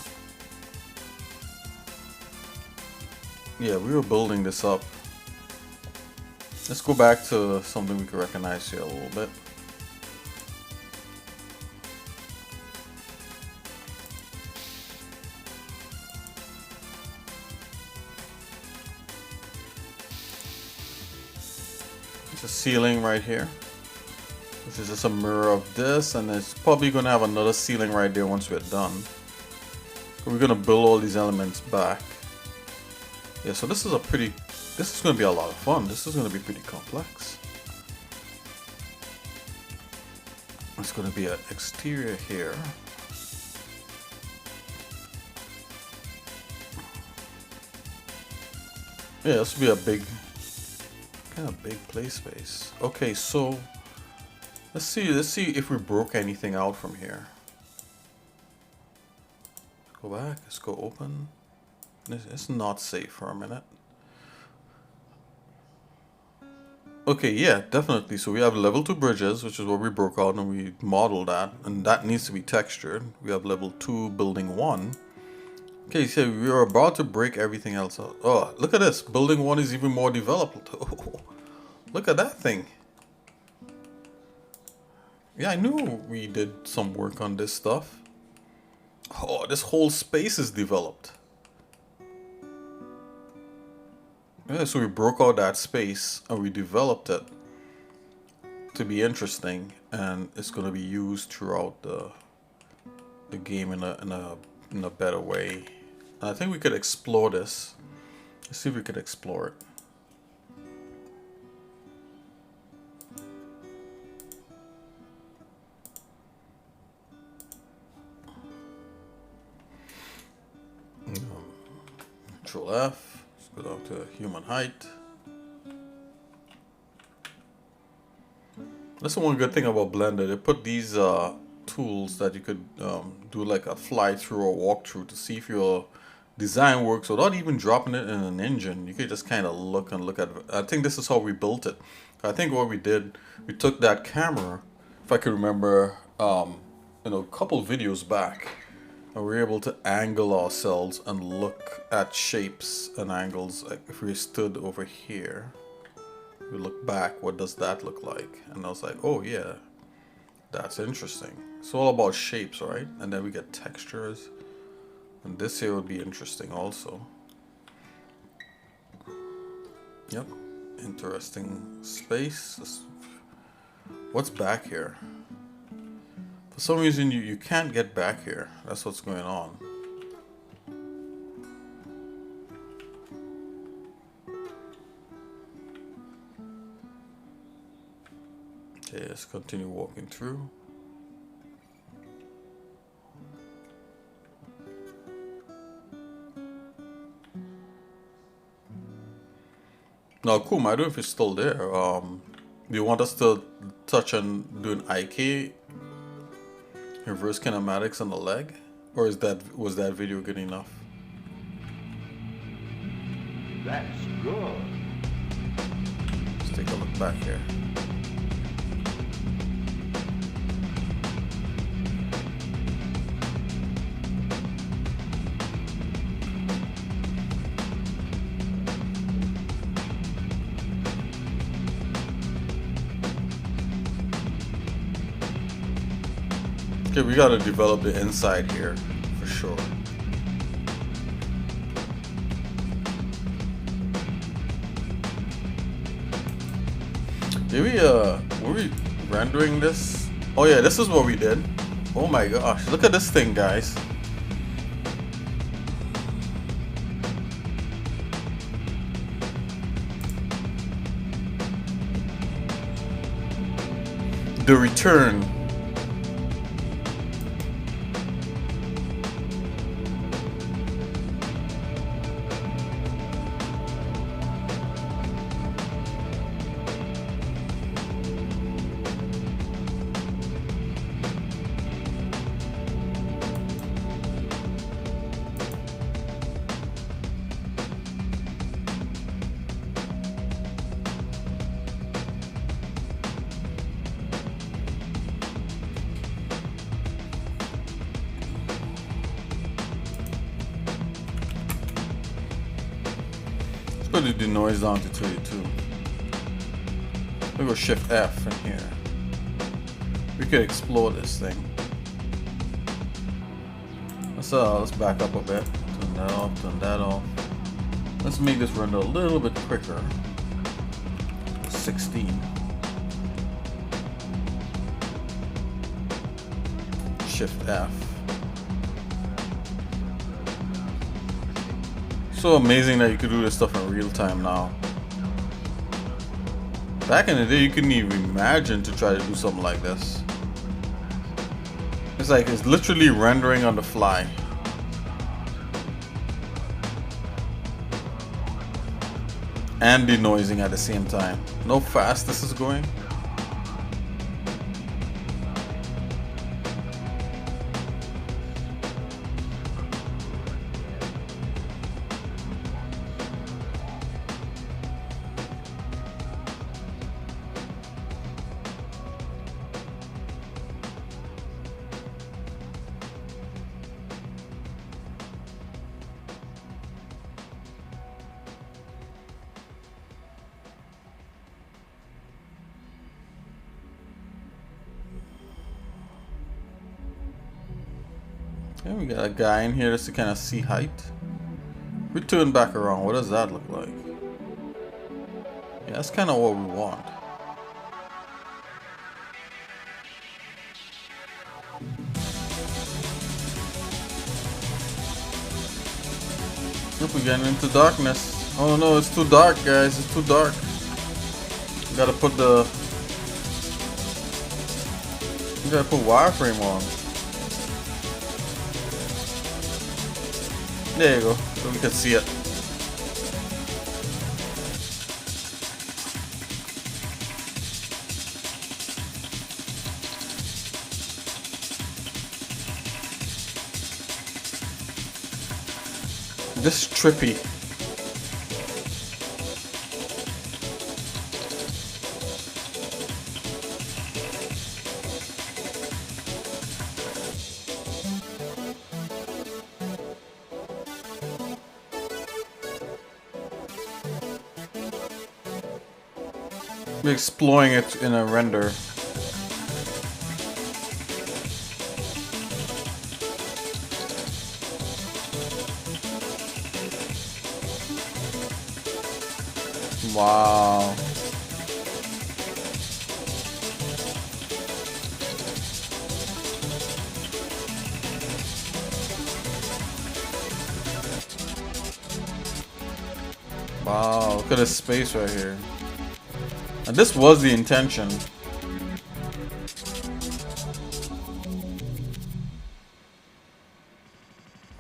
Yeah, we were building this up. Let's go back to something we can recognize here a little bit. There's a ceiling right here, which is just a mirror of this, and it's probably going to have another ceiling right there once we're done. We're going to build all these elements back. Yeah, so this is going to be a lot of fun. This is going to be pretty complex. It's going to be an exterior here. Yeah, this will be a big, kind of big play space. Okay, so let's see if we broke anything out from here. Go back, let's go open. It's not safe for a minute. Okay, yeah, definitely. So we have level 2 bridges, which is what we broke out and we modeled that, and that needs to be textured. We have level 2 building 1. Okay, so we are about to break everything else out. Oh, look at this. Building 1 is even more developed. Oh, look at that thing. Yeah, I knew we did some work on this stuff. Oh, this whole space is developed. Yeah, so we broke out that space and we developed it to be interesting, and it's going to be used throughout the game in a better way. And I think we could explore this. Let's see if we could explore it. Control F. Let's go down to human height. That's the one good thing about Blender. They put these tools that you could do like a fly through or walk through to see if your design works without even dropping it in an engine. You could just kind of look at it. I think this is how we built it. I think what we did, we took that camera, if I could remember, a couple videos back, and we were able to angle ourselves and look at shapes and angles. Like if we stood over here, we look back, what does that look like? And I was like, oh yeah, that's interesting. It's all about shapes, right? And then we get textures, and this here would be interesting also. Yep, interesting space. What's back here? For some reason you can't get back here. That's what's going on. Okay, let's continue walking through. Now, cool, I don't know if it's still there. Do you want us to touch and do an IK? Reverse kinematics on the leg? Or was that video good enough? That's good. Let's take a look back here. Okay, we gotta develop the inside here for sure. Did were we rendering this? Oh yeah, this is what we did. Oh my gosh, look at this thing, guys. The return. Put the noise down to 32. We go Shift F in here. We could explore this thing. Let's back up a bit. Turn that off. Turn that off. Let's make this render a little bit quicker. 16. Shift F. So amazing that you could do this stuff in real time now. Back in the day, you couldn't even imagine to try to do something like this. It's like it's literally rendering on the fly. And denoising at the same time. Know how fast this is going? Okay, we got a guy in here just to kind of see height. We turn back around. What does that look like? Yeah, that's kind of what we want. Yep, we're getting into darkness. Oh no, it's too dark, guys. It's too dark. We gotta put wireframe on. There you go, so we can see it. This is trippy. We're exploring it in a render. Wow. Wow, look at this space right here. And this was the intention.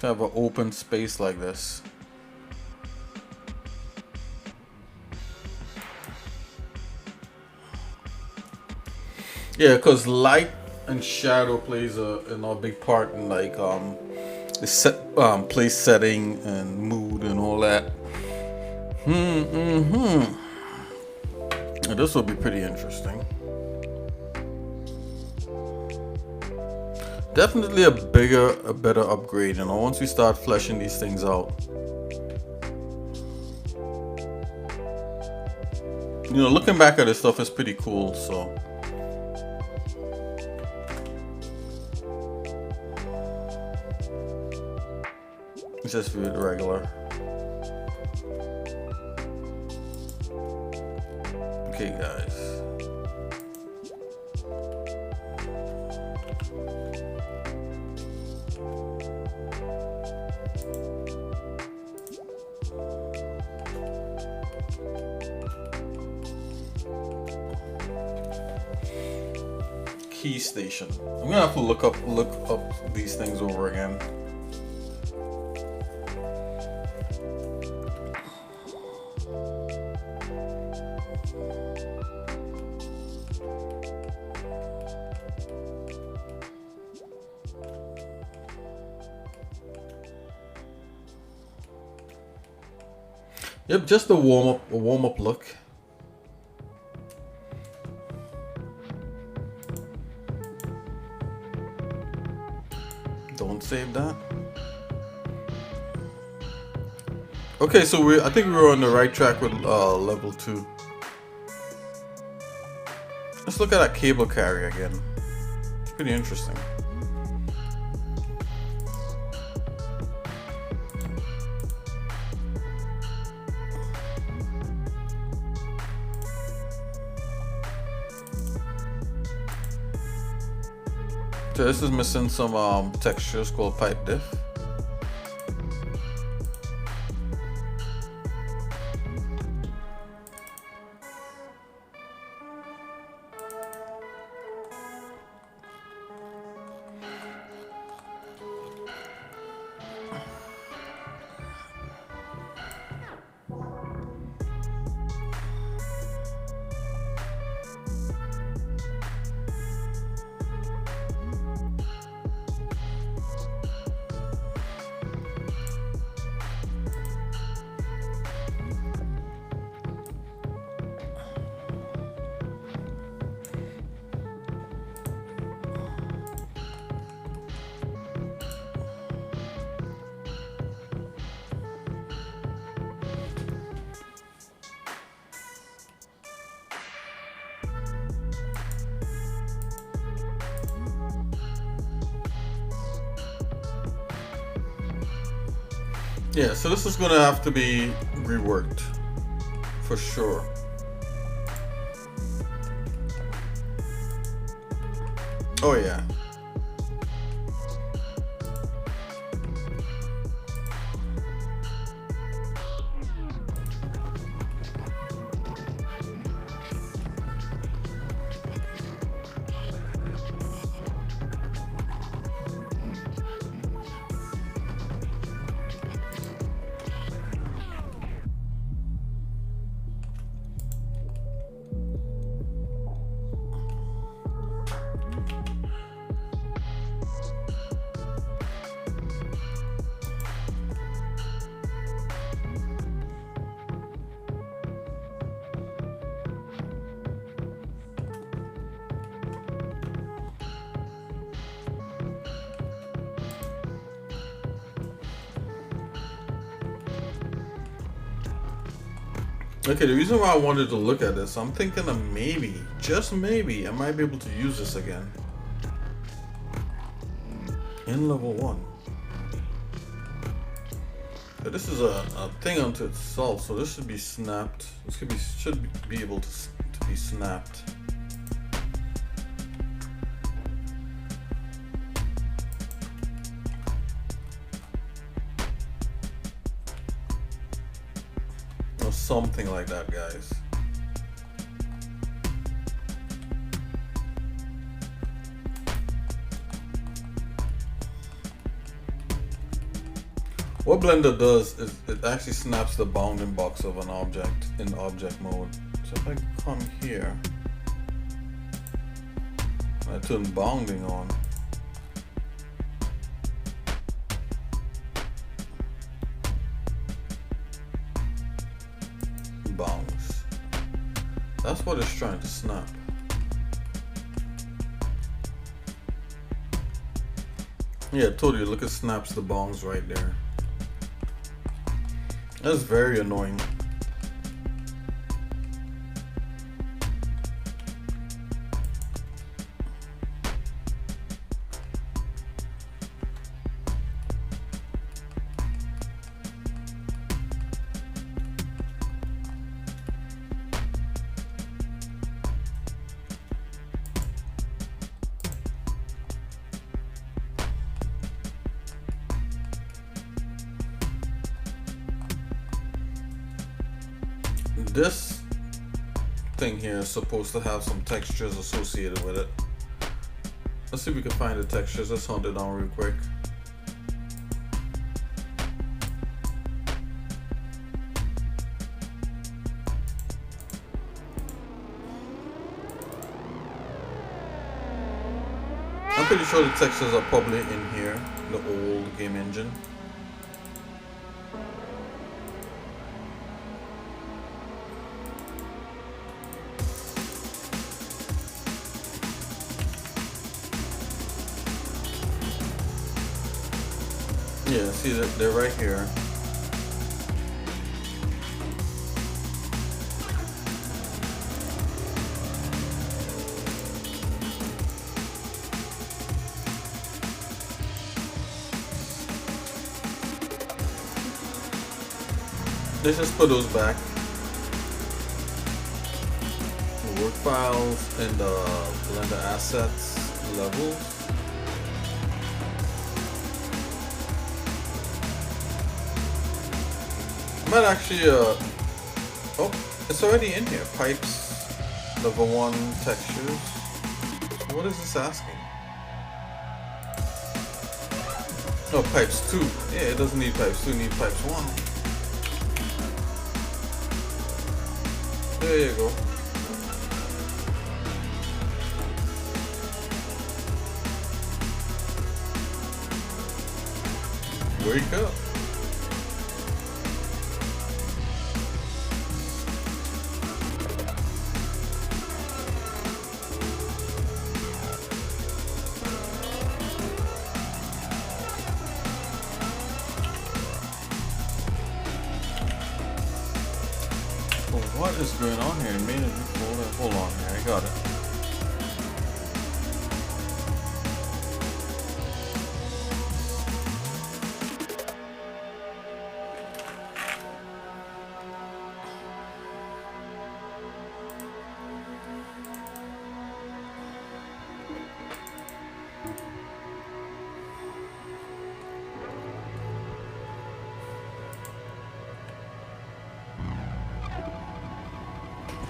To have an open space like this. Yeah, because light and shadow plays a big part in like the set place setting and mood and all that. Now, this will be pretty interesting. Definitely a better upgrade, you know, once we start fleshing these things out. You know, looking back at this stuff is pretty cool, so. Let's just view it regular. Okay, guys. Key station. I'm gonna have to look up these things over again. Yep, just a warm up look. Don't save that. Okay, so I think we were on the right track with level 2. Let's look at that cable carrier again. Pretty interesting. So this is missing some textures called pipe diff. Yeah, so this is gonna have to be reworked for sure. Oh yeah. Okay, the reason why I wanted to look at this, I'm thinking of maybe, just maybe, I might be able to use this again. In level 1. But this is a thing unto itself, so this should be snapped. This should be able to be snapped. Something like that, guys. What Blender does is it actually snaps the bounding box of an object in object mode. So if I come here, I turned bounding on. Bounce. That's what it's trying to snap. Yeah, I told you, look, it snaps the bongs right there. That's very annoying. This thing here is supposed to have some textures associated with it. Let's see if we can find the textures. Let's hunt it down real quick. I'm pretty sure the textures are probably in here, the old game engine. Yeah, see that they're right here. Let's just put those back. The work files and the Blender assets levels. I might actually, oh, it's already in here. Pipes, level 1 textures. So what is this asking? Oh, pipes 2. Yeah, it doesn't need pipes 2, it needs pipes 1. There you go. Wake up. What is going on here? Hold on here, I got it.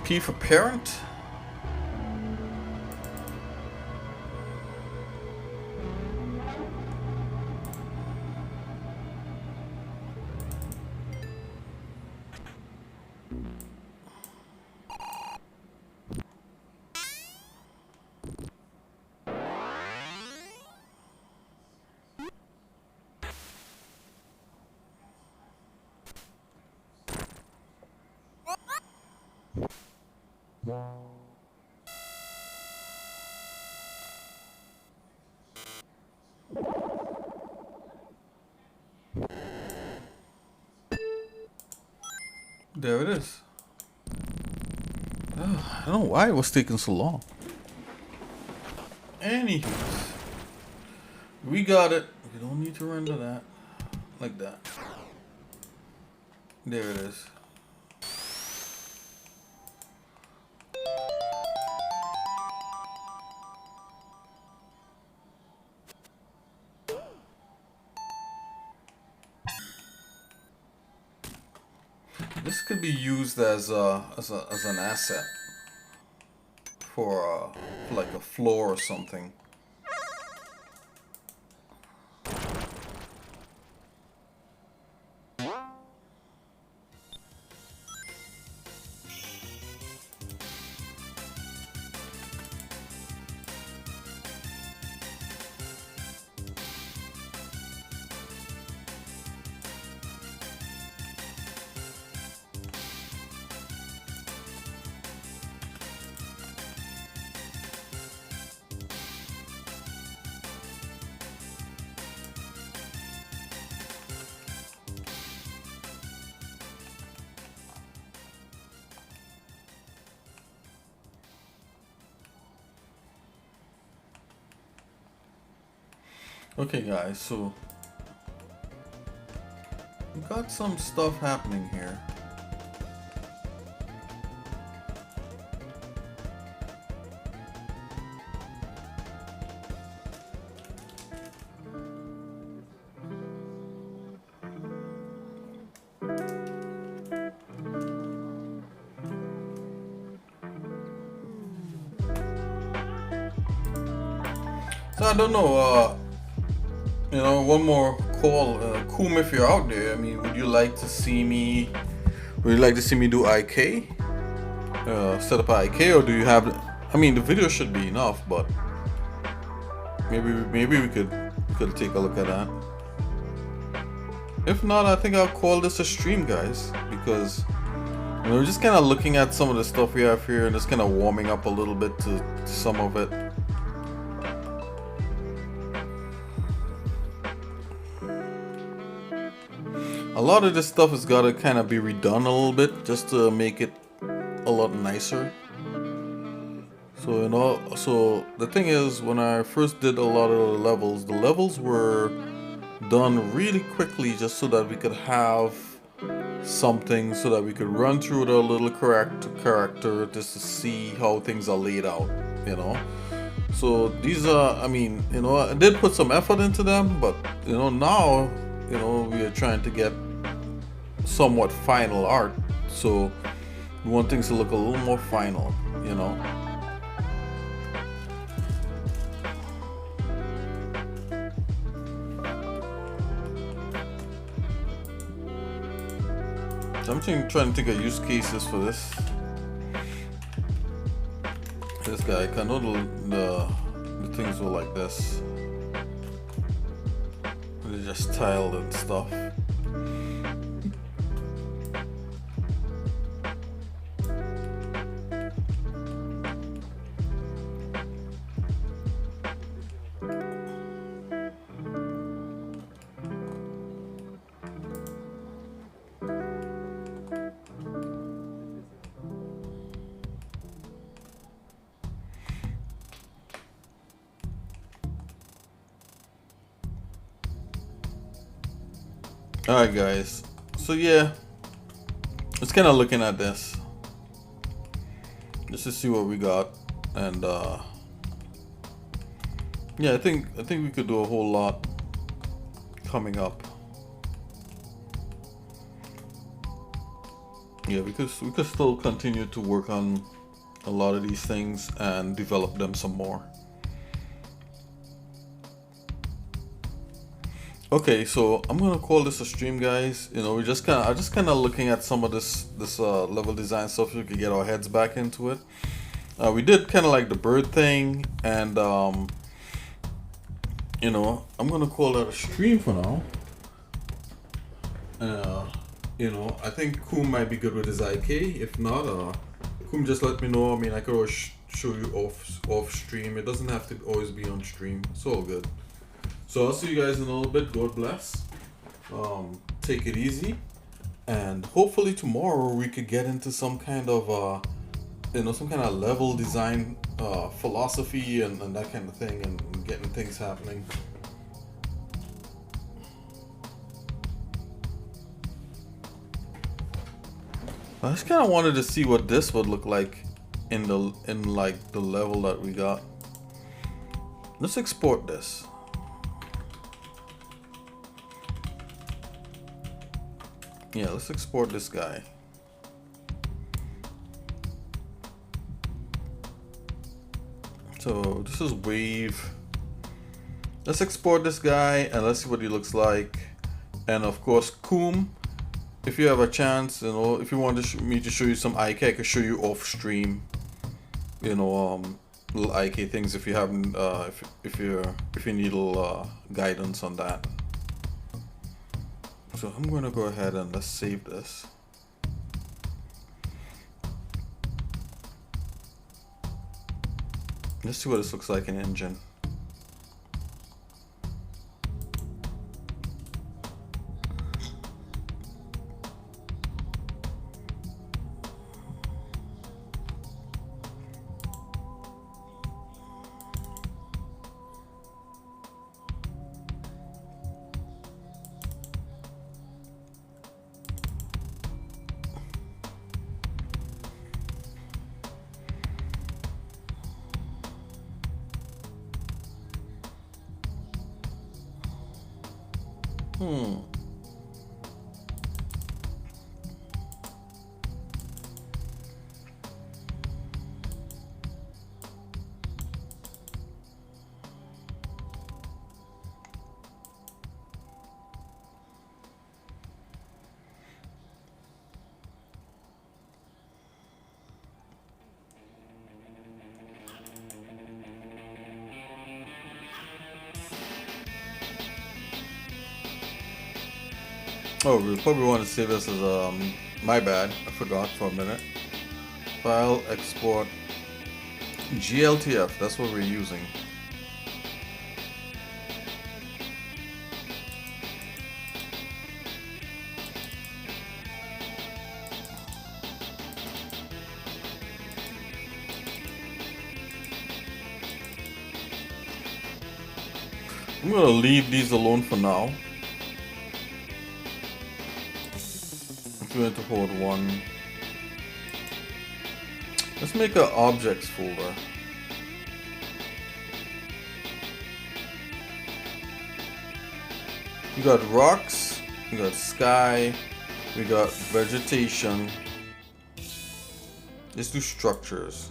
P for parent. There it is. I don't know why it was taking so long. Anywho, we got it. We don't need to render that like that. There it is. This could be used as an asset for like a floor or something. Okay guys, so we got some stuff happening here. So I don't know, one more call, Koom, if you're out there. I mean, would you like to see me? Would you like to see me do IK? Set up an IK, or do you have? I mean, the video should be enough, but maybe we could take a look at that. If not, I think I'll call this a stream, guys, because we're just kind of looking at some of the stuff we have here and just kind of warming up a little bit to some of it. A lot of this stuff has got to kind of be redone a little bit just to make it a lot nicer. So so the thing is, when I first did a lot of the levels were done really quickly just so that we could have something so that we could run through the little character just to see how things are laid out, So these are, I mean, I did put some effort into them, but now we are trying to get somewhat final art, so we want things to look a little more final, So I'm trying to think of use cases for this guy. I know the things were like this. They just tiled and stuff. Alright guys, so yeah, just kind of looking at this just to see what we got, and yeah, I think we could do a whole lot coming up. Yeah, because we could still continue to work on a lot of these things and develop them some more. Okay, so I'm gonna call this a stream, guys. We're just kind of looking at some of this level design stuff so we could get our heads back into it. We did kind of like the bird thing, and I'm gonna call that a stream for now. I think Koom might be good with his IK. If not, Koom, just let me know. I mean, I could always show you off stream. It doesn't have to always be on stream. It's all good. So I'll see you guys in a little bit. God bless. Take it easy, and hopefully tomorrow we could get into some kind of some kind of level design philosophy and that kind of thing, and getting things happening. I just kind of wanted to see what this would look like in like the level that we got. Let's export this. Yeah, let's export this guy. So this is wave. Let's export this guy and let's see what he looks like. And of course, Koom, if you have a chance, if you want me to show you some IK, I can show you off stream. Little IK things if you haven't, if you need a little guidance on that. So I'm gonna go ahead and let's save this. Let's see what this looks like in Engine. Oh, we probably want to save this as my bad. I forgot for a minute. File export GLTF. That's what we're using. I'm gonna leave these alone for now. If you want to hold one, let's make an objects folder. We got rocks, we got sky, we got vegetation. Let's do structures.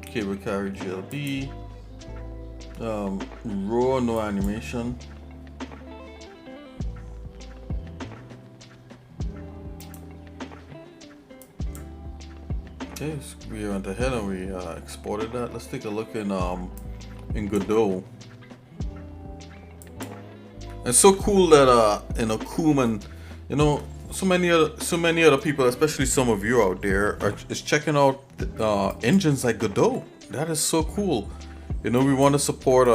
Cable carry GLB. Raw, no animation. Okay, so we went ahead and we exported that. Let's take a look in Godot. It's so cool that Kuman, so many other people, especially some of you out there, is checking out engines like Godot. That is so cool. We want to support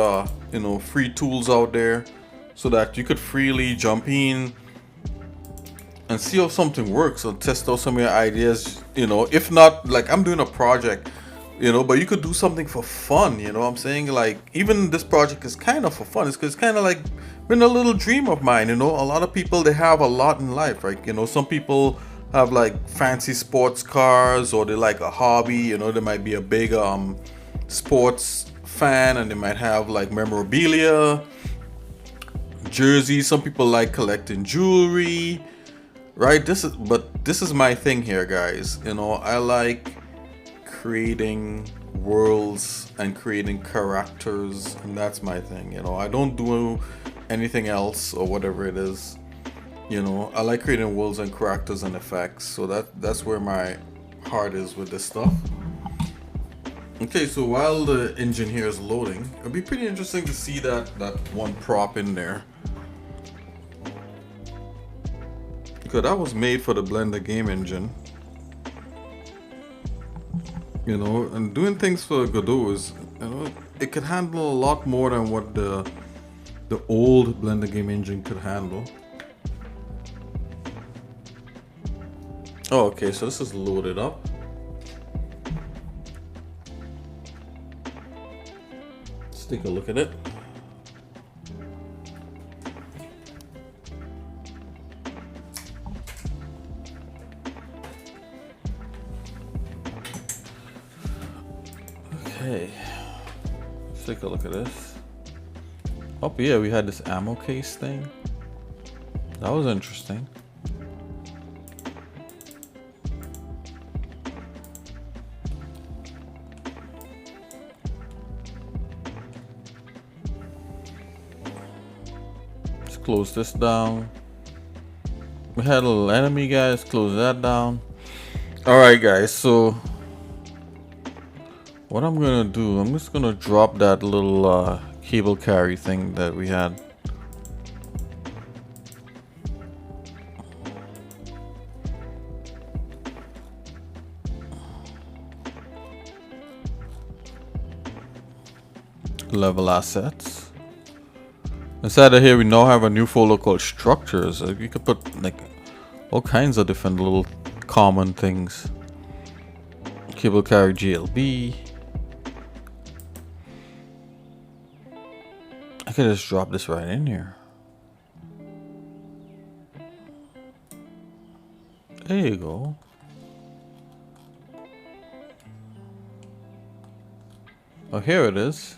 free tools out there so that you could freely jump in and see how something works or test out some of your ideas. If not, like I'm doing a project, but you could do something for fun. I'm saying, like, even this project is kind of for fun. It's kind of like been a little dream of mine. A lot of people, they have a lot in life, right? Some people have like fancy sports cars, or they like a hobby. They might be a big sports fan, and they might have like memorabilia, jerseys. Some people like collecting jewelry, right? This is my thing here, guys. I like creating worlds and creating characters, and that's my thing. I don't do anything else or whatever it is. I like creating worlds and characters and effects, so that's where my heart is with this stuff. Okay, so while the engine here is loading, it'll be pretty interesting to see that one prop in there, because that was made for the Blender game engine. And doing things for Godot is, it could handle a lot more than what the old Blender game engine could handle. Oh, okay, so this is loaded up. Let's take a look at it. Okay, let's take a look at this. Oh yeah, we had this ammo case thing. That was interesting. Let's close this down. We had a little enemy, guys. Close that down. Alright, guys, so what I'm gonna do, I'm just gonna drop that little cable carry thing that we had. Level assets. Inside of here, we now have a new folder called structures. You could put like all kinds of different little common things. Cable carry GLB. I could just drop this right in here. There you go. Oh, here it is.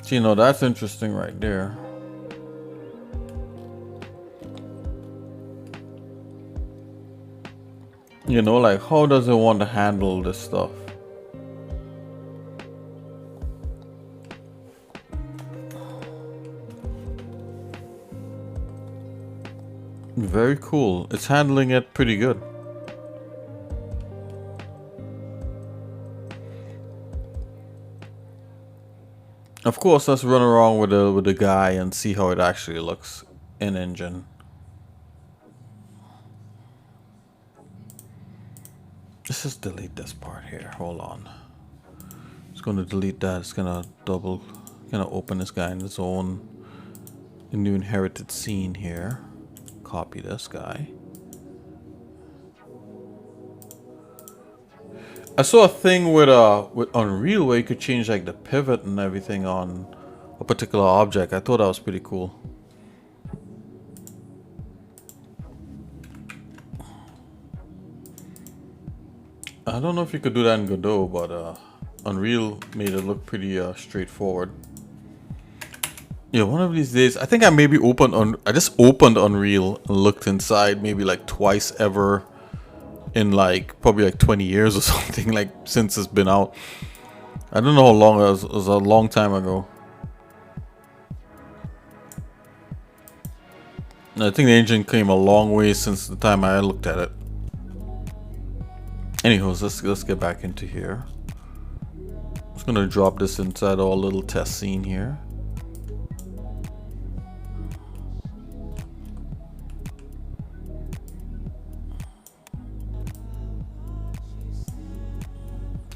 So, you know, that's interesting right there. You know, like, how does it want to handle this stuff? Very cool. It's handling it pretty good. Of course, let's run around with the guy and see how it actually looks in engine. Let's just delete this part here. Hold on. It's going to delete that. It's gonna open this guy in his own new inherited scene here. Copy this guy. I saw a thing with Unreal where you could change like the pivot and everything on a particular object. I thought that was pretty cool. I don't know if you could do that in Godot, but Unreal made it look pretty straightforward. Yeah, one of these days, I think I maybe I just opened Unreal and looked inside maybe like twice ever in like probably like 20 years or something, like since it's been out. I don't know how long it was a long time ago. And I think the engine came a long way since the time I looked at it. Anyways, let's get back into here. I'm just gonna drop this inside our little test scene here.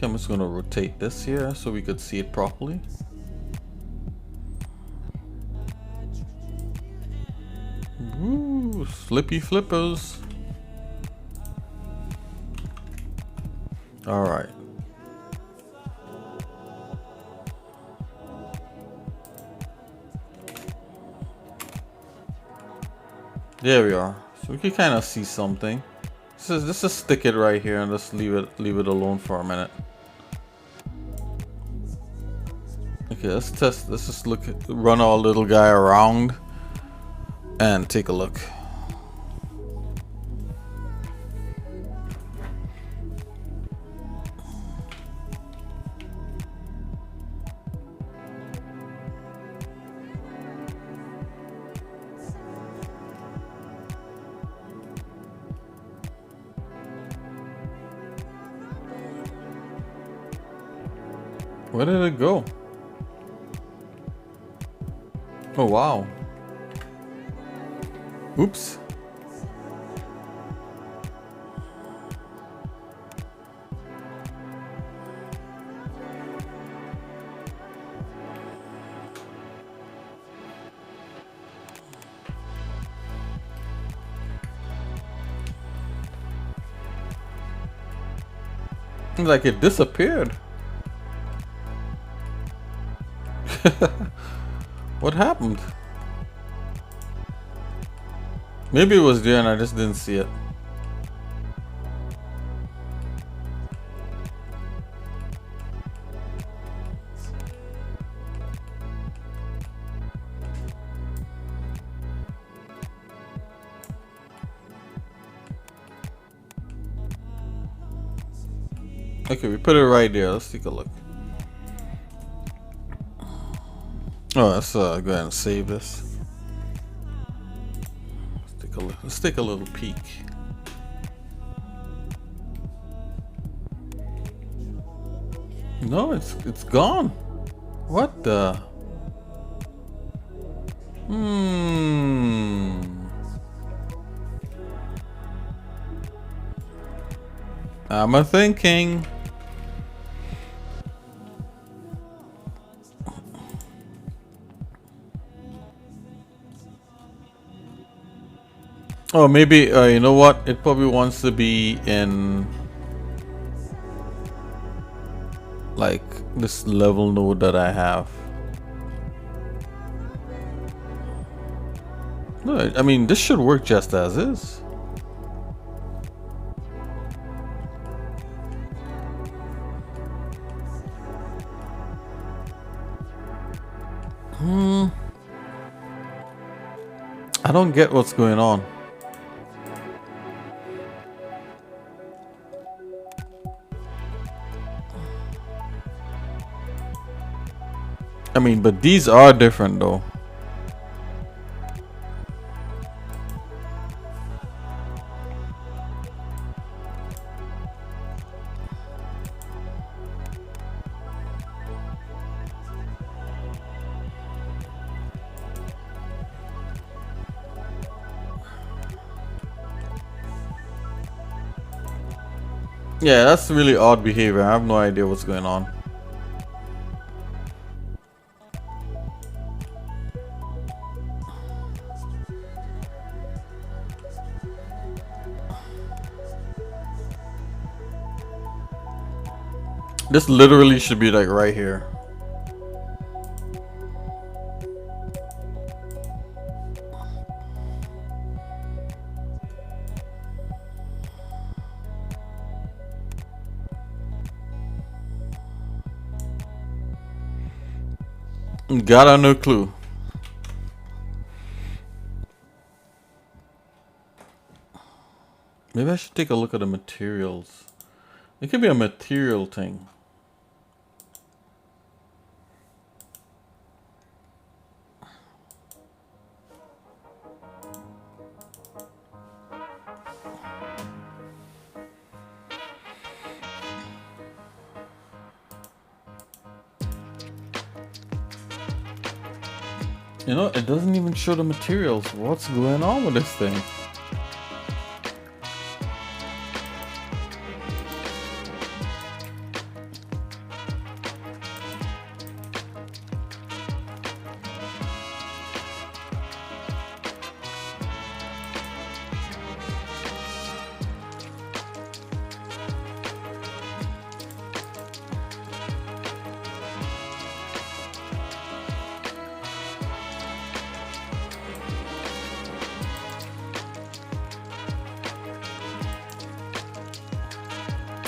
Okay, I'm just gonna rotate this here so we could see it properly. Woo, flippy flippers. All right. There we are. So we can kind of see something. Let's just stick it right here and just leave it alone for a minute. Okay, let's test. Let's just run our little guy around and take a look. Where did it go? Oh wow. Oops. Like it disappeared. What happened? Maybe it was there and I just didn't see it. Okay, we put it right there. Let's take a look. Oh, let's go ahead and save this. Let's take a little peek. No, it's gone. What the? I'm a thinking. Oh, maybe, you know what? It probably wants to be in like this level node that I have. No, I mean, this should work just as is. I don't get what's going on. I mean, but these are different though. Yeah, that's really odd behavior. I have no idea what's going on. This literally should be like right here. Got no clue. Maybe I should take a look at the materials. It could be a material thing. You know, it doesn't even show the materials. What's going on with this thing?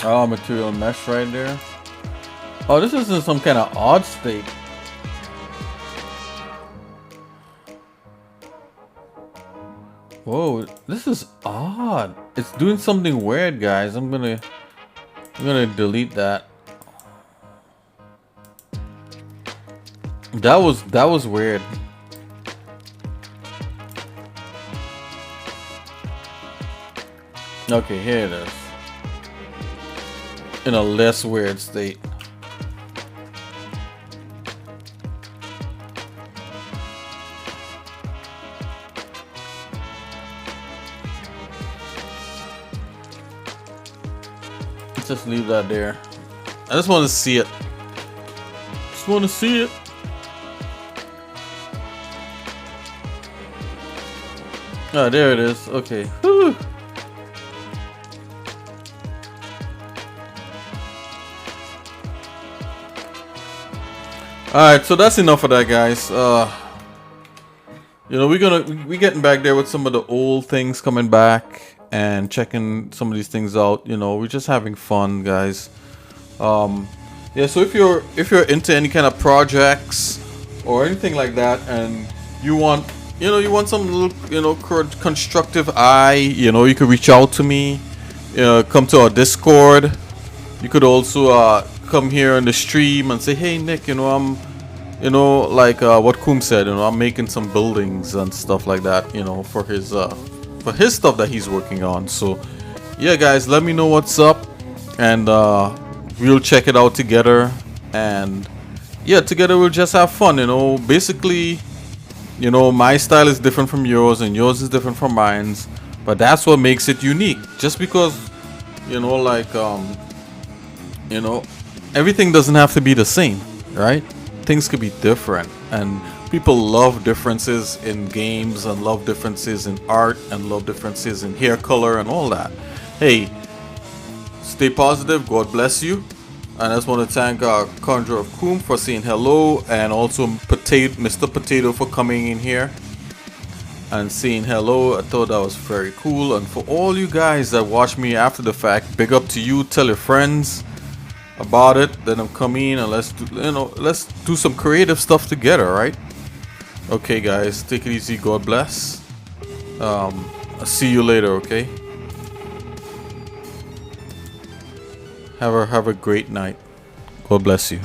Oh, material mesh right there. Oh, this is in some kind of odd state. Whoa, this is odd. It's doing something weird, guys. I'm gonna delete that. That was weird. Okay, here it is. In a less weird state. Let's just leave that there. I just want to see it. Just want to see it. Oh, there it is. Okay. Whew. Alright, so that's enough of that, guys. You know, we getting back there with some of the old things coming back and checking some of these things out. You know, we're just having fun, guys. Yeah, so if you're into any kind of projects or anything like that, and you want some little, constructive eye, you could reach out to me. Come to our Discord. You could also come here on the stream and say, hey Nick, I'm like what Koom said, I'm making some buildings and stuff like that, for his stuff that he's working on. So yeah, guys, let me know what's up, and we'll check it out together, and yeah, together we'll just have fun. Basically, my style is different from yours and yours is different from mine's, but that's what makes it unique. Just because everything doesn't have to be the same, right? Things could be different, People love differences in games and love differences in art and love differences in hair color and all that. Hey, stay positive. God bless you. And I just want to thank Conjure of Coom for saying hello, and also Mr. Potato for coming in here and saying hello. I thought that was very cool. And for all you guys that watch me after the fact, big up to you. Tell your friends about it. Then I'm coming and let's do some creative stuff together, right? Okay, guys, take it easy. God bless. I'll see you later. Okay. Have a great night. God bless you.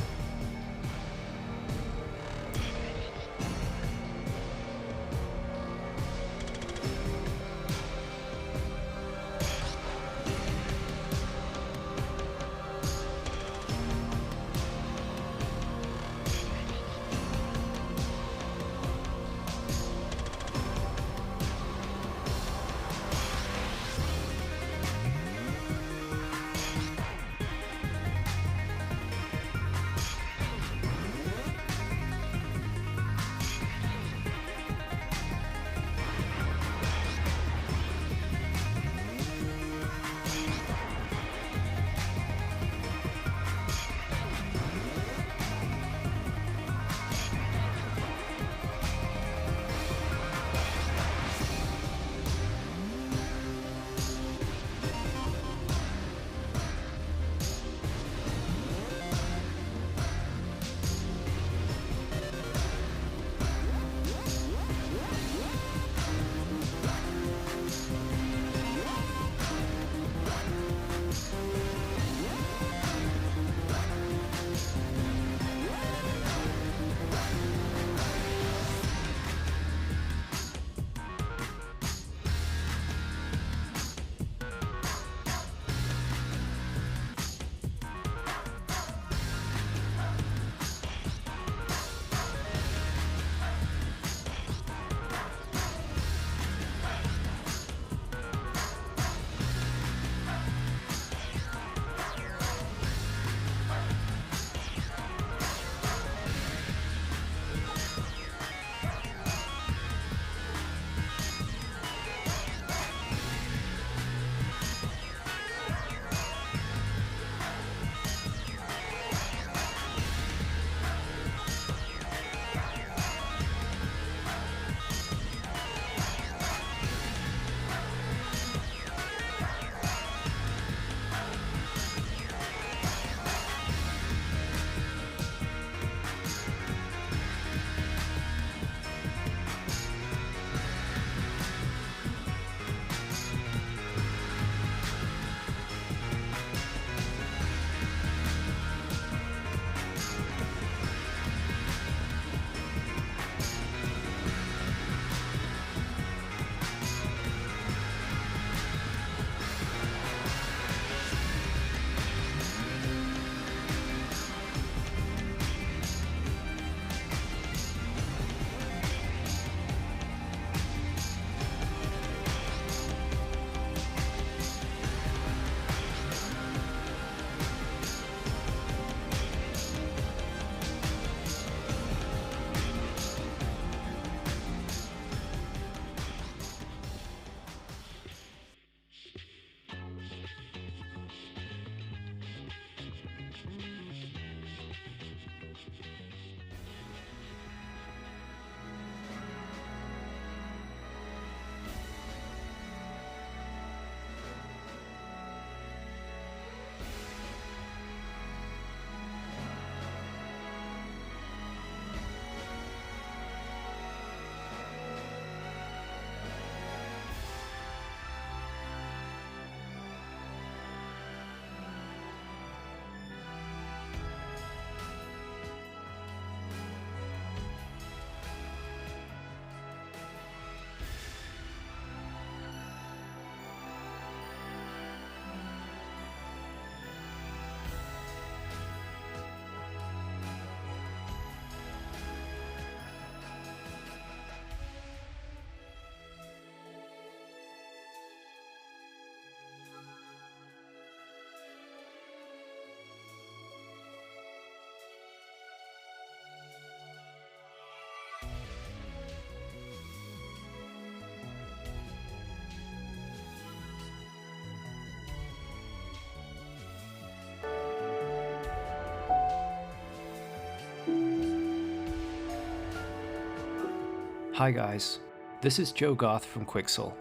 Hi guys, this is Joe Garth from Quixel.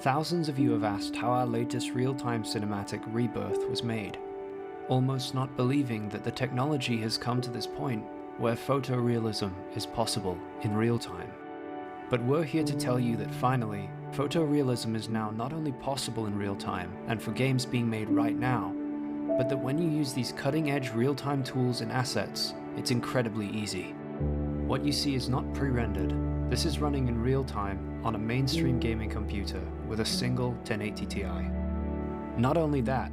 Thousands of you have asked how our latest real-time cinematic Rebirth was made, almost not believing that the technology has come to this point where photorealism is possible in real time. But we're here to tell you that finally, photorealism is now not only possible in real time and for games being made right now, but that when you use these cutting-edge real-time tools and assets, it's incredibly easy. What you see is not pre-rendered. This is running in real time on a mainstream gaming computer with a single 1080 Ti. Not only that,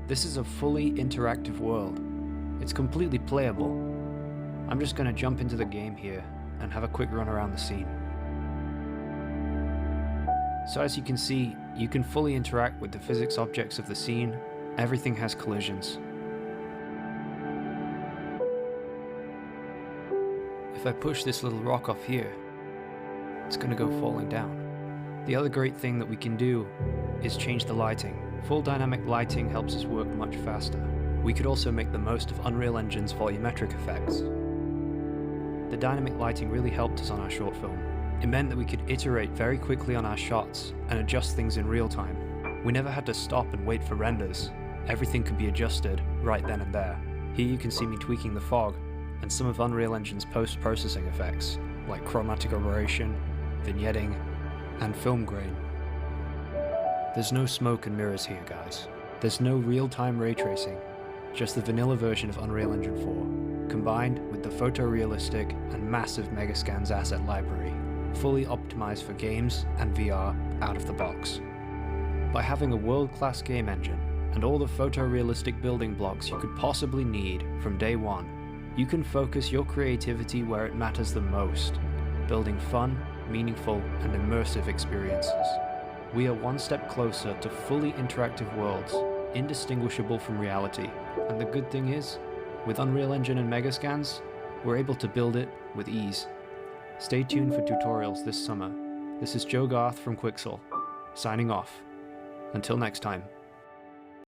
this is a fully interactive world. It's completely playable. I'm just going to jump into the game here and have a quick run around the scene. So as you can see, you can fully interact with the physics objects of the scene. Everything has collisions. If I push this little rock off here, it's going to go falling down. The other great thing that we can do is change the lighting. Full dynamic lighting helps us work much faster. We could also make the most of Unreal Engine's volumetric effects. The dynamic lighting really helped us on our short film. It meant that we could iterate very quickly on our shots and adjust things in real time. We never had to stop and wait for renders. Everything could be adjusted right then and there. Here you can see me tweaking the fog and some of Unreal Engine's post-processing effects, like chromatic aberration, vignetting, and film grain. There's no smoke and mirrors here, guys. There's no real-time ray tracing, just the vanilla version of Unreal Engine 4, combined with the photorealistic and massive Megascans asset library, fully optimized for games and VR out of the box. By having a world-class game engine and all the photorealistic building blocks you could possibly need from day one, you can focus your creativity where it matters the most, building fun, meaningful, and immersive experiences. We are one step closer to fully interactive worlds, indistinguishable from reality. And the good thing is, with Unreal Engine and Megascans, we're able to build it with ease. Stay tuned for tutorials this summer. This is Joe Garth from Quixel, signing off. Until next time.